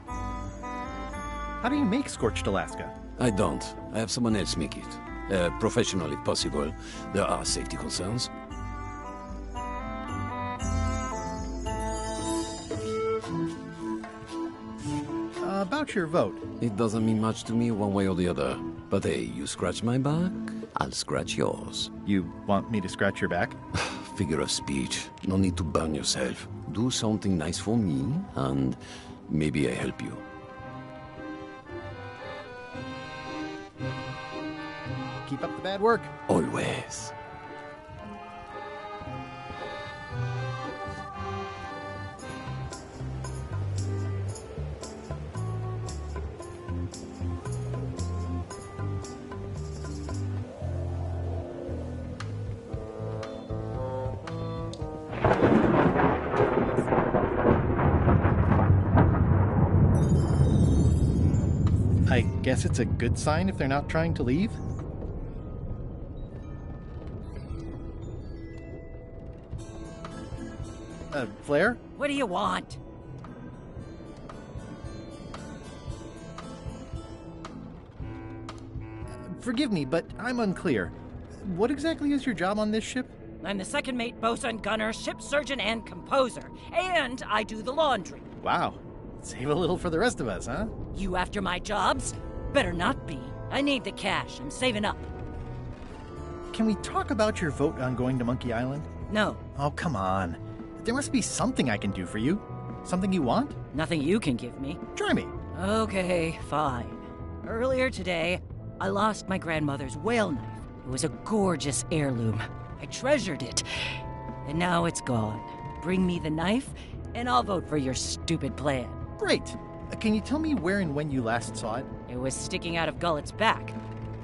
How do you make Scorched Alaska? I don't. I have someone else make it. Professional if possible. There are safety concerns. About your vote. It doesn't mean much to me one way or the other. But hey, you scratch my back, I'll scratch yours. You want me to scratch your back? Figure of speech. No need to burn yourself. Do something nice for me, and maybe I help you. Keep up the bad work. Always. I guess it's a good sign if they're not trying to leave? Flair? What do you want? Forgive me, but I'm unclear. What exactly is your job on this ship? I'm the second mate, bosun, gunner, ship surgeon, and composer. And I do the laundry. Wow. Save a little for the rest of us, huh? You after my jobs? Better not be. I need the cash. I'm saving up. Can we talk about your vote on going to Monkey Island? No. Oh, come on. There must be something I can do for you. Something you want? Nothing you can give me. Try me. Okay, fine. Earlier today, I lost my grandmother's whale knife. It was a gorgeous heirloom. I treasured it. And now it's gone. Bring me the knife, and I'll vote for your stupid plan. Great! Can you tell me where and when you last saw it? It was sticking out of Gullet's back,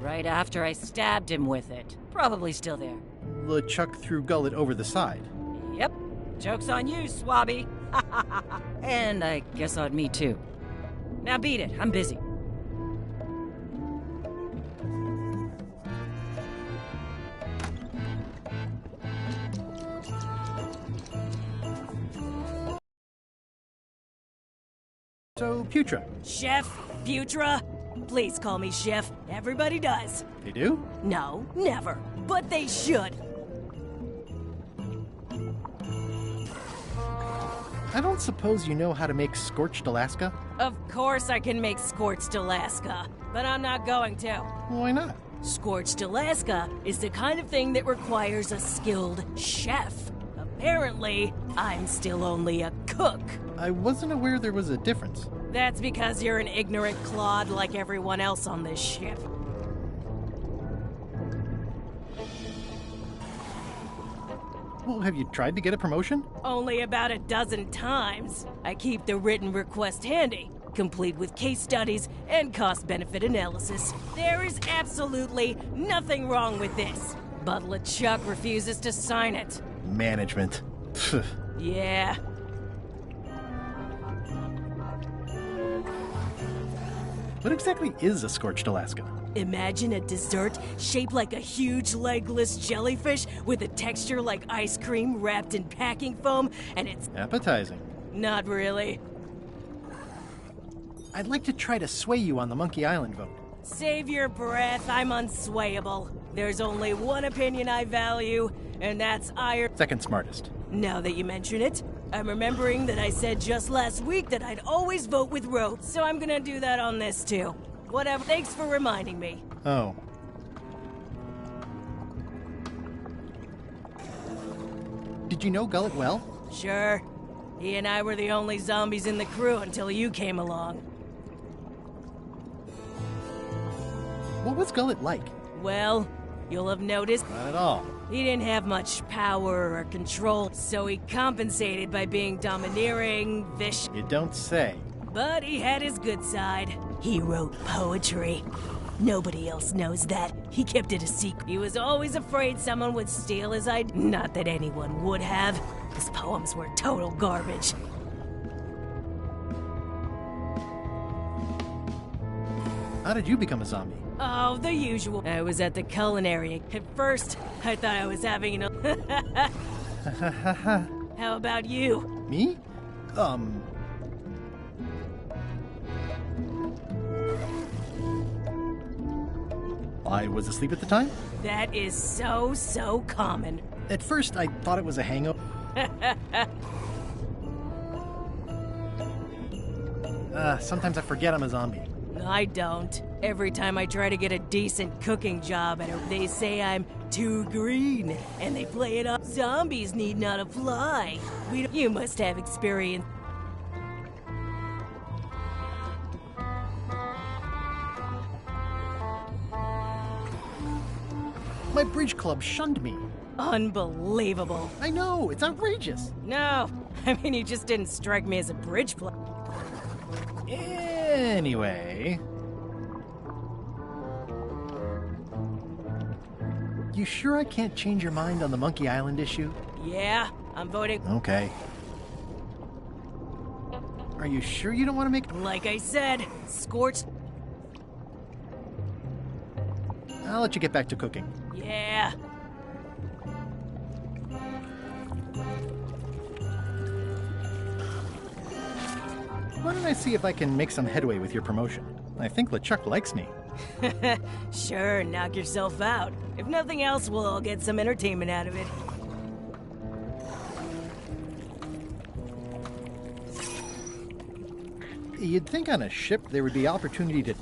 right after I stabbed him with it. Probably still there. LeChuck threw Gullet over the side. Yep. Joke's on you, Swabby. And I guess on me, too. Now beat it. I'm busy. So, Putra. Chef? Putra? Please call me Chef. Everybody does. They do? No, never. But they should. I don't suppose you know how to make scorched Alaska? Of course I can make scorched Alaska, but I'm not going to. Why not? Scorched Alaska is the kind of thing that requires a skilled chef. Apparently, I'm still only a cook. I wasn't aware there was a difference. That's because you're an ignorant clod like everyone else on this ship. Well, have you tried to get a promotion? Only about a dozen times. I keep the written request handy, complete with case studies and cost-benefit analysis. There is absolutely nothing wrong with this, but LeChuck refuses to sign it. Management. Yeah. What exactly is a scorched Alaska? Imagine a dessert shaped like a huge legless jellyfish with a texture like ice cream wrapped in packing foam, and it's appetizing. Not really. I'd like to try to sway you on the Monkey Island vote. Save your breath, I'm unswayable. There's only one opinion I value, and that's iron. Second smartest. Now that you mention it, I'm remembering that I said just last week that I'd always vote with Rope, so I'm gonna do that on this too. Whatever, thanks for reminding me. Oh. Did you know Gullet well? Sure. He and I were the only zombies in the crew until you came along. What was Gullet like? Well, you'll have noticed. Not at all. He didn't have much power or control, so he compensated by being domineering, vicious. You don't say. But he had his good side. He wrote poetry. Nobody else knows that. He kept it a secret. He was always afraid someone would steal his idea. Not that anyone would have. His poems were total garbage. How did you become a zombie? Oh, the usual. I was at the culinary. At first, I thought I was having an... How about you? Me? I was asleep at the time? That is so common. At first, I thought it was a hangover. Sometimes I forget I'm a zombie. I don't. Every time I try to get a decent cooking job, they say I'm too green, and they play it up. Zombies need not apply. You must have experience. My bridge club shunned me. Unbelievable. I know, it's outrageous. No, I mean, you just didn't strike me as a bridge player. Anyway... You sure I can't change your mind on the Monkey Island issue? Yeah, I'm voting. Okay. Are you sure you don't want to make... Like I said, scorched... I'll let you get back to cooking. Yeah. Why don't I see if I can make some headway with your promotion? I think LeChuck likes me. Sure, knock yourself out. If nothing else, we'll all get some entertainment out of it. You'd think on a ship there would be opportunity to...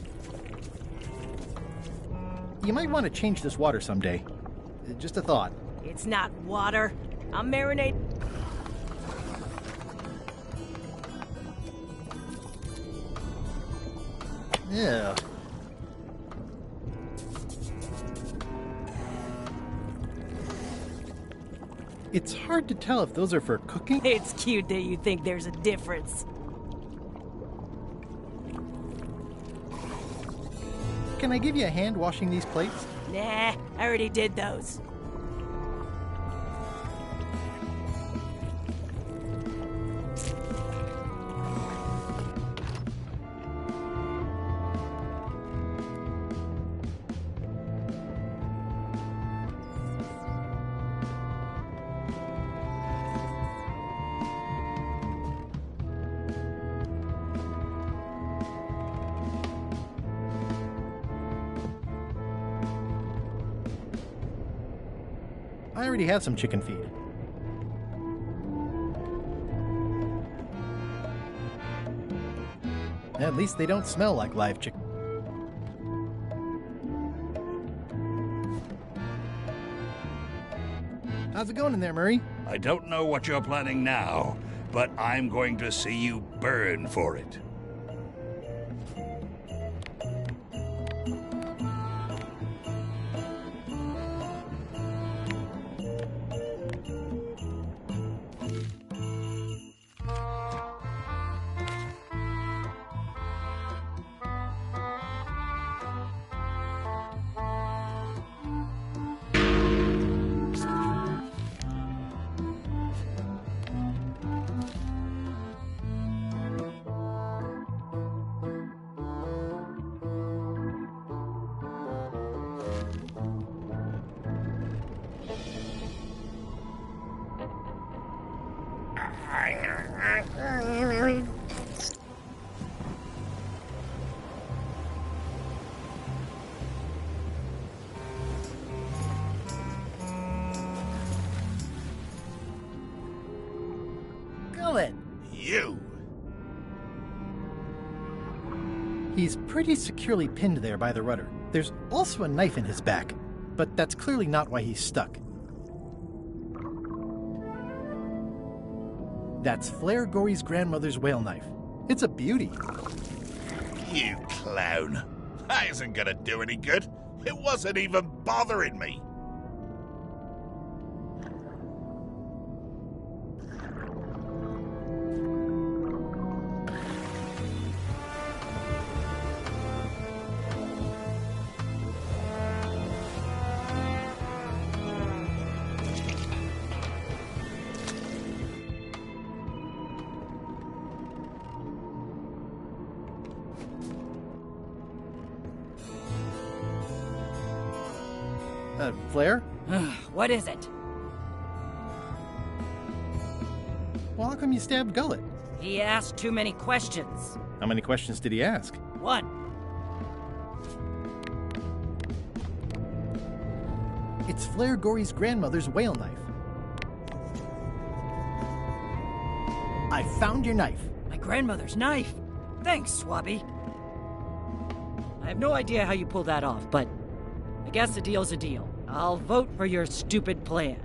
You might want to change this water someday. Just a thought. It's not water. I'm marinate. Yeah. It's hard to tell if those are for cooking. It's cute that you think there's a difference. Can I give you a hand washing these plates? Nah, I already did those. I already have some chicken feed. At least they don't smell like live chicken. How's it going in there, Murray? I don't know what you're planning now, but I'm going to see you burn for it. You! He's pretty securely pinned there by the rudder. There's also a knife in his back, but that's clearly not why he's stuck. That's Flair Gory's grandmother's whale knife. It's a beauty. You clown. That isn't gonna do any good. It wasn't even bothering me. Flair? What is it? Well, how come you stabbed Gullet? He asked too many questions. How many questions did he ask? One. It's Flair Gory's grandmother's whale knife. I found your knife. My grandmother's knife? Thanks, Swabby. I have no idea how you pulled that off, but I guess a deal's a deal. I'll vote for your stupid plan.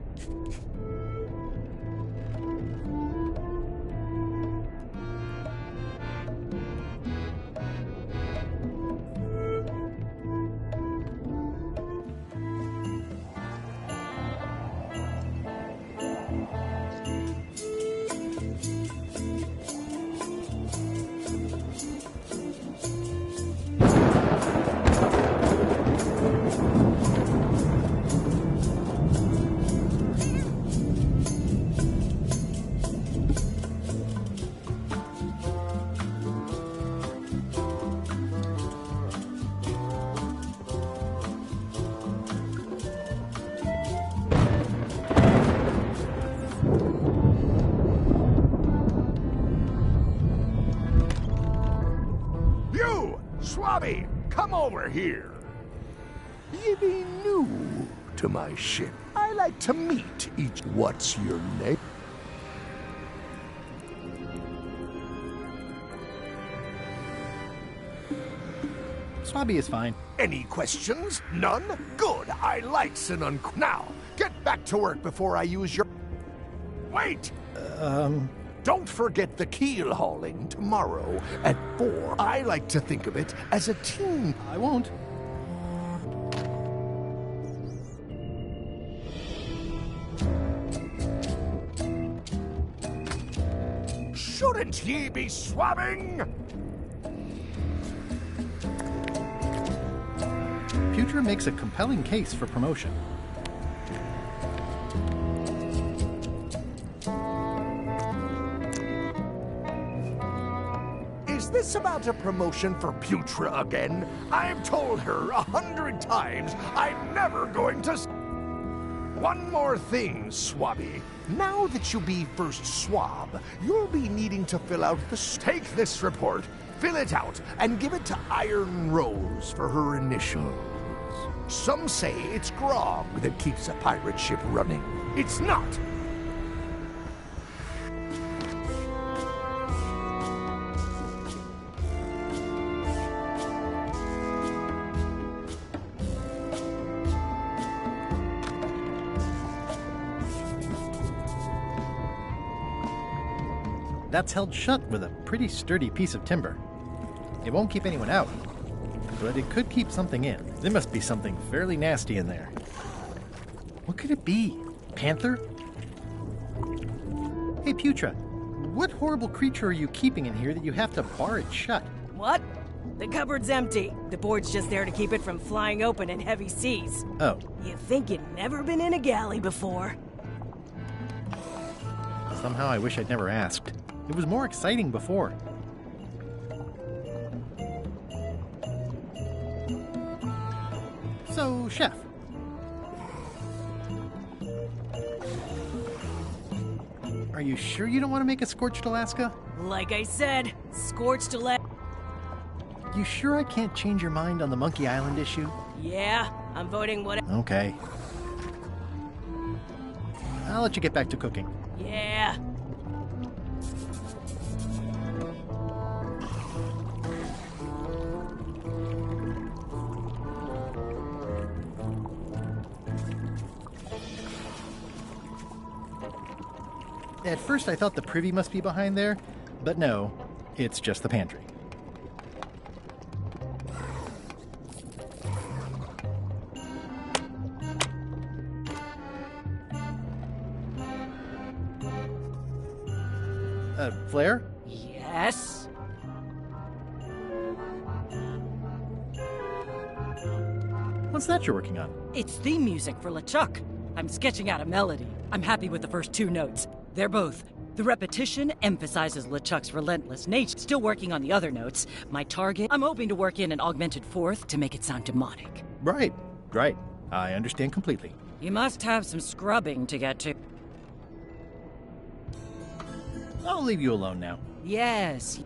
Swabby, come over here. You be new to my ship. I like to meet each. What's your name? Swabby is fine. Any questions? None? Good. I likes an Now, get back to work before I use your... Wait! Don't forget the keel hauling tomorrow at 4. I like to think of it as a team. I won't. Shouldn't ye be swabbing? Putra makes a compelling case for promotion. Is this about a promotion for Putra again? I've told her 100 times I'm never going to... One more thing, Swabby. Now that you be first swab, you'll be needing to fill out the... Take this report, fill it out, and give it to Iron Rose for her initials. Some say it's grog that keeps a pirate ship running. It's not. That's held shut with a pretty sturdy piece of timber. It won't keep anyone out, but it could keep something in. There must be something fairly nasty in there. What could it be? Panther? Hey, Putra, what horrible creature are you keeping in here that you have to bar it shut? What? The cupboard's empty. The board's just there to keep it from flying open in heavy seas. Oh. You think you'd never been in a galley before? Somehow I wish I'd never asked. It was more exciting before. So, Chef. Are you sure you don't want to make a Scorched Alaska? Like I said, Scorched Alaska. You sure I can't change your mind on the Monkey Island issue? Yeah, I'm voting what... Okay. I'll let you get back to cooking. Yeah. At first I thought the privy must be behind there, but no, it's just the pantry. Flair? Yes? What's that you're working on? It's theme music for LeChuck. I'm sketching out a melody. I'm happy with the first two notes. They're both. The repetition emphasizes LeChuck's relentless nature. Still working on the other notes. My target, I'm hoping to work in an augmented fourth to make it sound demonic. Right. I understand completely. You must have some scrubbing to get to. I'll leave you alone now. Yes.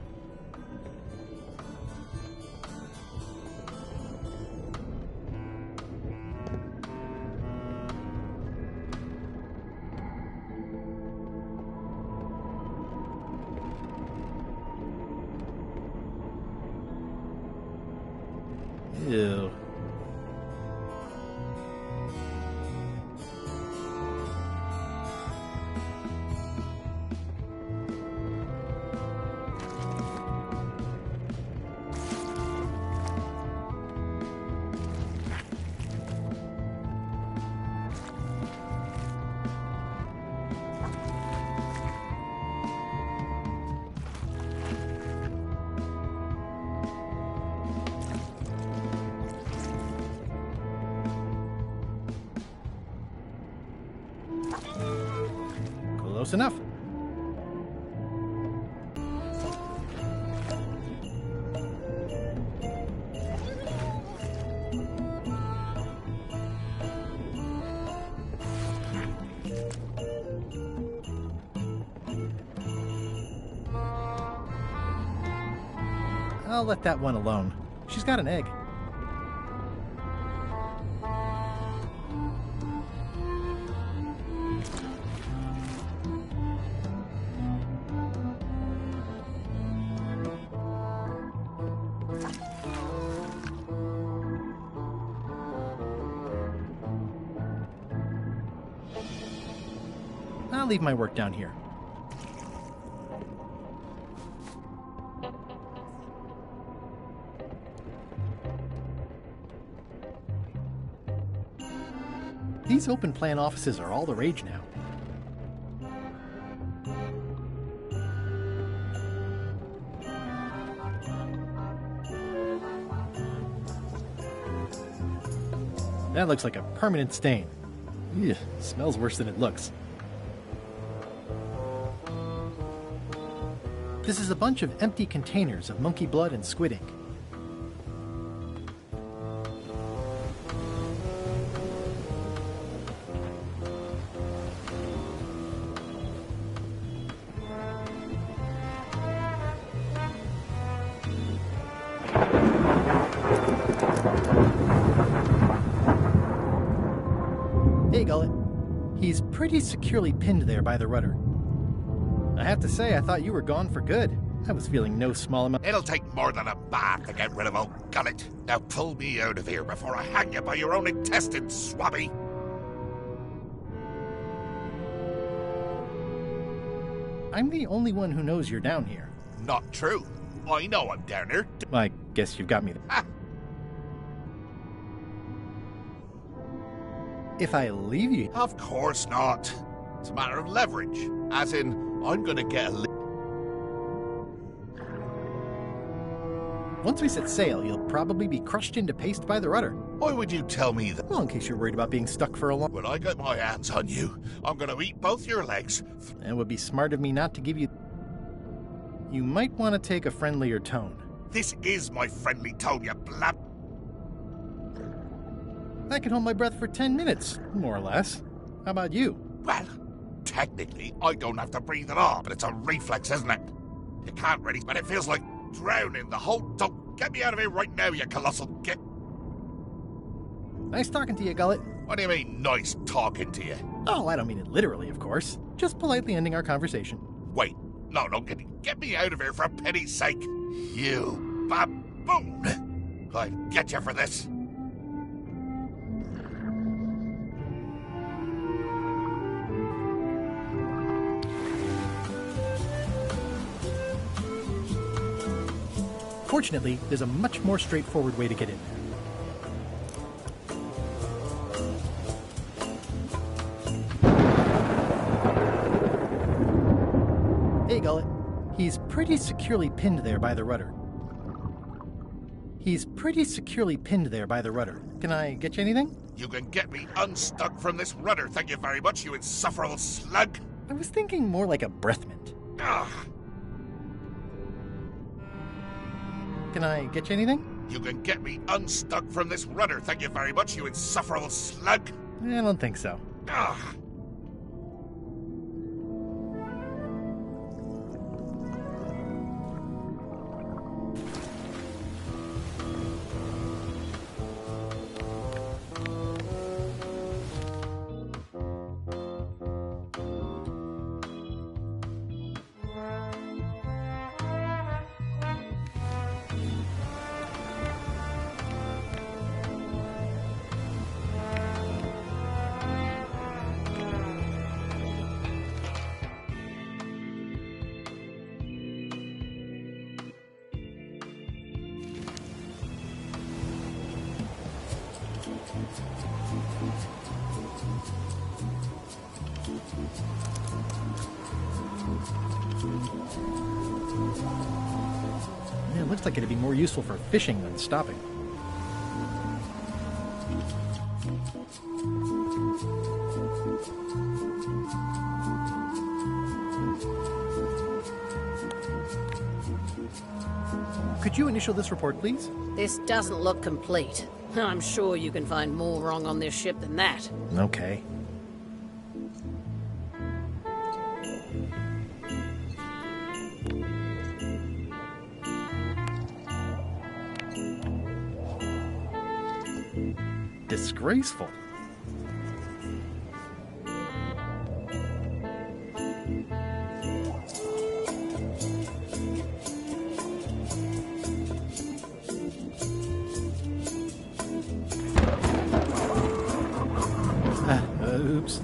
Ew. Close enough. I'll let that one alone. She's got an egg. I'll leave my work down here. These open plan offices are all the rage now. That looks like a permanent stain. Ew, smells worse than it looks. This is a bunch of empty containers of monkey blood and squid ink. Hey, Gullet. He's pretty securely pinned there by the rudder. I have to say, I thought you were gone for good. I was feeling no small amount. It'll take more than a bath to get rid of old Gullet. Now pull me out of here before I hang you by your own intestines, Swabby. I'm the only one who knows you're down here. Not true. I know I'm down here. I guess you've got me there. If I leave you... Of course not. It's a matter of leverage. As in, I'm gonna get a... Once we set sail, you'll probably be crushed into paste by the rudder. Why would you tell me that? Well, in case you're worried about being stuck for a long... When I get my hands on you, I'm gonna eat both your legs. It would be smart of me not to give you... You might want to take a friendlier tone. This is my friendly tone, you blab... I can hold my breath for 10 minutes, more or less. How about you? Well, technically, I don't have to breathe at all, but it's a reflex, isn't it? You can't really, but it feels like drowning the whole... Don't get me out of here right now, you colossal git. Nice talking to you, Gullet. What do you mean, nice talking to you? Oh, I don't mean it literally, of course. Just politely ending our conversation. Wait, no, get me out of here for pity's sake. You baboon! I'll get you for this. Fortunately, there's a much more straightforward way to get in there. Hey, Gullet. He's pretty securely pinned there by the rudder. Can I get you anything? You can get me unstuck from this rudder, thank you very much, you insufferable slug. I was thinking more like a breath mint. Ugh. Can I get you anything? You can get me unstuck from this rudder, thank you very much, you insufferable slug. I don't think so. Ugh. Yeah, it looks like it'd be more useful for fishing than stopping. Could you initial this report, please? This doesn't look complete. I'm sure you can find more wrong on this ship than that. Okay. Disgraceful. Oops.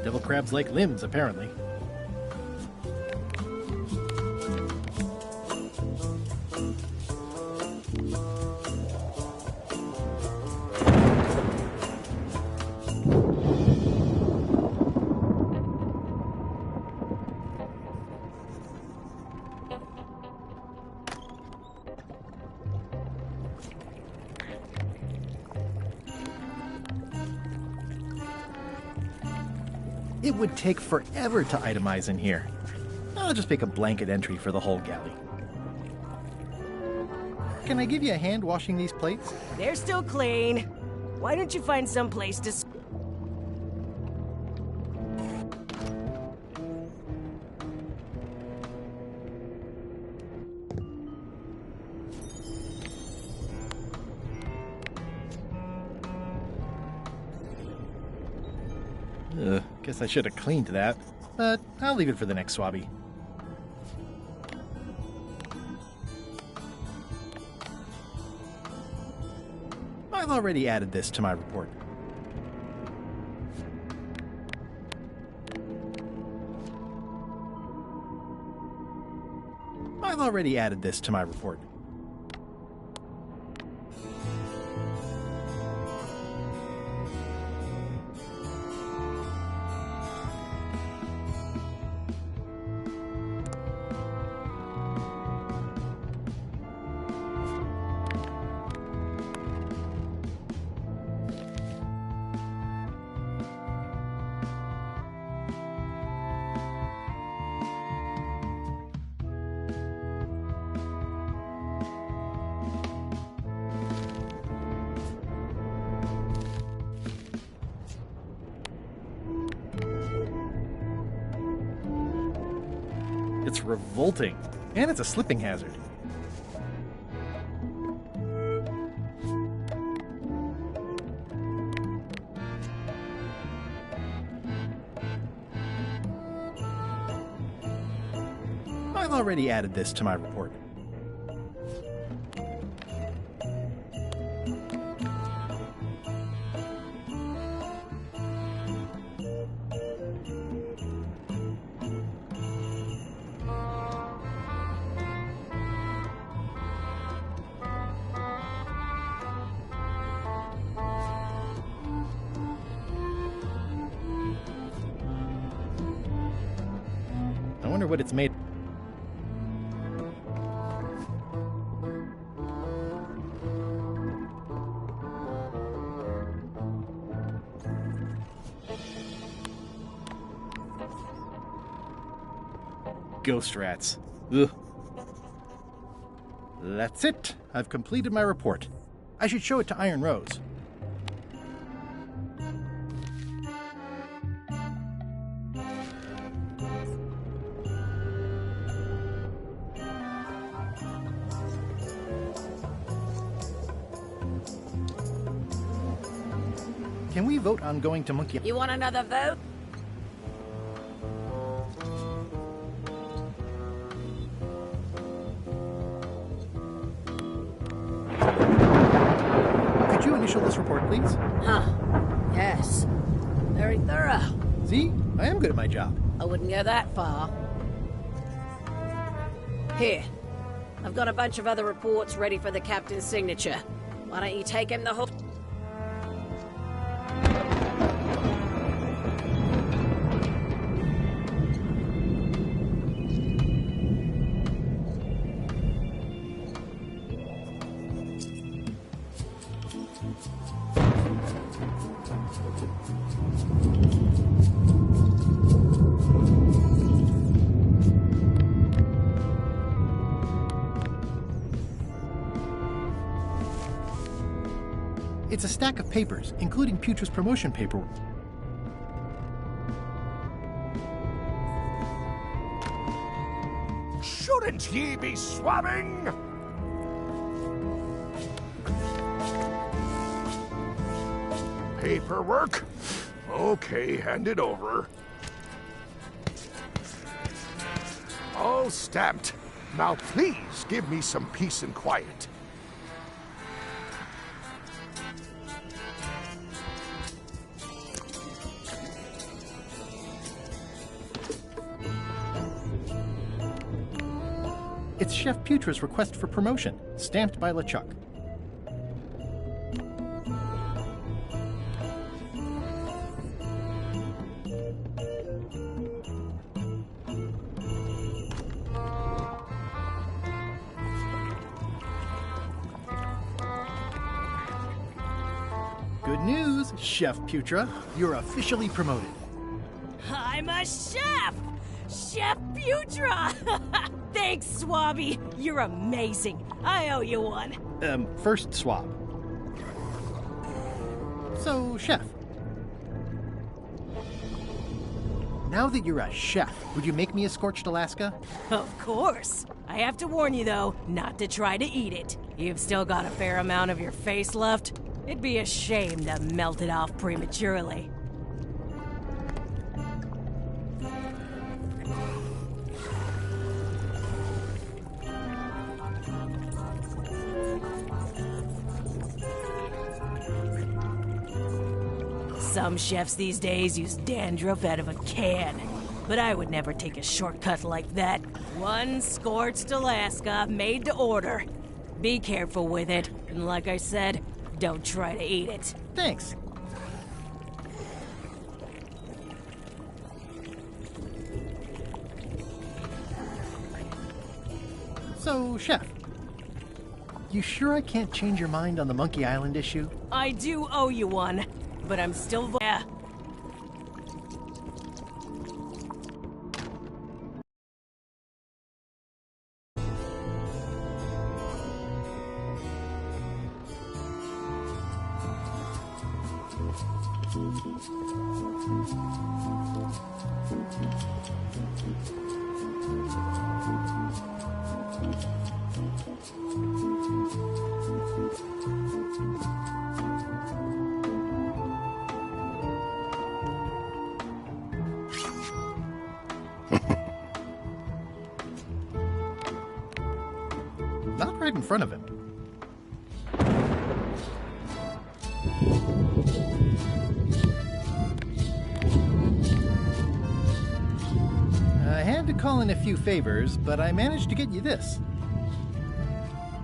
Devil crabs like limbs, apparently. It would take forever to itemize in here. I'll just make a blanket entry for the whole galley. Can I give you a hand washing these plates? They're still clean. Why don't you find some place to... Guess I should have cleaned that, but I'll leave it for the next swabby. I've already added this to my report. I've already added this to my report. It's revolting, and it's a slipping hazard. I've already added this to my report. I wonder what it's made. Ghost rats. Ugh. That's it. I've completed my report. I should show it to Iron Rose. Can we vote on going to Monkey? You want another vote? Could you initial this report, please? Huh. Yes. Very thorough. See? I am good at my job. I wouldn't go that far. Here. I've got a bunch of other reports ready for the captain's signature. Why don't you take him the whole... It's a stack of papers, including Putra's promotion paperwork. Shouldn't ye be swabbing? Paperwork? Okay, hand it over. All stamped. Now please give me some peace and quiet. It's Chef Putra's request for promotion, stamped by LeChuck. Good news, Chef Putra. You're officially promoted. Ha! chef! Chef Putra! Thanks, Swabby. You're amazing. I owe you one. First swab. So, chef. Now that you're a chef, would you make me a scorched Alaska? Of course. I have to warn you, though, not to try to eat it. You've still got a fair amount of your face left. It'd be a shame to melt it off prematurely. Some chefs these days use dandruff out of a can, but I would never take a shortcut like that. One scorched Alaska, made to order. Be careful with it, and like I said, don't try to eat it. Thanks. So, chef, you sure I can't change your mind on the Monkey Island issue? I do owe you one, but I'm still Not right in front of him. I had to call in a few favors, but I managed to get you this.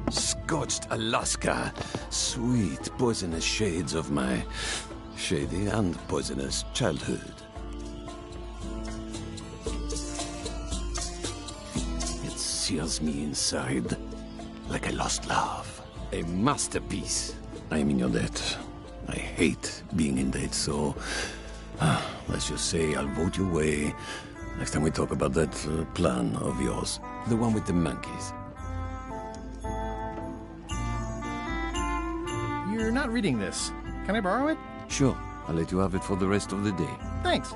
Scorched Alaska. Sweet, poisonous shades of my shady and poisonous childhood. It sears me inside like a lost love. A masterpiece. I am in your debt. I hate being in debt, so let's just say I'll vote your way next time we talk about that plan of yours. The one with the monkeys. You're not reading this. Can I borrow it? Sure. I'll let you have it for the rest of the day. Thanks.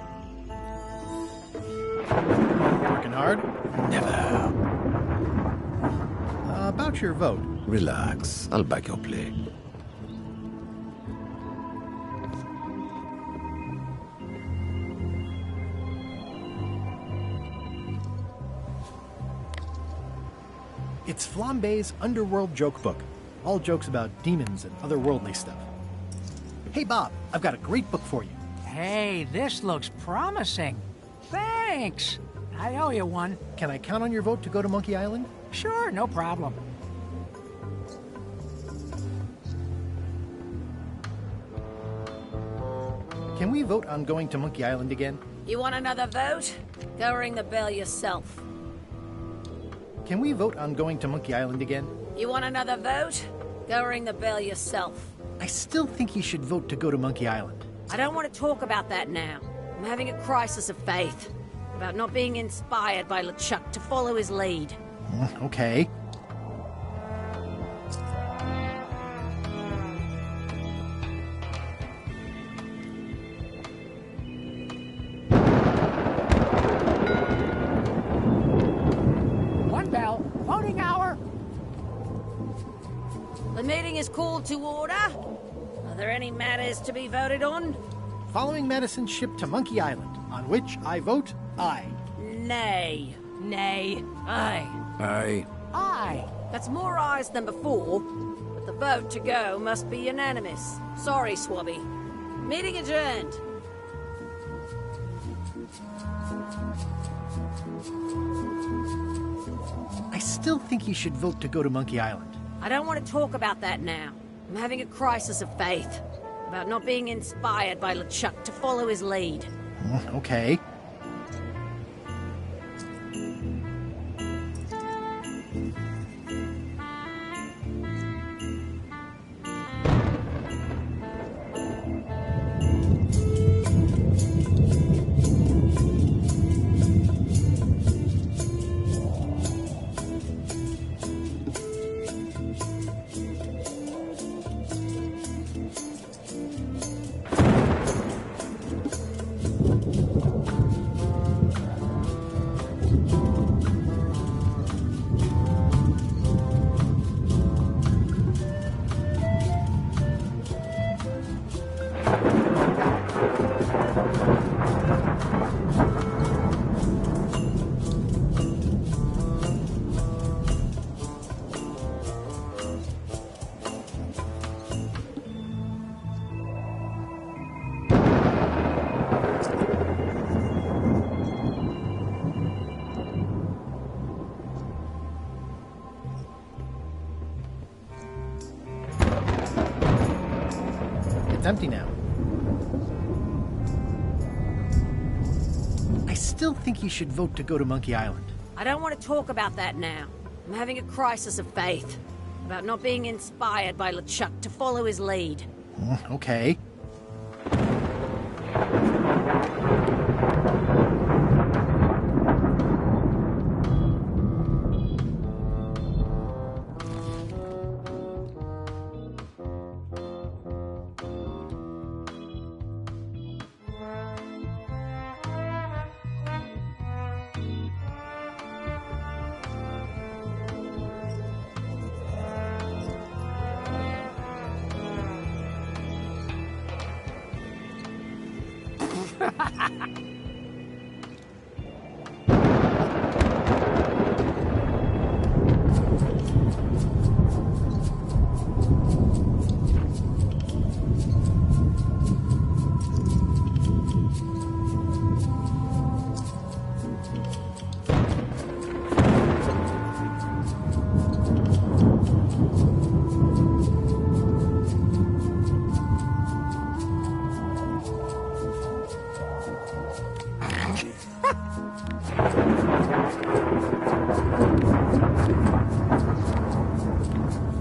Working hard? Never. About your vote. Relax. I'll back your play. It's Flambe's Underworld Joke Book. All jokes about demons and otherworldly stuff. Hey, Bob, I've got a great book for you. Hey, this looks promising. Thanks. I owe you one. Can I count on your vote to go to Monkey Island? Sure, no problem. Can we vote on going to Monkey Island again? You want another vote? Go ring the bell yourself. Can we vote on going to Monkey Island again? You want another vote? Go ring the bell yourself. I still think you should vote to go to Monkey Island. I don't want to talk about that now. I'm having a crisis of faith. About not being inspired by LeChuck to follow his lead. Okay. One bell. Voting hour. The meeting is called to order. Are there any matters to be voted on? Following Madison's ship to Monkey Island, on which I vote aye. Nay. Nay. Aye. Aye. Aye. That's more ayes than before, but the vote to go must be unanimous. Sorry, Swabby. Meeting adjourned. I still think you should vote to go to Monkey Island. I don't want to talk about that now. I'm having a crisis of faith. About not being inspired by LeChuck to follow his lead. Okay. it's empty now. I still think you should vote to go to Monkey Island. I don't want to talk about that now. I'm having a crisis of faith. About not being inspired by LeChuck to follow his lead. Okay.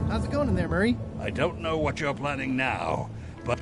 How's it going in there, Murray? I don't know what you're planning now, but...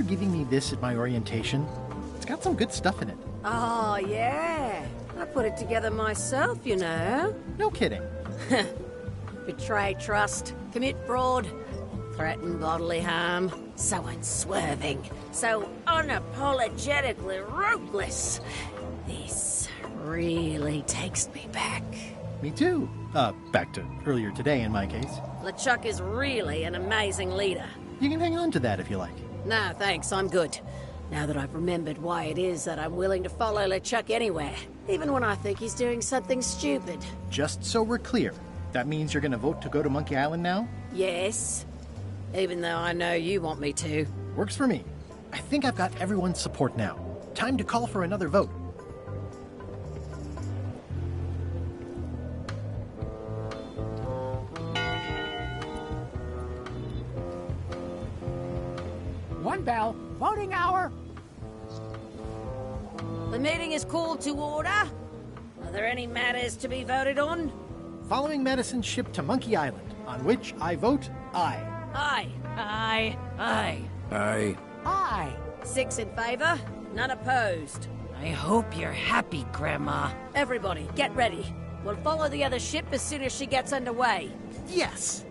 Giving me this at my orientation? It's got some good stuff in it. Oh, yeah. I put it together myself, you know. No kidding. Betray trust, commit fraud, threaten bodily harm. So unswerving, so unapologetically ruthless. This really takes me back. Me too. Back to earlier today in my case. LeChuck is really an amazing leader. You can hang on to that if you like. No, thanks, I'm good. Now that I've remembered why it is that I'm willing to follow LeChuck anywhere, even when I think he's doing something stupid. Just so we're clear, that means you're gonna vote to go to Monkey Island now? Yes. Even though I know you want me to. Works for me. I think I've got everyone's support now. Time to call for another vote. One bell. Voting hour. The meeting is called to order. Are there any matters to be voted on? Following medicine shipped to Monkey Island, on which I vote aye. Aye. Aye. Aye. Aye. Aye. 6 in favor, none opposed. I hope you're happy, Grandma. Everybody, get ready. We'll follow the other ship as soon as she gets underway. Yes!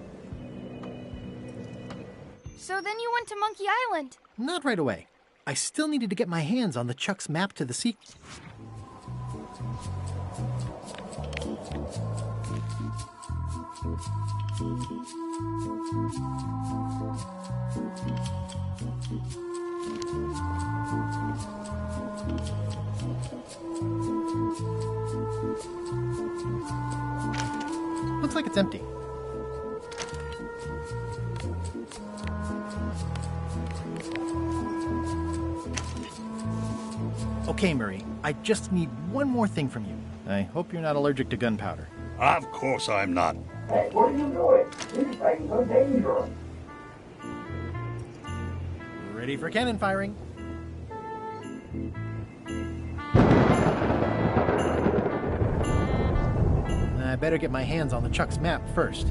So then you went to Monkey Island? Not right away. I still needed to get my hands on LeChuck's map to the sea. Looks like it's empty. Okay, Murray, I just need one more thing from you. I hope you're not allergic to gunpowder. Of course I'm not. Hey, what are you doing? These things are dangerous. Ready for cannon firing. I better get my hands on LeChuck's map first.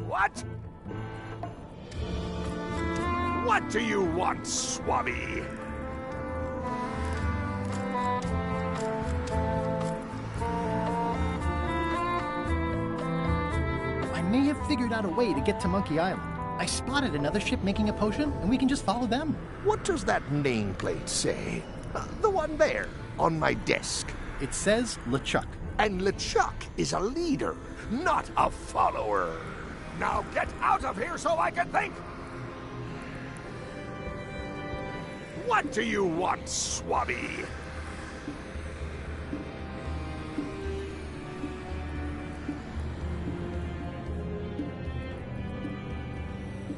What? What do you want, Swabby? figured out a way to get to Monkey Island. I spotted another ship making a potion, and we can just follow them. What does that nameplate say? The one there, on my desk. It says LeChuck. And LeChuck is a leader, not a follower. Now get out of here so I can think! What do you want, Swabby?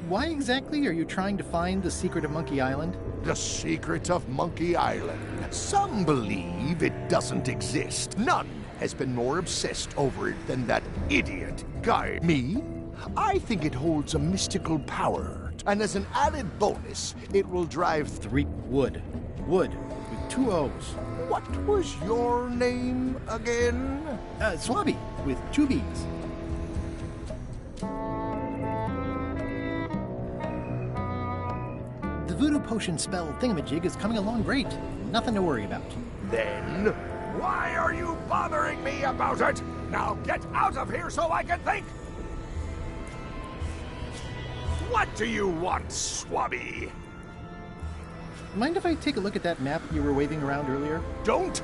Why exactly are you trying to find the secret of Monkey Island? The secret of Monkey Island. Some believe it doesn't exist. None has been more obsessed over it than that idiot guy. Me? I think it holds a mystical power. And as an added bonus, it will drive Wood. Wood, with 2 O's. What was your name again? Swabby, with 2 B's. The voodoo potion spell thingamajig is coming along great. Nothing to worry about. Then, why are you bothering me about it? Now get out of here so I can think! What do you want, Swabby? Mind if I take a look at that map you were waving around earlier? Don't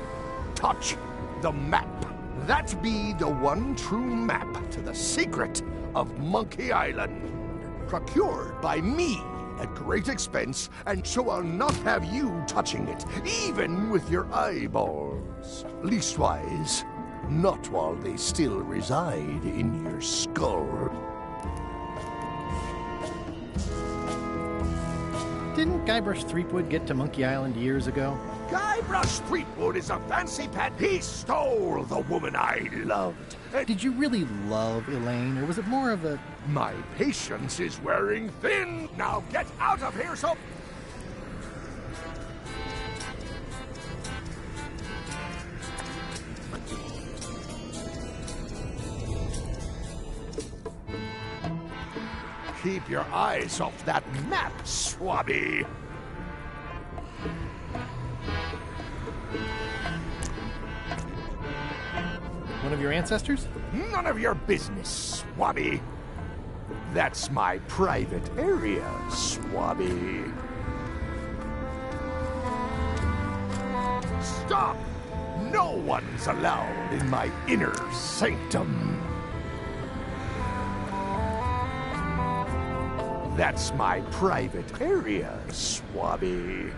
touch the map. That be the one true map to the secret of Monkey Island. Procured by me at great expense, and so I'll not have you touching it, even with your eyeballs. Leastwise, not while they still reside in your skull. Didn't Guybrush Threepwood get to Monkey Island years ago? Guybrush Threepwood is a fancy pet. He stole the woman I loved. Did you really love Elaine, or was it more of a... My patience is wearing thin. Now get out of here so... Keep your eyes off that map, Swabby. One of your ancestors? None of your business, Swabby. That's my private area, Swabby. Stop! No one's allowed in my inner sanctum. That's my private area, Swabby.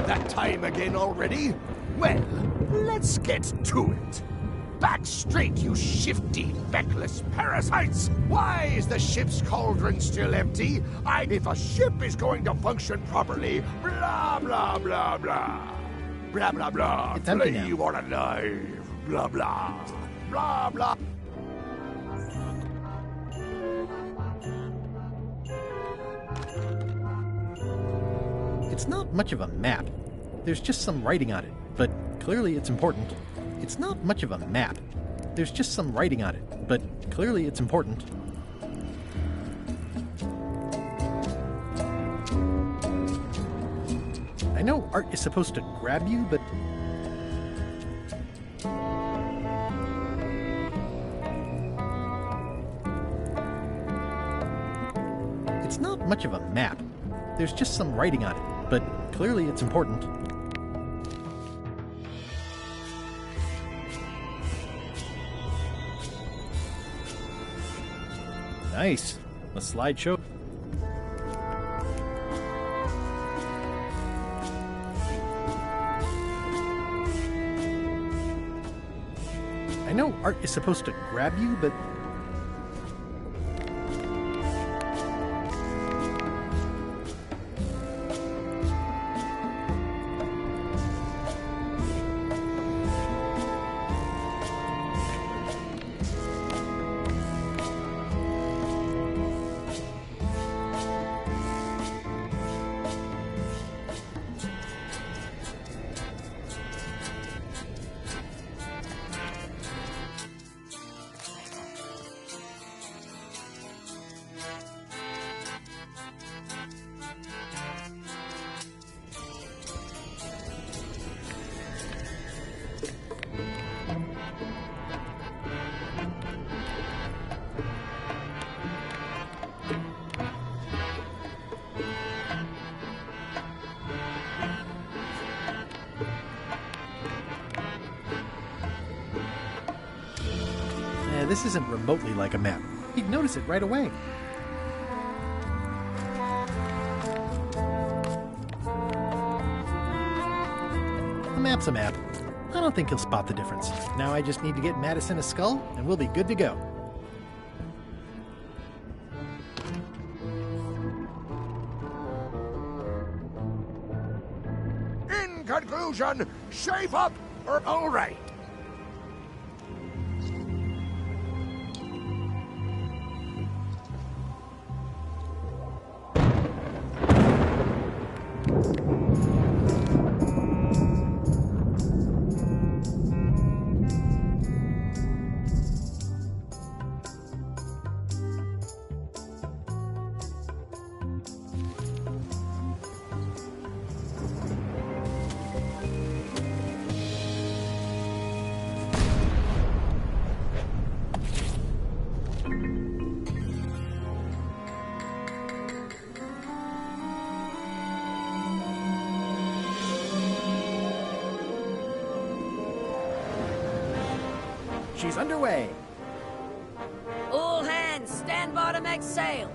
That time again already? Well, let's get to it. Back straight, you shifty, feckless parasites! Why is the ship's cauldron still empty? If a ship is going to function properly, blah, blah, blah, blah. Blah, blah, blah. It's empty now. You are alive. Blah, blah. Blah, blah. It's not much of a map. There's just some writing on it, but clearly it's important. It's not much of a map. There's just some writing on it, but clearly it's important. I know art is supposed to grab you, but... It's not much of a map. There's just some writing on it, but clearly it's important. Nice. A slideshow. I know art is supposed to grab you, but... This isn't remotely like a map. You'd notice it right away. A map's a map. I don't think he'll spot the difference. Now I just need to get Madison a skull, and we'll be good to go. In conclusion, shape up or all right. She's underway. All hands, stand by to make sail.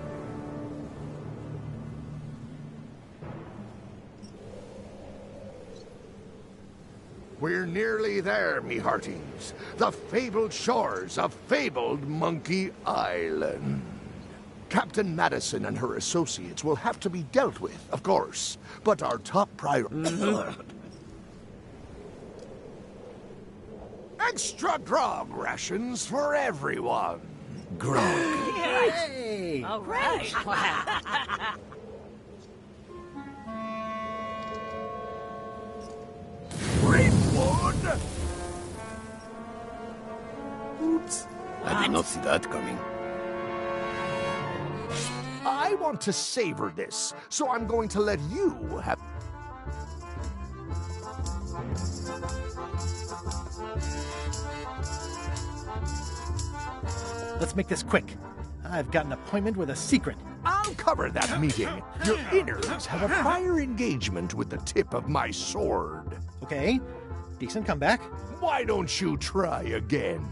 We're nearly there, me hearties. The fabled shores of fabled Monkey Island. Captain Madison and her associates will have to be dealt with, of course, but our top priority... Extra grog rations for everyone. Grog. Hey! All right. Greenwood! Oops. I did not see that coming. I want to savor this, so I'm going to let you have... Let's make this quick. I've got an appointment with a secret. I'll cover that meeting. Your innards have a prior engagement with the tip of my sword. Okay. Decent comeback. Why don't you try again?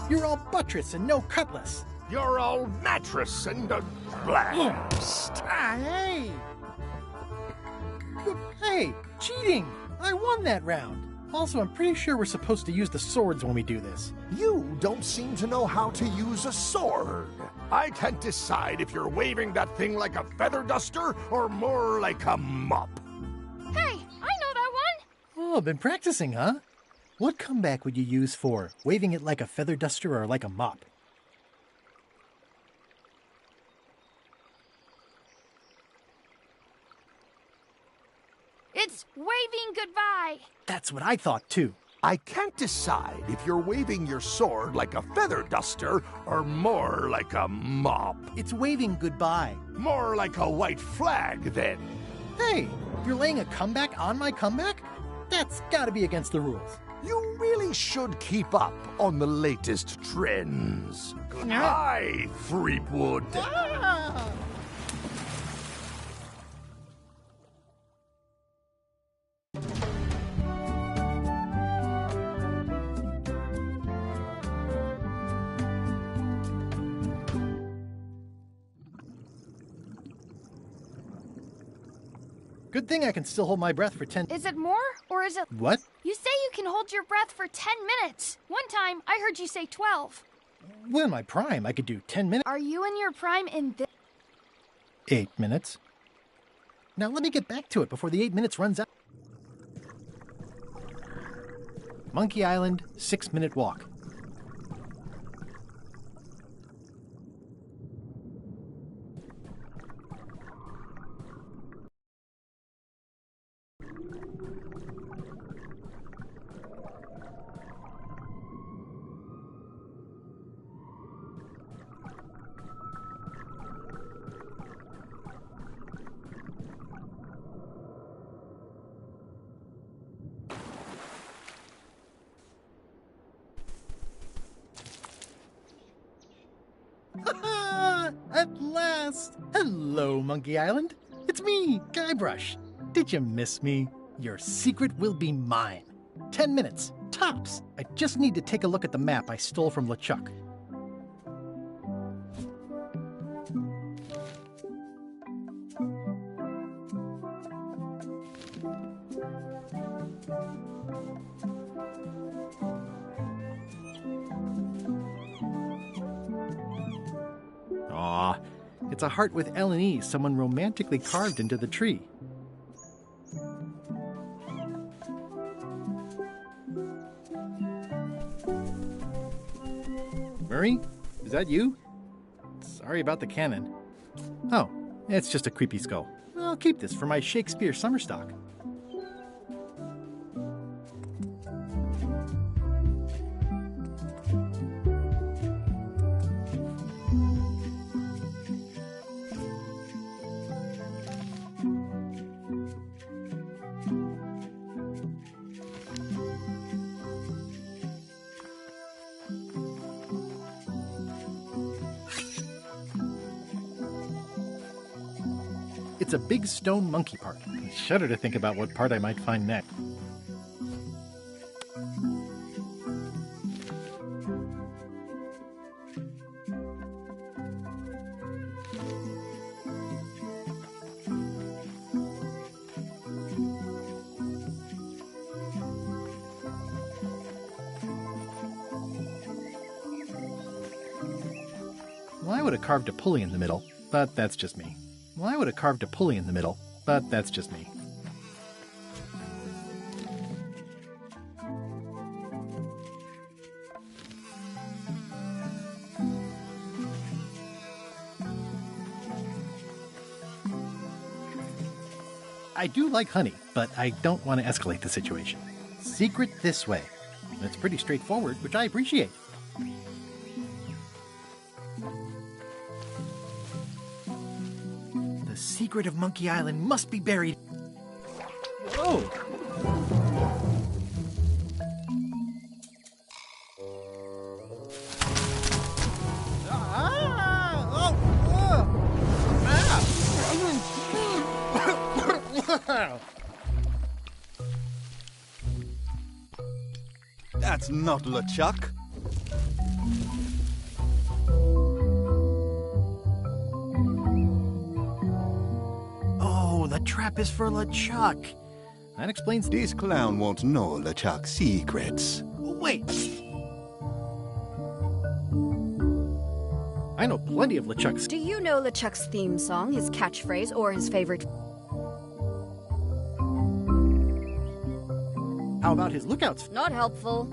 You're all buttress and no cutlass. You're all mattress and a blast. Hey! Hey, cheating! I won that round. Also, I'm pretty sure we're supposed to use the swords when we do this. You don't seem to know how to use a sword. I can't decide if you're waving that thing like a feather duster or more like a mop. Hey, I know that one! Oh, been practicing, huh? What comeback would you use for waving it like a feather duster or like a mop? It's waving goodbye. That's what I thought, too. I can't decide if you're waving your sword like a feather duster or more like a mop. It's waving goodbye. More like a white flag, then. Hey, you're laying a comeback on my comeback? That's gotta be against the rules. You really should keep up on the latest trends. Goodbye, Threepwood. Good thing I can still hold my breath for 10... Is it more, or is it... What? You say you can hold your breath for 10 minutes. One time, I heard you say 12. Well, in my prime, I could do 10 minutes. Are you in your prime in this... 8 minutes. Now let me get back to it before the 8 minutes runs out. Monkey Island, 6-minute walk. At last! Hello, Monkey Island. It's me, Guybrush. Did you miss me? Your secret will be mine. 10 minutes, tops. I just need to take a look at the map I stole from LeChuck. Aw, it's a heart with L and E someone romantically carved into the tree. Murray, is that you? Sorry about the cannon. Oh, it's just a creepy skull. I'll keep this for my Shakespeare summer stock. It's a big stone monkey park. I shudder to think about what part I might find next. Well, I would have carved a pulley in the middle, but that's just me. Well, I would have carved a pulley in the middle, but that's just me. I do like honey, but I don't want to escalate the situation. Secret this way. It's pretty straightforward, which I appreciate. The secret of Monkey Island must be buried. Whoa! That's not LeChuck. Oh, the trap is for LeChuck. That explains... This clown won't know LeChuck's secrets. Wait! I know plenty of LeChuck's... Do you know LeChuck's theme song, his catchphrase, or his favorite... How about his lookouts? Not helpful.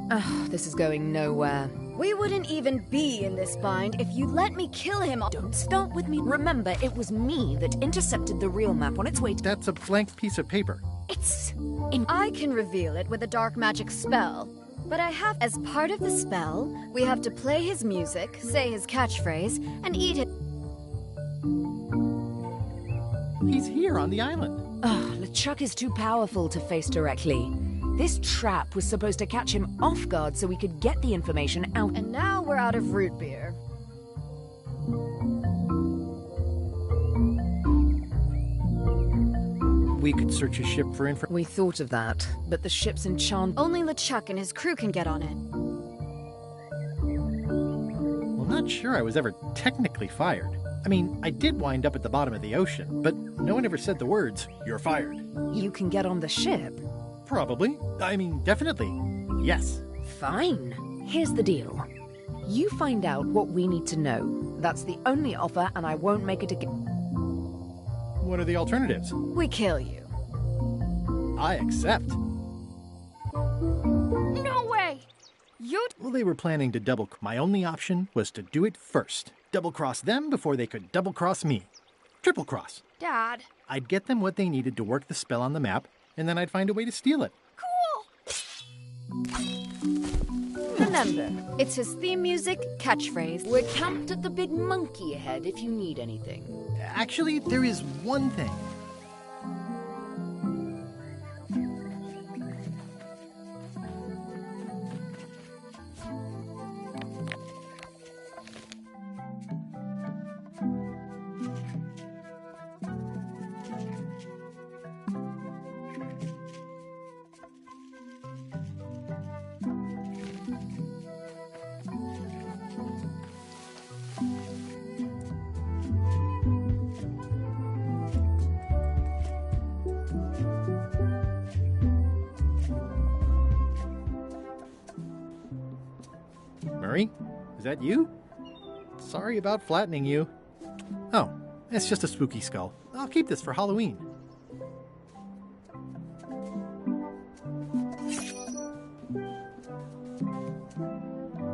This is going nowhere. We wouldn't even be in this bind if you'd let me kill him. Don't start with me. Remember, it was me that intercepted the real map on its way to... That's a blank piece of paper. It's... I can reveal it with a dark magic spell. But I have... As part of the spell, we have to play his music, say his catchphrase, and eat it. He's here on the island. LeChuck is too powerful to face directly. This trap was supposed to catch him off guard so we could get the information out. And now we're out of root beer. We could search his ship for info. We thought of that, but the ship's enchanted. Only LeChuck and his crew can get on it. Well, not sure I was ever technically fired. I mean, I did wind up at the bottom of the ocean, but no one ever said the words, "You're fired." You can get on the ship. Probably. I mean, definitely. Yes. Fine. Here's the deal. You find out what we need to know. That's the only offer, and I won't make it again. What are the alternatives? We kill you. I accept. No way! Well, they were planning to double. My only option was to do it first. Double-cross them before they could double-cross me. Triple-cross. Dad. I'd get them what they needed to work the spell on the map, and then I'd find a way to steal it. Remember, it's his theme music catchphrase. We're camped at the Big Monkey ahead if you need anything. Actually, there is one thing. Murray, is that you? Sorry about flattening you. Oh, it's just a spooky skull. I'll keep this for Halloween.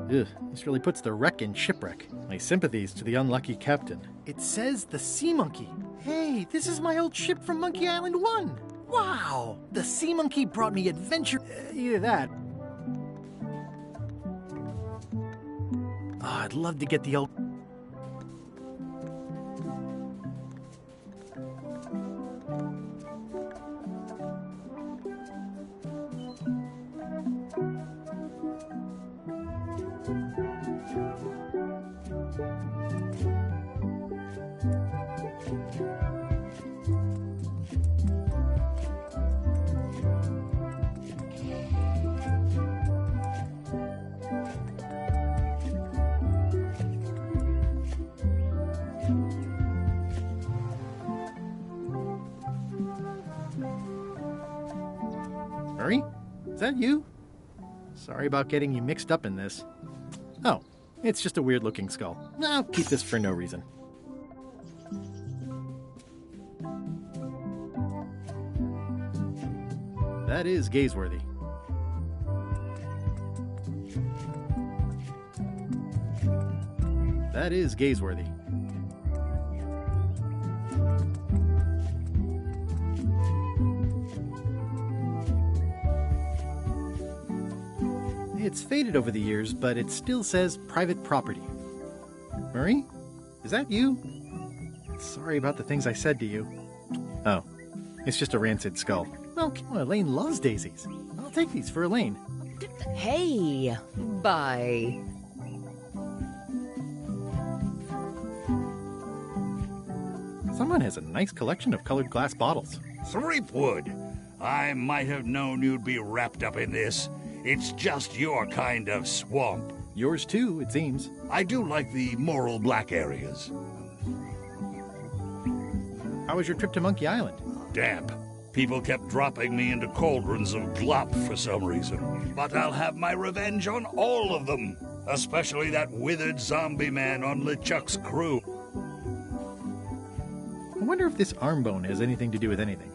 Ugh, this really puts the wreck in shipwreck. My sympathies to the unlucky captain. It says the Sea Monkey. Hey, this is my old ship from Monkey Island 1. Wow, the Sea Monkey brought me adventure. Either that. Oh, I'd love to get the old... Murray? Is that you? Sorry about getting you mixed up in this. Oh, it's just a weird-looking skull. I'll keep this for no reason. That is gazeworthy. That is gazeworthy. It's faded over the years, but it still says private property. Murray? Is that you? Sorry about the things I said to you. Oh, it's just a rancid skull. Well, Elaine loves daisies. I'll take these for Elaine. Hey, bye. Someone has a nice collection of colored glass bottles. Threepwood, I might have known you'd be wrapped up in this. It's just your kind of swamp. Yours too, it seems. I do like the moral black areas. How was your trip to Monkey Island? Damp. People kept dropping me into cauldrons of glop for some reason. But I'll have my revenge on all of them. Especially that withered zombie man on LeChuck's crew. I wonder if this arm bone has anything to do with anything.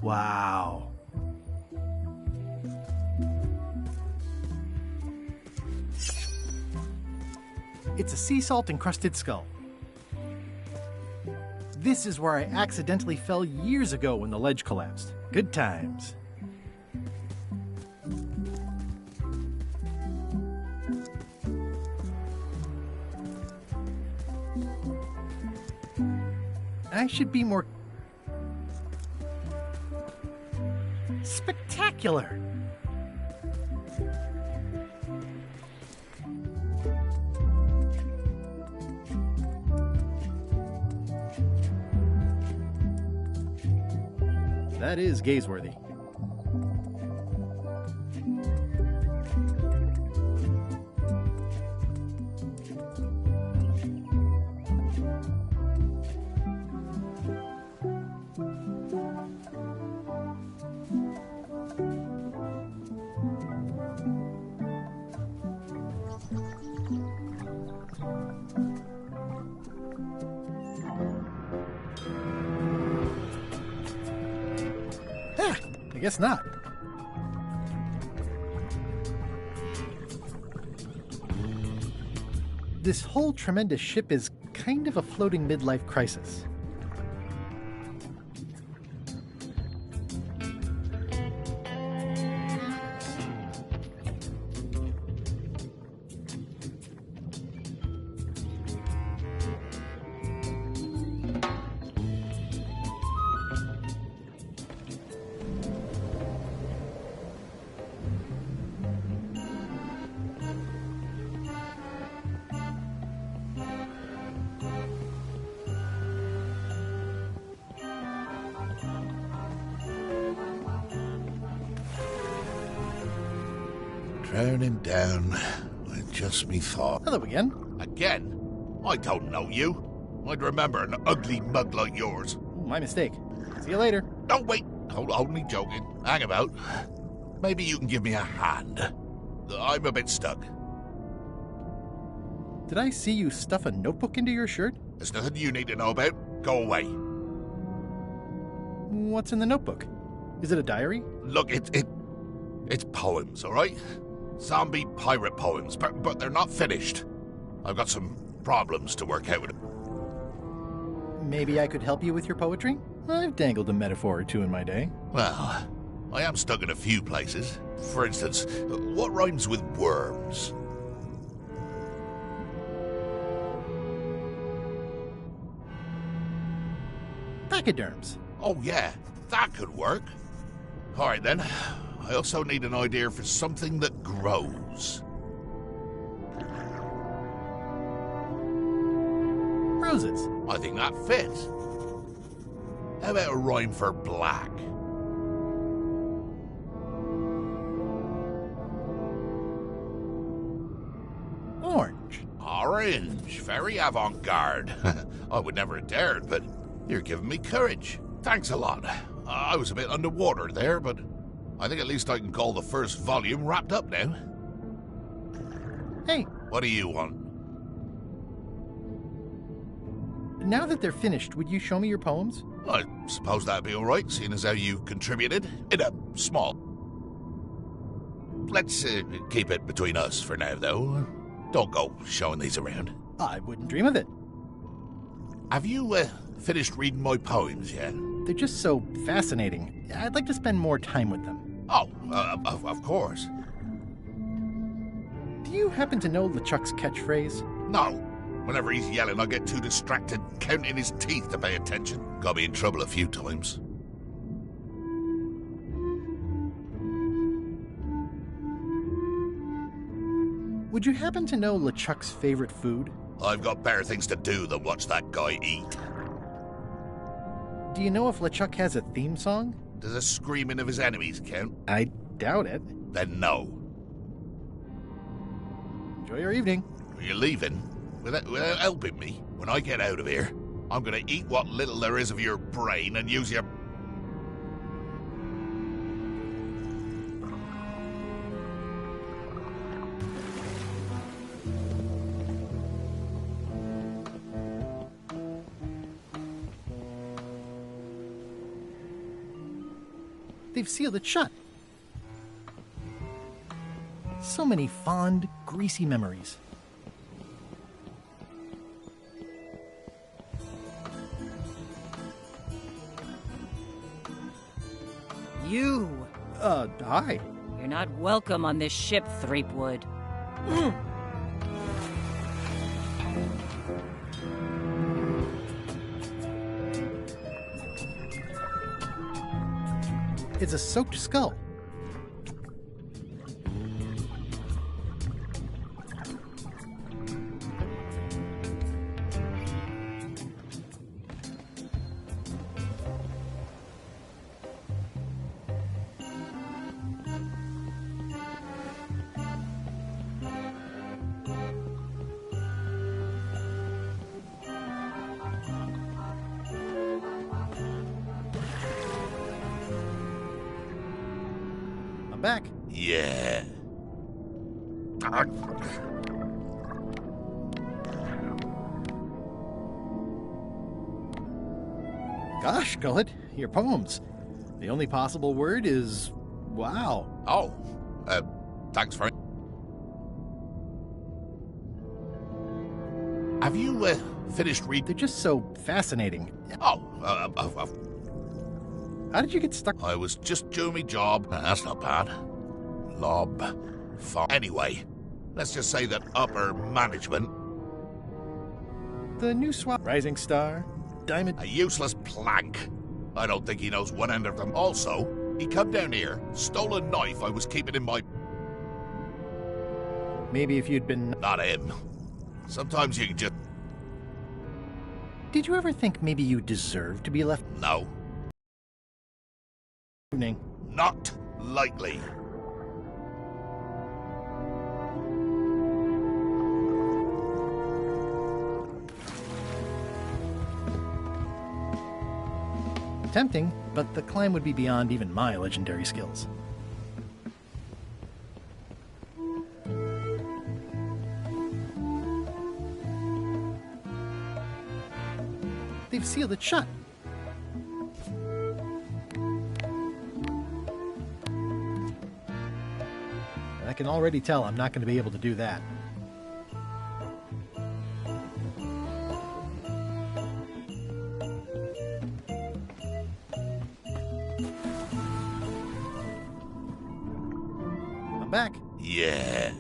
Wow. It's a sea salt encrusted skull. This is where I accidentally fell years ago when the ledge collapsed. Good times. I should be more spectacular. That is gazeworthy. I guess not. This whole tremendous ship is kind of a floating midlife crisis. Drowning down with just me thought. Hello again. Again? I don't know you. I'd remember an ugly mug like yours. My mistake. See you later. Oh, wait. Only joking. Hang about. Maybe you can give me a hand. I'm a bit stuck. Did I see you stuff a notebook into your shirt? There's nothing you need to know about. Go away. What's in the notebook? Is it a diary? Look, it's poems, all right? Zombie pirate poems, but they're not finished. I've got some problems to work out with them. Maybe I could help you with your poetry? I've dangled a metaphor or two in my day. Well, I am stuck in a few places. For instance, what rhymes with worms? Pachyderms. Oh yeah, that could work. All right then. I also need an idea for something that grows. Roses. I think that fits. How about a rhyme for black? Orange. Orange. Very avant-garde. I would never have dared, but you're giving me courage. Thanks a lot. I was a bit underwater there, but I think at least I can call the first volume wrapped up now. Hey. What do you want? Now that they're finished, would you show me your poems? I suppose that'd be all right, seeing as how you contributed in a small. Let's keep it between us for now, though. Don't go showing these around. I wouldn't dream of it. Have you finished reading my poems yet? They're just so fascinating. I'd like to spend more time with them. Oh, of course. Do you happen to know LeChuck's catchphrase? No. Whenever he's yelling, I get too distracted counting his teeth to pay attention. Got me in trouble a few times. Would you happen to know LeChuck's favorite food? I've got better things to do than watch that guy eat. Do you know if LeChuck has a theme song? Does the screaming of his enemies count? I doubt it. Then no. Enjoy your evening. Are you leaving? Without helping me? When I get out of here, I'm gonna eat what little there is of your brain and use your... They've sealed it shut. So many fond, greasy memories. You! Hi. You're not welcome on this ship, Threepwood. It's a soaked skull. I'm back. Yeah. Gosh, Gullet, your poems. The only possible word is wow. Oh, thanks for it. Have you finished reading? They're just so fascinating. Oh, how did you get stuck? I was just doing my job. That's not bad. Anyway, let's just say that upper management... The new swap. Rising Star, Diamond... A useless plank. I don't think he knows one end of them. Also, he come down here, stole a knife I was keeping in my... Maybe if you'd been... Not him. Sometimes you can just... Did you ever think maybe you deserve to be left? No. Evening. Not likely. Tempting, but the climb would be beyond even my legendary skills. They've sealed it shut. I can already tell I'm not going to be able to do that. I'm back. Yeah.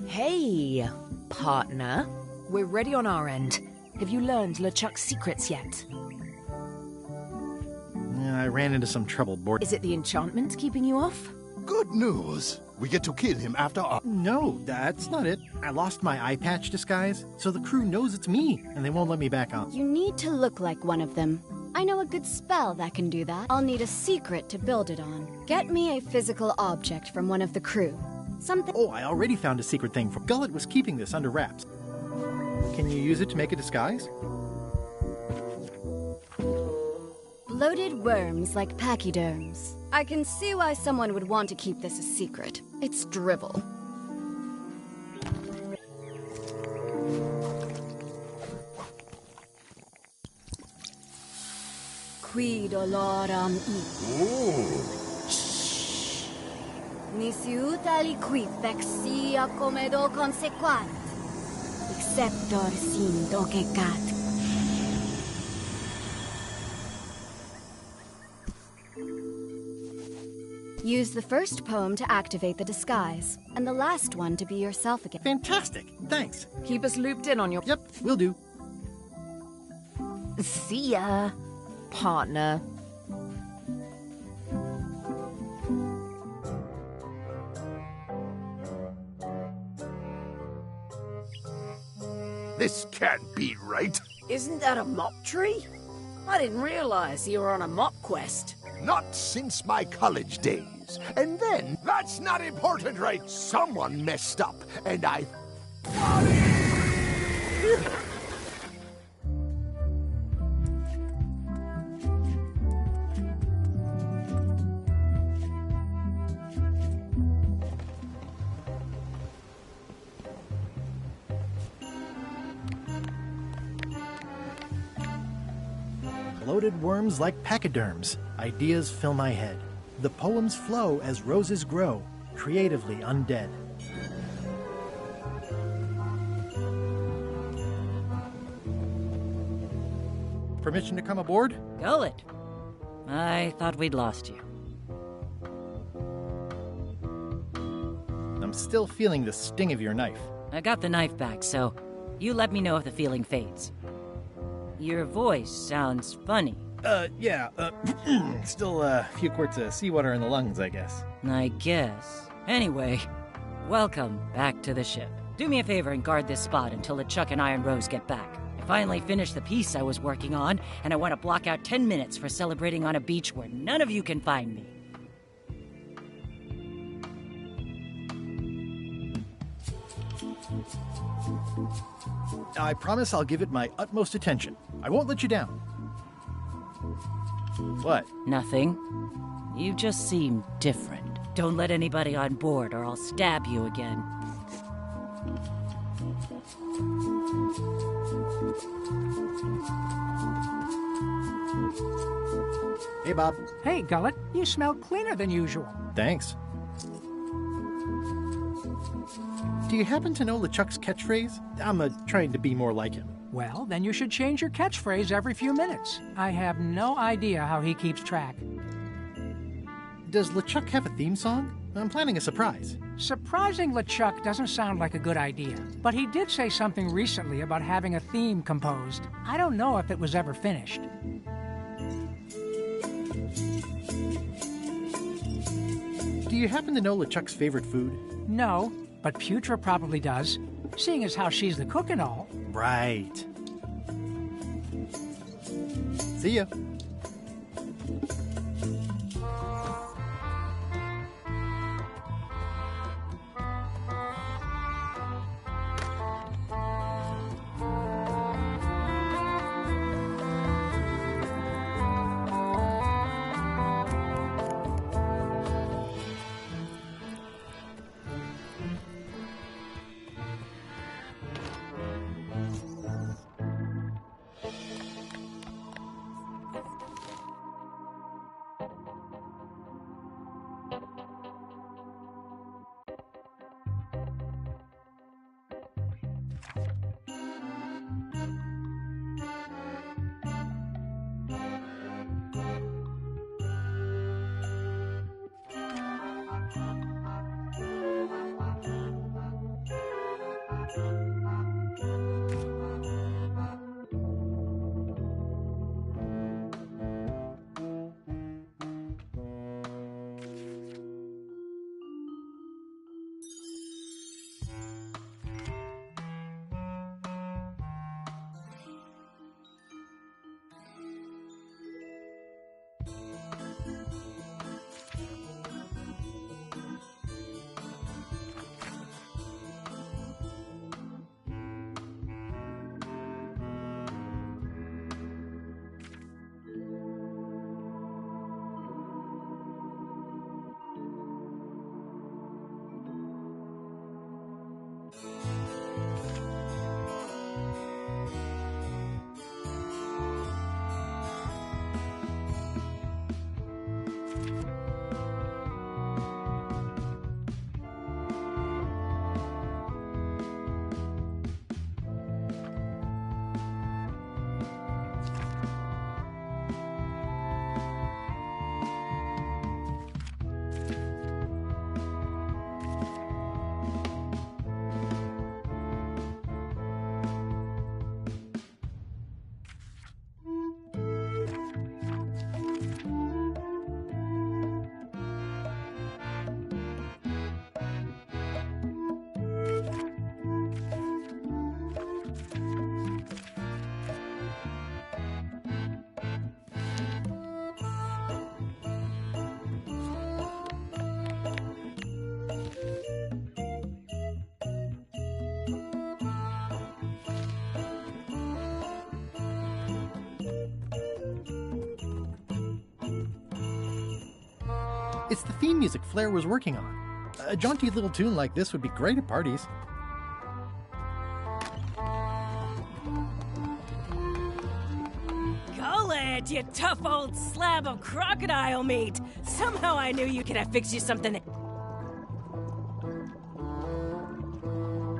Hey, partner. We're ready on our end. Have you learned LeChuck's secrets yet? Yeah, I ran into some trouble board. Is it the enchantment keeping you off? Good news. We get to kill him after all. No, that's not it. I lost my eye patch disguise, so the crew knows it's me, and they won't let me back on. You need to look like one of them. I know a good spell that can do that. I'll need a secret to build it on. Get me a physical object from one of the crew. Something... Oh, I already found a secret thing. Gullet was keeping this under wraps. Can you use it to make a disguise? Bloated worms like pachyderms. I can see why someone would want to keep this a secret. It's drivel. Qui doloram Nisi utali qui vexia come do consequat. Exceptor sin docecat. Use the first poem to activate the disguise, and the last one to be yourself again. Fantastic! Thanks. Keep us looped in on your... Yep, will do. See ya, partner. This can't be right. Isn't that a mop tree? I didn't realize you were on a mop quest. Not since my college days. days. And then, that's not important, right? Someone messed up, and I... Bloated worms like pachyderms. Ideas fill my head. The poems flow as roses grow, creatively undead. Permission to come aboard? Gullet. I thought we'd lost you. I'm still feeling the sting of your knife. I got the knife back, so you let me know if the feeling fades. Your voice sounds funny. Yeah, still a few quarts of seawater in the lungs, I guess. I guess. Anyway, welcome back to the ship. Do me a favor and guard this spot until LeChuck and Iron Rose get back. I finally finished the piece I was working on, and I want to block out 10 minutes for celebrating on a beach where none of you can find me. I promise I'll give it my utmost attention. I won't let you down. What? Nothing. You just seem different. Don't let anybody on board or I'll stab you again. Hey, Bob. Hey, Gullet. You smell cleaner than usual. Thanks. Do you happen to know LeChuck's catchphrase? I'm trying to be more like him. Well, then you should change your catchphrase every few minutes. I have no idea how he keeps track. Does LeChuck have a theme song? I'm planning a surprise. Surprising LeChuck doesn't sound like a good idea, but he did say something recently about having a theme composed. I don't know if it was ever finished. Do you happen to know LeChuck's favorite food? No, but Putra probably does, seeing as how she's the cook and all. Right. See ya. It's the theme music Flair was working on. A jaunty little tune like this would be great at parties. Go it, you tough old slab of crocodile meat! Somehow I knew you could have fixed you something.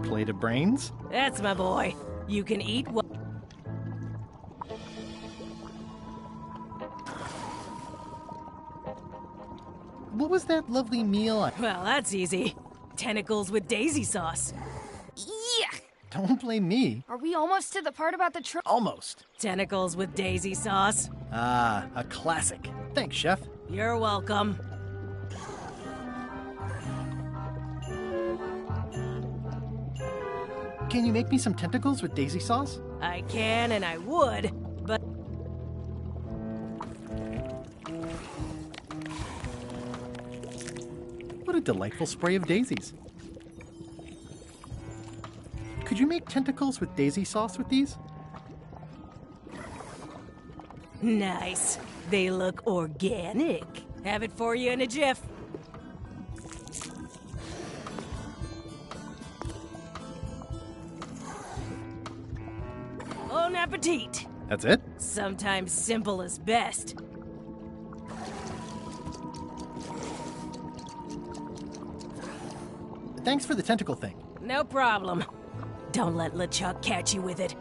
Plate of brains? That's my boy. You can eat what. What was that lovely meal? Well, that's easy. Tentacles with daisy sauce. Yeah! Don't blame me. Are we almost to the part about the Almost. Tentacles with daisy sauce. Ah, a classic. Thanks, Chef. You're welcome. Can you make me some tentacles with daisy sauce? I can and I would, but... What a delightful spray of daisies. Could you make tentacles with daisy sauce with these? Nice. They look organic. Have it for you in a jiff. Bon appetit. That's it? Sometimes simple is best. Thanks for the tentacle thing. No problem. Don't let LeChuck catch you with it.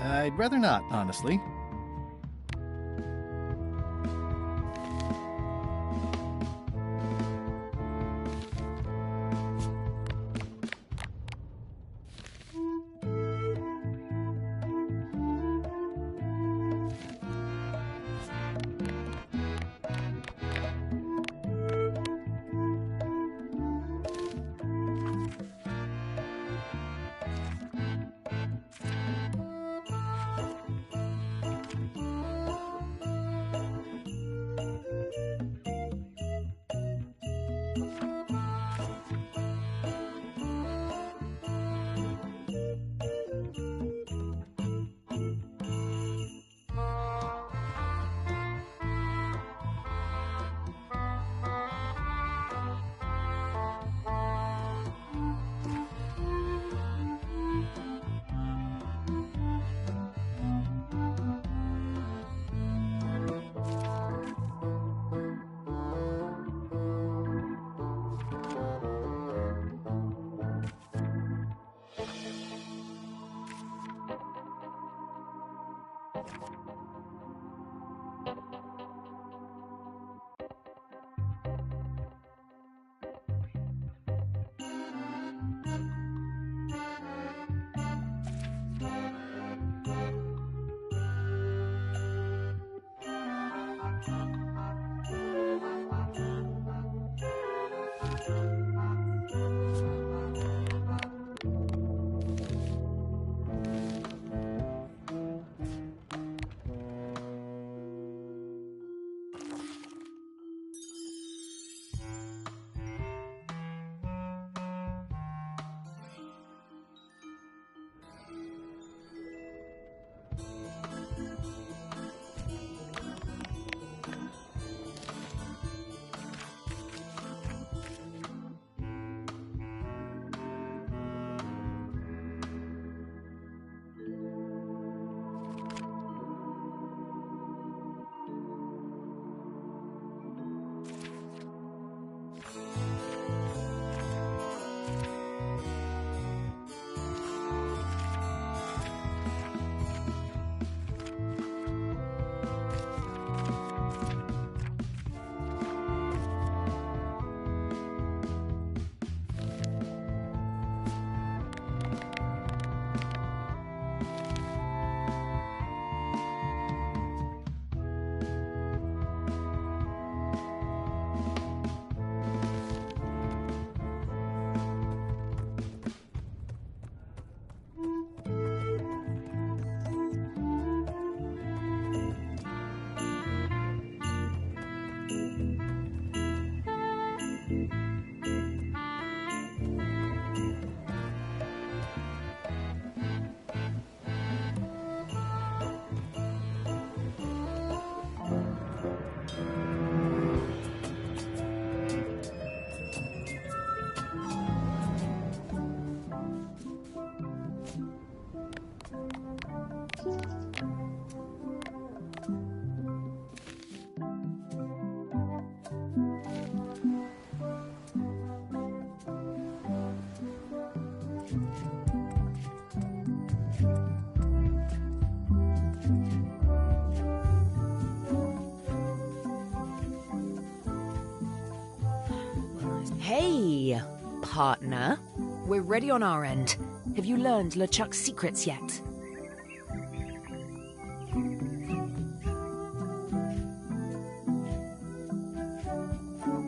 I'd rather not, honestly. Hey, partner. We're ready on our end. Have you learned LeChuck's secrets yet?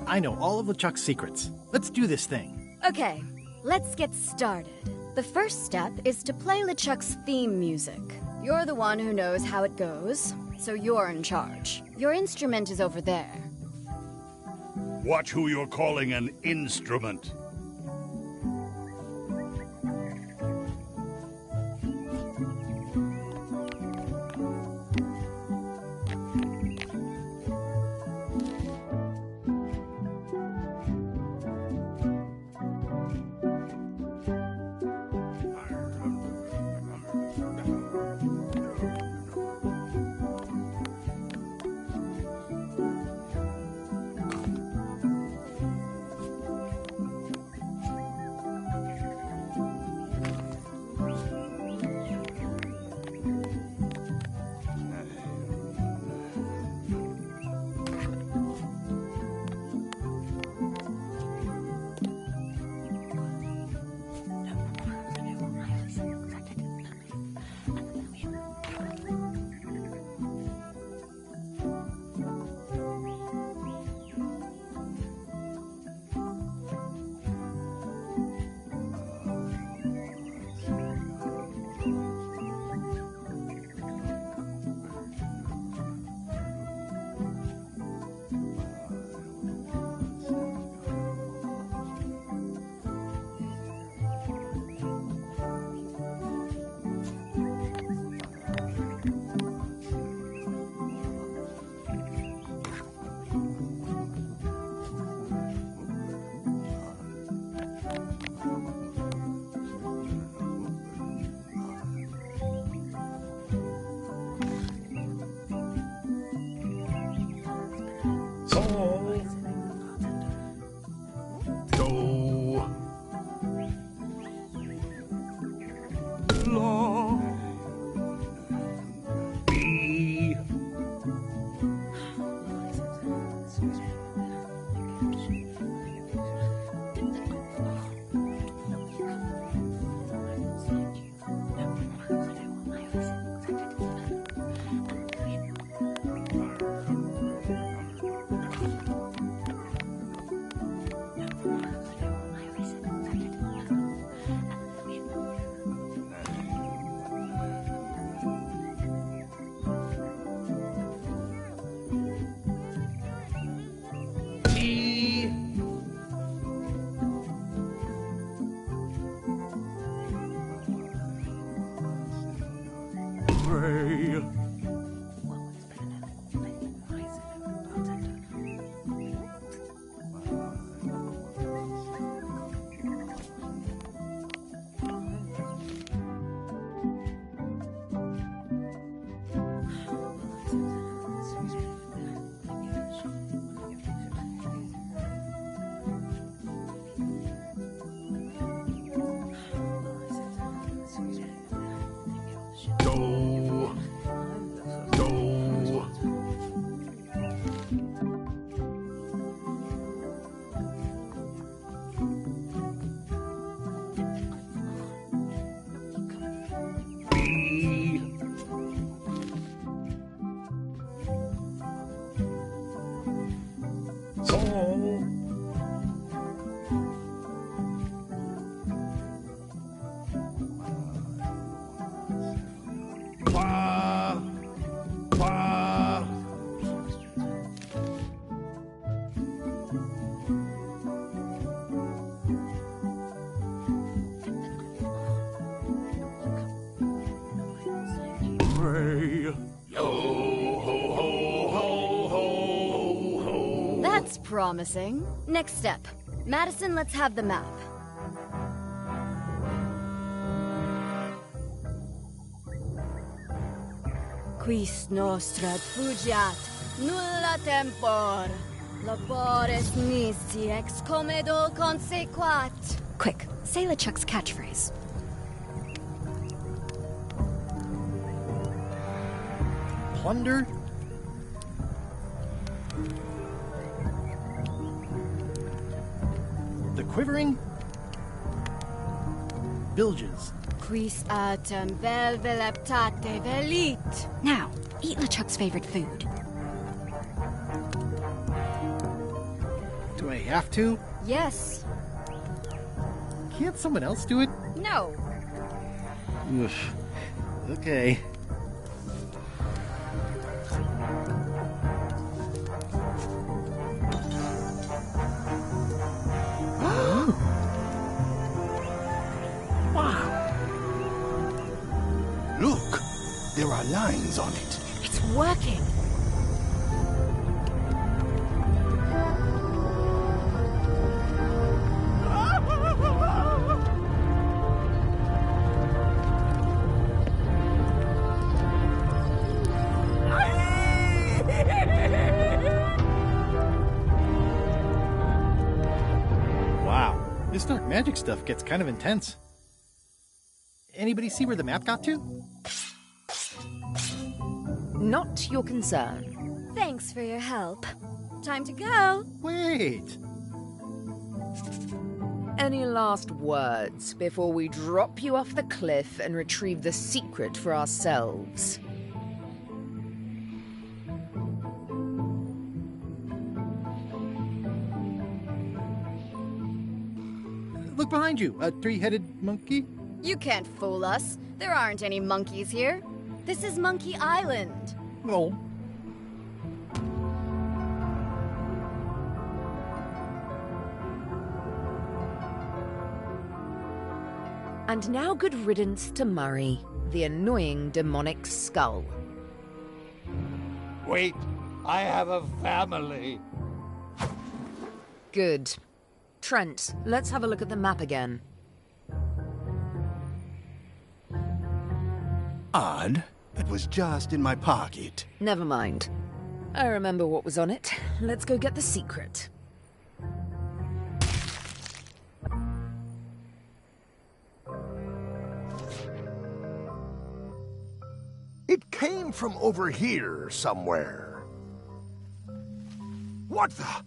I know all of LeChuck's secrets. Let's do this thing. Okay, let's get started. The first step is to play LeChuck's theme music. You're the one who knows how it goes, so you're in charge. Your instrument is over there. Watch who you're calling an instrument. That's promising. Next step. Madison, let's have the map. Quis nostra fugiat, nulla tempor. Labores nisi ex comedo consequat. Quick, say LeChuck's catchphrase. Plunder? quivering bilges. Quis autem vel veleptate velit. Now, eat LeChuck's favorite food. Do I have to? Yes. Can't someone else do it? No. Oof. Okay. Wow. Look, there are lines on it. It's working. Wow, this dark magic stuff gets kind of intense. Anybody see where the map got to? Not your concern. Thanks for your help. Time to go. Wait. Any last words before we drop you off the cliff and retrieve the secret for ourselves? Look behind you, a three-headed monkey. You can't fool us. There aren't any monkeys here. This is Monkey Island. Oh. And now good riddance to Murray, the annoying demonic skull. Wait, I have a family. Good. Trent, let's have a look at the map again. Odd. It was just in my pocket. Never mind. I remember what was on it. Let's go get the secret. It came from over here somewhere. What the?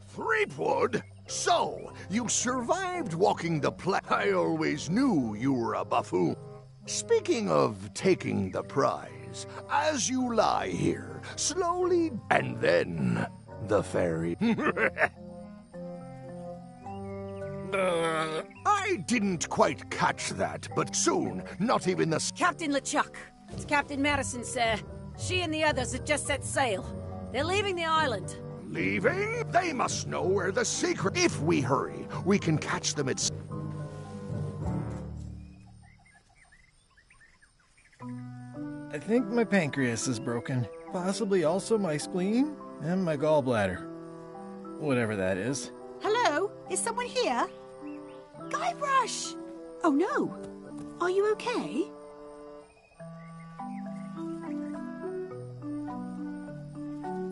Threepwood? So, you survived walking the I always knew you were a buffoon. Speaking of taking the prize, as you lie here, slowly, and then the fairy... I didn't quite catch that, but soon, not even the... Captain LeChuck. It's Captain Madison, sir. She and the others have just set sail. They're leaving the island. Leaving? They must know where the secret... If we hurry, we can catch them at... I think my pancreas is broken. Possibly also my spleen and my gallbladder. Whatever that is. Hello? Is someone here? Guybrush! Oh no. Are you okay?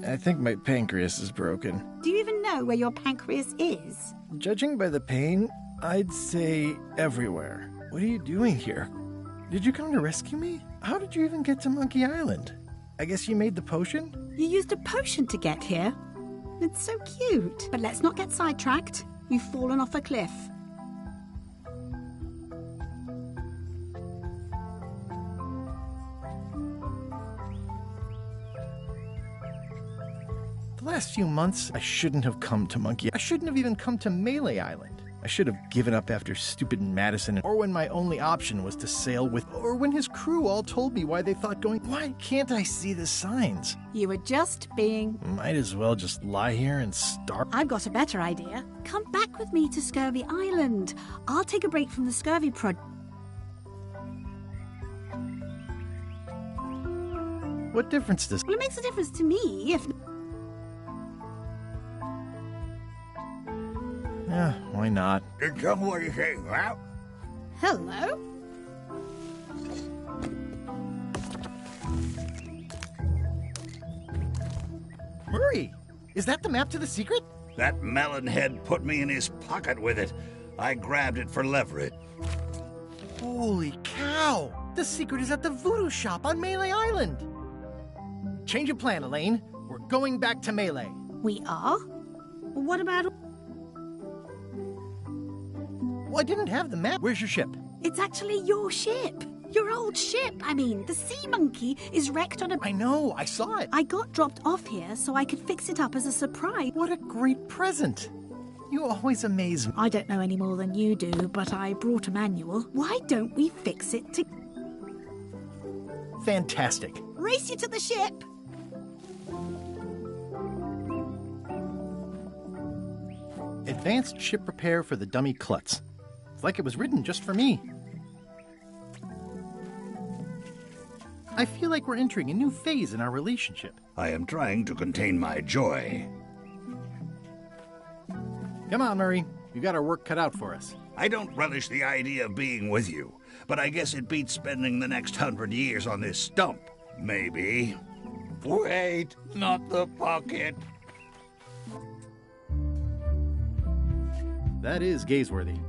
I think my pancreas is broken. Do you even know where your pancreas is? Judging by the pain, I'd say everywhere. What are you doing here? Did you come to rescue me? How did you even get to Monkey Island? I guess you made the potion? You used a potion to get here. It's so cute. But let's not get sidetracked. You've fallen off a cliff. The last few months, I shouldn't have come to Monkey. I shouldn't have even come to Melee Island. I should have given up after stupid Madison, or when my only option was to sail with, or when his crew all told me why they thought going, why can't I see the signs? You were just being... Might as well just lie here and starve. I've got a better idea. Come back with me to Scurvy Island. I'll take a break from the Scurvy project. What difference does... Well, it makes a difference to me if... Yeah, why not? Tell me what you think, huh? Hello? Murray, is that the map to the secret? That melonhead put me in his pocket with it. I grabbed it for leverage. Holy cow! The secret is at the voodoo shop on Melee Island! Change of plan, Elaine. We're going back to Melee. We are? What about... Well, I didn't have the map. Where's your ship? It's actually your ship. Your old ship. I mean, the Sea Monkey is wrecked on a... I know, I saw it. I got dropped off here so I could fix it up as a surprise. What a great present. You always amaze me. I don't know any more than you do, but I brought a manual. Why don't we fix it to... Fantastic. Race you to the ship! Advanced ship repair for the dummy klutz. It's like it was written just for me. I feel like we're entering a new phase in our relationship. I am trying to contain my joy. Come on, Murray. You got our work cut out for us. I don't relish the idea of being with you, but I guess it beats spending the next 100 years on this stump. Maybe. Wait, not the pocket. That is gazeworthy.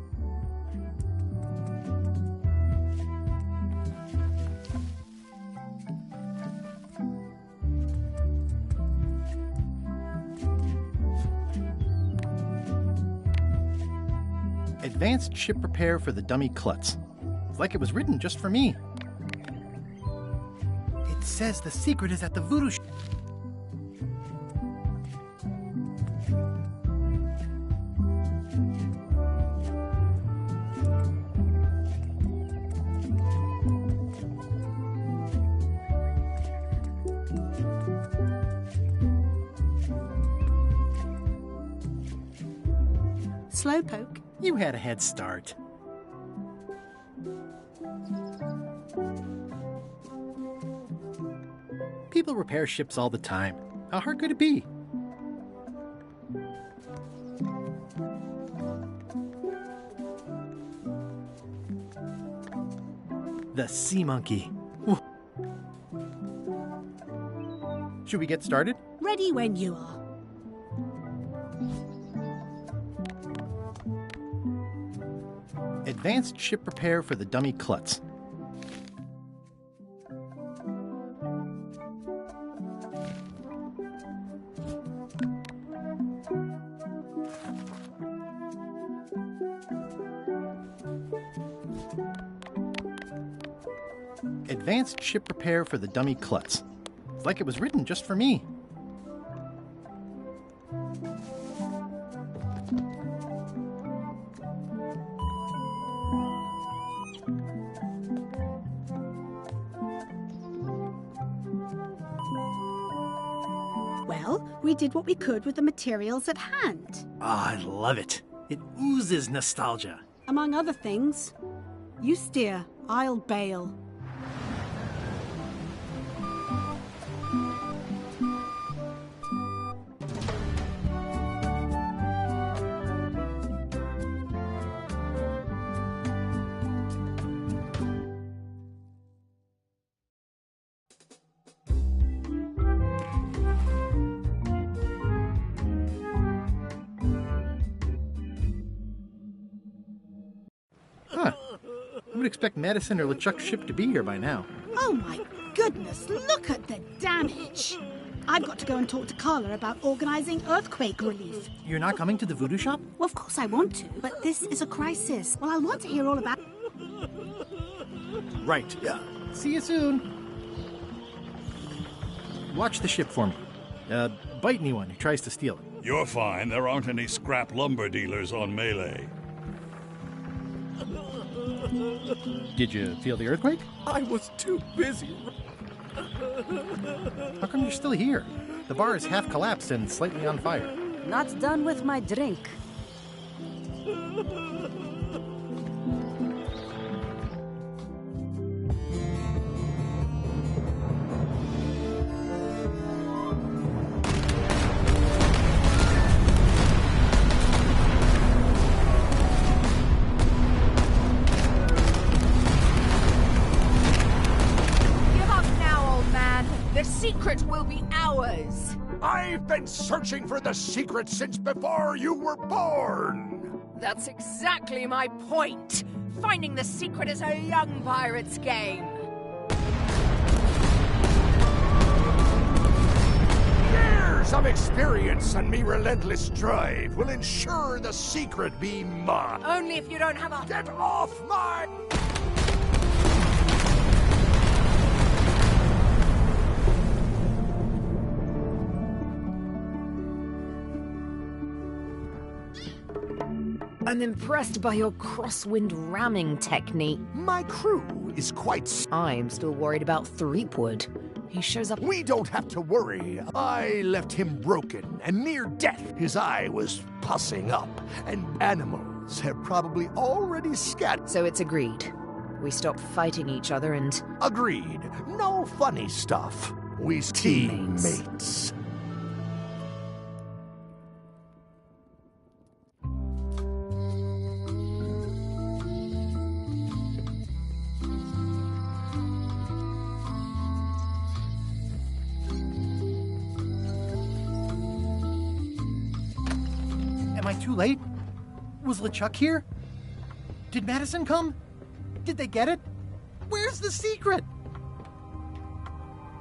Advanced ship repair for the dummy klutz. It's like it was written just for me. It says the secret is at the voodoo shop. Slowpoke. You had a head start. People repair ships all the time. How hard could it be? The Sea Monkey. Should we get started? Ready when you are. Advanced ship repair for the dummy klutz. Advanced ship repair for the dummy klutz. It's like it was written just for me. Well, we did what we could with the materials at hand. Ah, I love it. It oozes nostalgia. Among other things, you steer, I'll bail. I would expect Madison or LeChuck's ship to be here by now. Oh my goodness, look at the damage! I've got to go and talk to Carla about organizing earthquake relief. You're not coming to the voodoo shop? Well, of course I want to, but this is a crisis. Well, I'll want to hear all about... Right. Yeah. See you soon. Watch the ship for me. Bite anyone who tries to steal it. You're fine. There aren't any scrap lumber dealers on Melee. Did you feel the earthquake? I was too busy. How come you're still here? The bar is half collapsed and slightly on fire. Not done with my drink. I've been searching for the secret since before you were born! That's exactly my point! Finding the secret is a young pirate's game! Years Years of experience and me relentless drive will ensure the secret be mine. Only if you don't have a... Get off my... I'm impressed by your crosswind ramming technique. My crew is quite... I'm still worried about Threepwood. He shows up... We don't have to worry. I left him broken and near death. His eye was pussing up, and animals have probably already scattered. So it's agreed. We stop fighting each other and... Agreed. No funny stuff. We teammates. Am I too late? Was LeChuck here? Did Madison come? Did they get it? Where's the secret?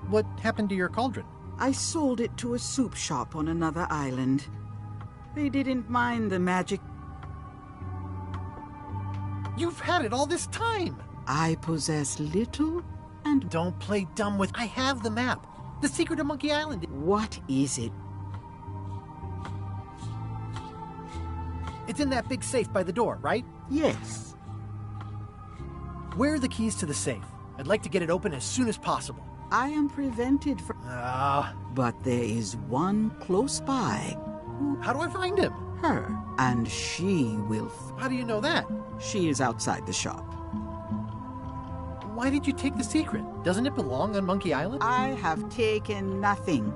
What happened to your cauldron? I sold it to a soup shop on another island. They didn't mind the magic. You've had it all this time! I possess little and... Don't play dumb with... I have the map. The secret of Monkey Island. What is it? It's in that big safe by the door, right? Yes. Where are the keys to the safe? I'd like to get it open as soon as possible. I am prevented from... But there is one close by. How do I find him? Her. And she will... How do you know that? She is outside the shop. Why did you take the secret? Doesn't it belong on Monkey Island? I have taken nothing.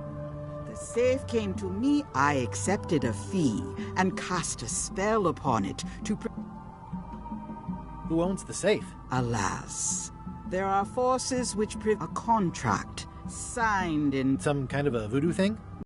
The safe came to me, I accepted a fee, and cast a spell upon it to... Who owns the safe? Alas, there are forces which a contract signed in... Some kind of a voodoo thing?